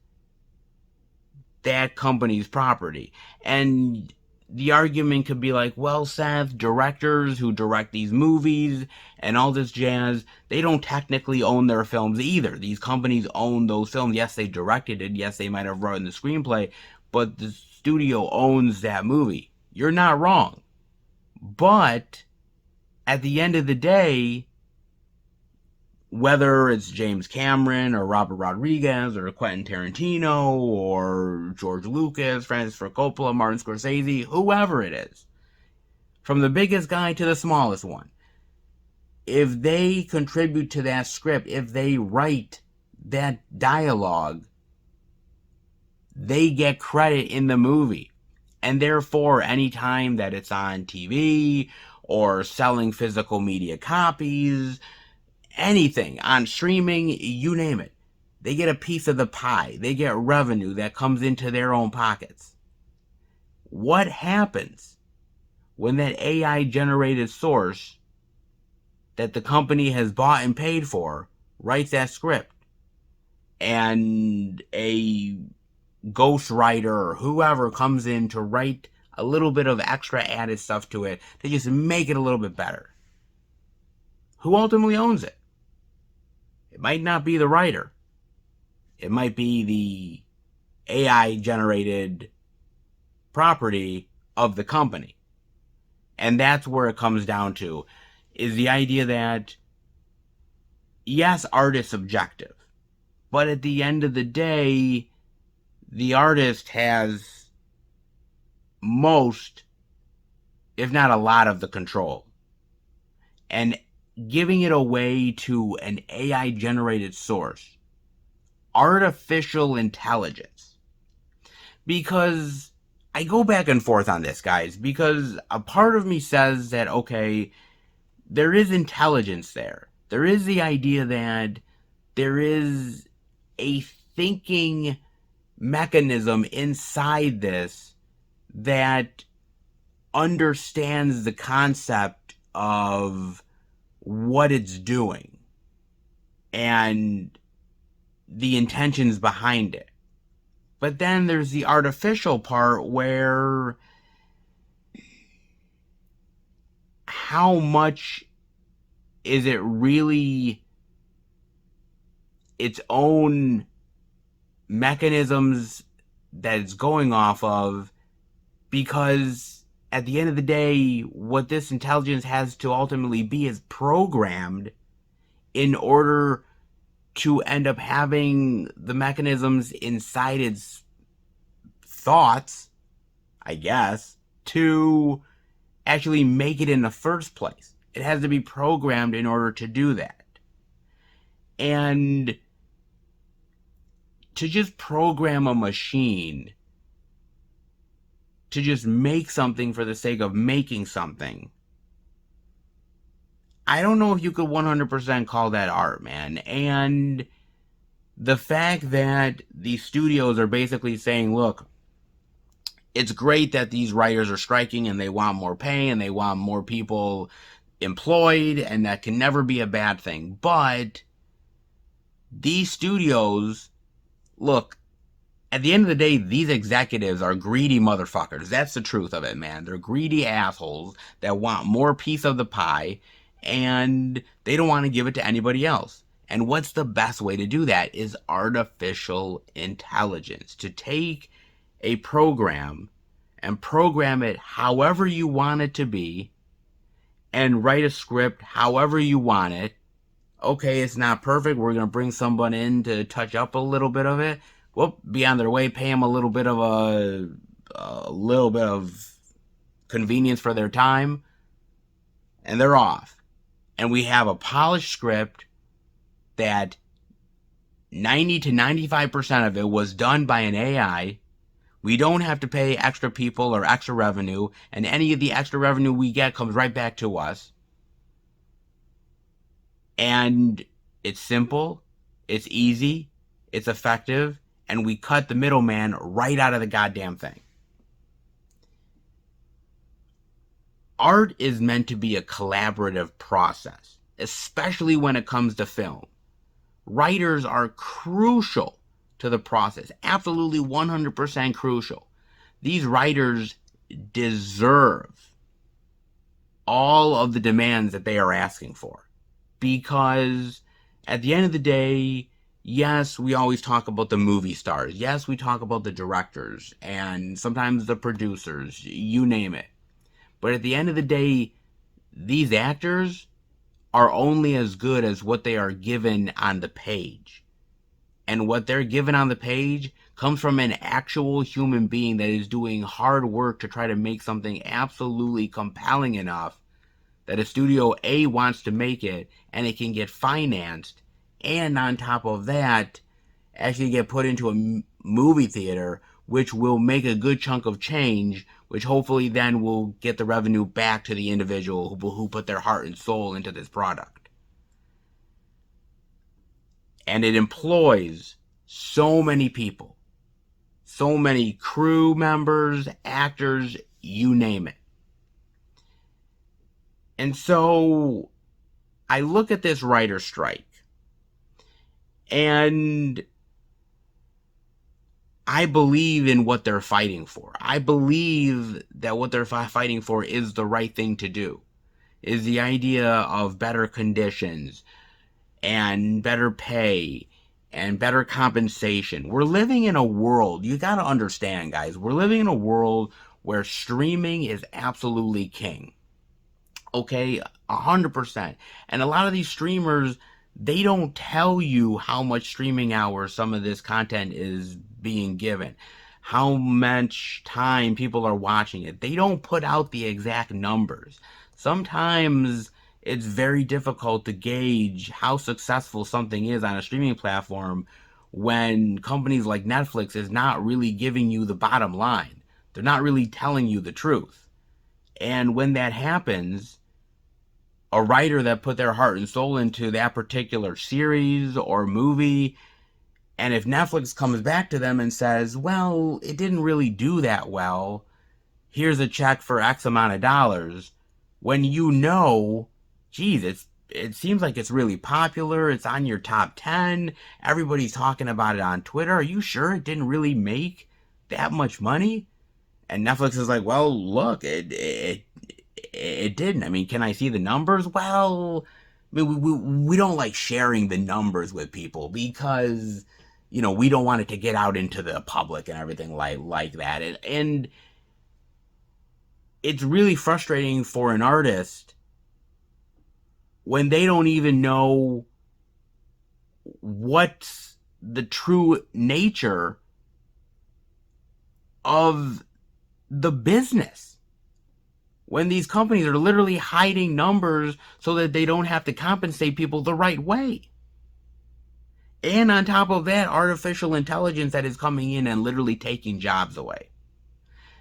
that company's property. And the argument could be like, well, Seth, directors who direct these movies and all this jazz, they don't technically own their films either. These companies own those films. Yes, they directed it. Yes, they might have written the screenplay, but the studio owns that movie. You're not wrong. But at the end of the day, whether it's James Cameron or Robert Rodriguez or Quentin Tarantino or George Lucas, Francis Ford Coppola, Martin Scorsese, whoever it is, from the biggest guy to the smallest one, if they contribute to that script, if they write that dialogue, they get credit in the movie. And therefore, anytime that it's on TV or selling physical media copies, anything on streaming, you name it, they get a piece of the pie. They get revenue that comes into their own pockets. What happens when that AI generated source that the company has bought and paid for writes that script, and a ghostwriter or whoever comes in to write a little bit of extra added stuff to it to just make it a little bit better? Who ultimately owns it? It might not be the writer. It might be the AI generated property of the company. And that's where it comes down to, is the idea that, yes, art is subjective, but at the end of the day, the artist has most, if not a lot, of the control. And giving it away to an AI generated source, artificial intelligence, because I go back and forth on this, guys, because a part of me says that, okay, there is intelligence there. There is the idea that there is a thinking mechanism inside this that understands the concept of what it's doing and the intentions behind it. But then there's the artificial part where how much is it really its own mechanisms that it's going off of? Because at the end of the day, what this intelligence has to ultimately be is programmed in order to end up having the mechanisms inside its thoughts, I guess, to actually make it in the first place. It has to be programmed in order to do that. And to just program a machine to just make something for the sake of making something, I don't know if you could 100% call that art, man. And the fact that these studios are basically saying, look, it's great that these writers are striking and they want more pay and they want more people employed, and that can never be a bad thing. But these studios, look, at the end of the day, these executives are greedy motherfuckers. That's the truth of it, man. They're greedy assholes that want more piece of the pie, and they don't want to give it to anybody else. And what's the best way to do that is artificial intelligence. To take a program and program it however you want it to be and write a script however you want it. Okay, it's not perfect. We're going to bring someone in to touch up a little bit of it. Well, be on their way, pay them a little bit of convenience for their time, and they're off. And we have a polished script that 90 to 95% of it was done by an AI We don't have to pay extra people or extra revenue, and any of the extra revenue we get comes right back to us. And it's simple, it's easy, it's effective, and we cut the middleman right out of the goddamn thing. Art is meant to be a collaborative process, especially when it comes to film. Writers are crucial to the process, absolutely 100% crucial. These writers deserve all of the demands that they are asking for, because at the end of the day, yes, we always talk about the movie stars. Yes, we talk about the directors and sometimes the producers, you name it. But at the end of the day, these actors are only as good as what they are given on the page. And what they're given on the page comes from an actual human being that is doing hard work to try to make something absolutely compelling enough that a studio A wants to make it and it can get financed, and on top of that, actually get put into a movie theater, which will make a good chunk of change, which hopefully then will get the revenue back to the individual who put their heart and soul into this product. And it employs so many people, so many crew members, actors, you name it. And so I look at this writer strike, and I believe in what they're fighting for. I believe that what they're fighting for is the right thing to do. Is the idea of better conditions and better pay and better compensation. We're living in a world, you got to understand, guys, we're living in a world where streaming is absolutely king. Okay, 100%. And a lot of these streamers, they don't tell you how much streaming hours some of this content is being given, how much time people are watching it. They don't put out the exact numbers. Sometimes it's very difficult to gauge how successful something is on a streaming platform when companies like Netflix is not really giving you the bottom line. They're not really telling you the truth. And when that happens, a writer that put their heart and soul into that particular series or movie, and if Netflix comes back to them and says, well, it didn't really do that well, here's a check for X amount of dollars, when you know, geez, it seems like it's really popular, it's on your top 10, everybody's talking about it on Twitter, are you sure it didn't really make that much money? And Netflix is like, well, look, it didn't. I mean, can I see the numbers? Well, I mean, we don't like sharing the numbers with people because, you know, we don't want it to get out into the public and everything like that. And it's really frustrating for an artist when they don't even know what's the true nature of the business. When these companies are literally hiding numbers so that they don't have to compensate people the right way. And on top of that, artificial intelligence that is coming in and literally taking jobs away.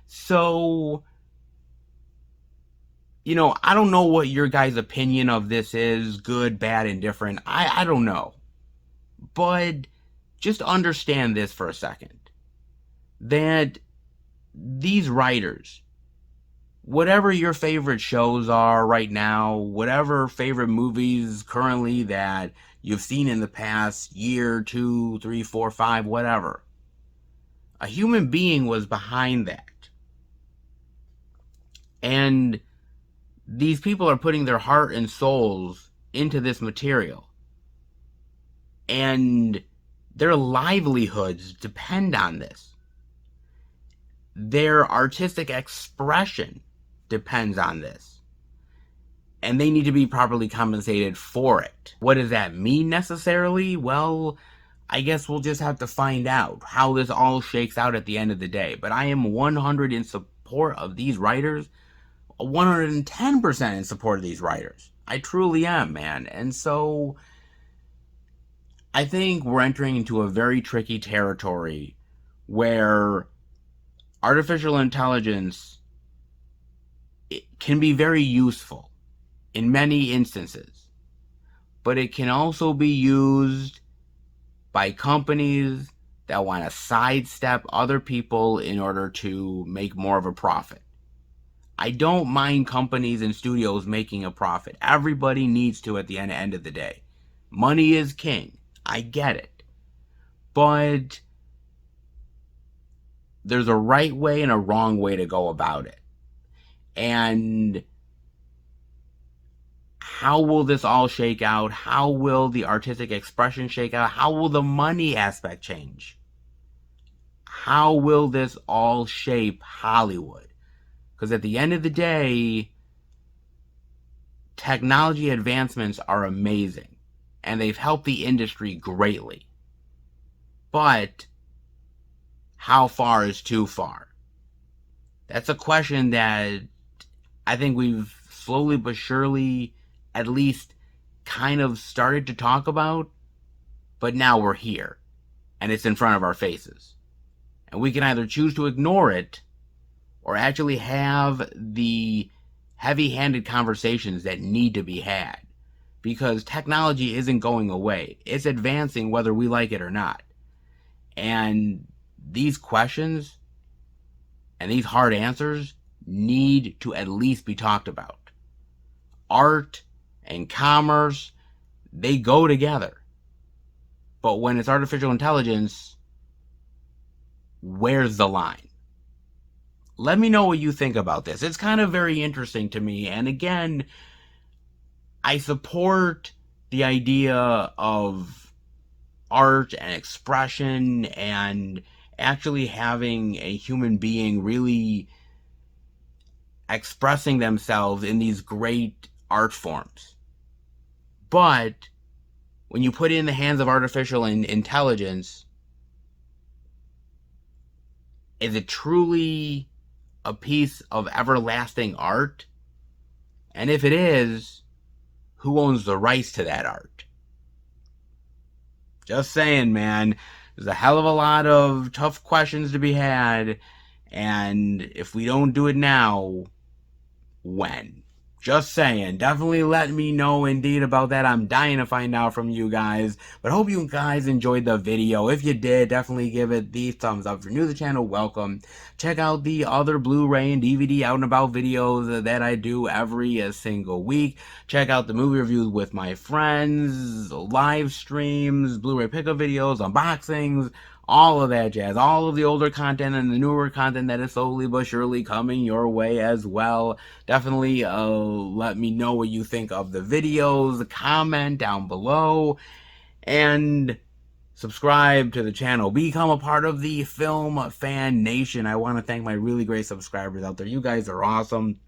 So, you know, I don't know what your guys' opinion of this is, good, bad, indifferent. I don't know. But just understand this for a second. That these writers, whatever your favorite shows are right now, whatever favorite movies currently that you've seen in the past year, 2, 3, 4, 5, whatever, a human being was behind that. And these people are putting their heart and souls into this material. And their livelihoods depend on this. Their artistic expression depends on this. And they need to be properly compensated for it. What does that mean necessarily? Well, I guess we'll just have to find out how this all shakes out at the end of the day. But I am 100 in support of these writers, 110% in support of these writers. I truly am, man. And so I think we're entering into a very tricky territory where artificial intelligence, it can be very useful in many instances, but it can also be used by companies that want to sidestep other people in order to make more of a profit. I don't mind companies and studios making a profit. Everybody needs to at the end of the day. Money is king. I get it. But there's a right way and a wrong way to go about it. And how will this all shake out? How will the artistic expression shake out? How will the money aspect change? How will this all shape Hollywood? Because at the end of the day, technology advancements are amazing, and they've helped the industry greatly. But how far is too far? That's a question that I think we've slowly but surely at least kind of started to talk about, but now we're here, and it's in front of our faces. And we can either choose to ignore it or actually have the heavy-handed conversations that need to be had. Because technology isn't going away. It's advancing whether we like it or not. And these questions and these hard answers need to at least be talked about. Art and commerce, they go together. But when it's artificial intelligence, where's the line? Let me know what you think about this. It's kind of very interesting to me. And again, I support the idea of art and expression and actually having a human being really expressing themselves in these great art forms. But when you put it in the hands of artificial intelligence, is it truly a piece of everlasting art? And if it is, who owns the rights to that art? Just saying, man. There's a hell of a lot of tough questions to be had. And if we don't do it now, when? Just saying. Definitely let me know indeed about that. I'm dying to find out from you guys. But hope you guys enjoyed the video. If you did, definitely give it the thumbs up. If you're new to the channel, welcome. Check out the other Blu-ray and DVD out and about videos that I do every single week. Check out the movie reviews with my friends, live streams, Blu-ray pickup videos, unboxings, all of that jazz, all of the older content and the newer content that is slowly but surely coming your way as well. Definitely let me know what you think of the videos, comment down below, and subscribe to the channel. Become a part of the Film Fan Nation. I want to thank my really great subscribers out there. You guys are awesome.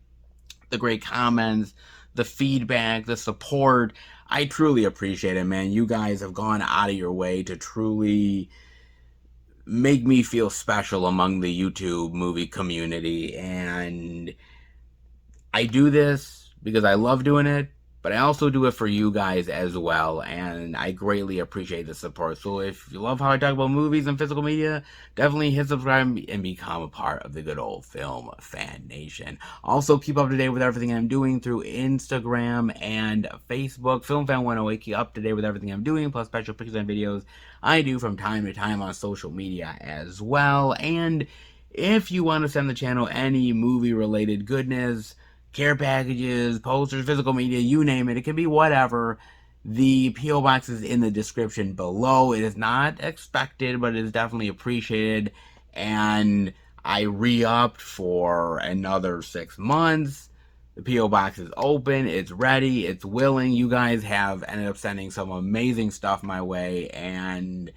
The great comments, the feedback, the support. I truly appreciate it, man. You guys have gone out of your way to truly make me feel special among the YouTube movie community. And I do this because I love doing it, but I also do it for you guys as well, and I greatly appreciate the support. So if you love how I talk about movies and physical media, definitely hit subscribe and become a part of the good old Film Fan Nation. Also, keep up to date with everything I'm doing through Instagram and Facebook. Film Fan 108, keep up to date with everything I'm doing, plus special pictures and videos I do from time to time on social media as well. And if you want to send the channel any movie-related goodness, care packages, posters, physical media, you name it. It can be whatever. The P.O. Box is in the description below. It is not expected, but it is definitely appreciated. And I re-upped for another 6 months. The P.O. Box is open. It's ready. It's willing. You guys have ended up sending some amazing stuff my way. And,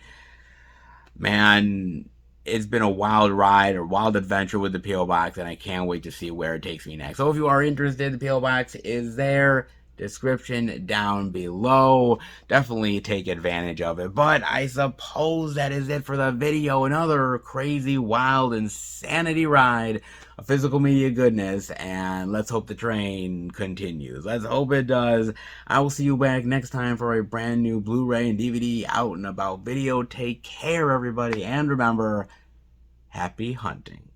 man, it's been a wild ride or wild adventure with the P.O. Box, and I can't wait to see where it takes me next. So if you are interested, the P.O. Box is there. Description down below. Definitely take advantage of it. But I suppose that is it for the video. Another crazy, wild, insanity ride of physical media goodness. And let's hope the train continues. Let's hope it does. I will see you back next time for a brand new Blu-ray and DVD out and about video. Take care, everybody. And remember, happy hunting.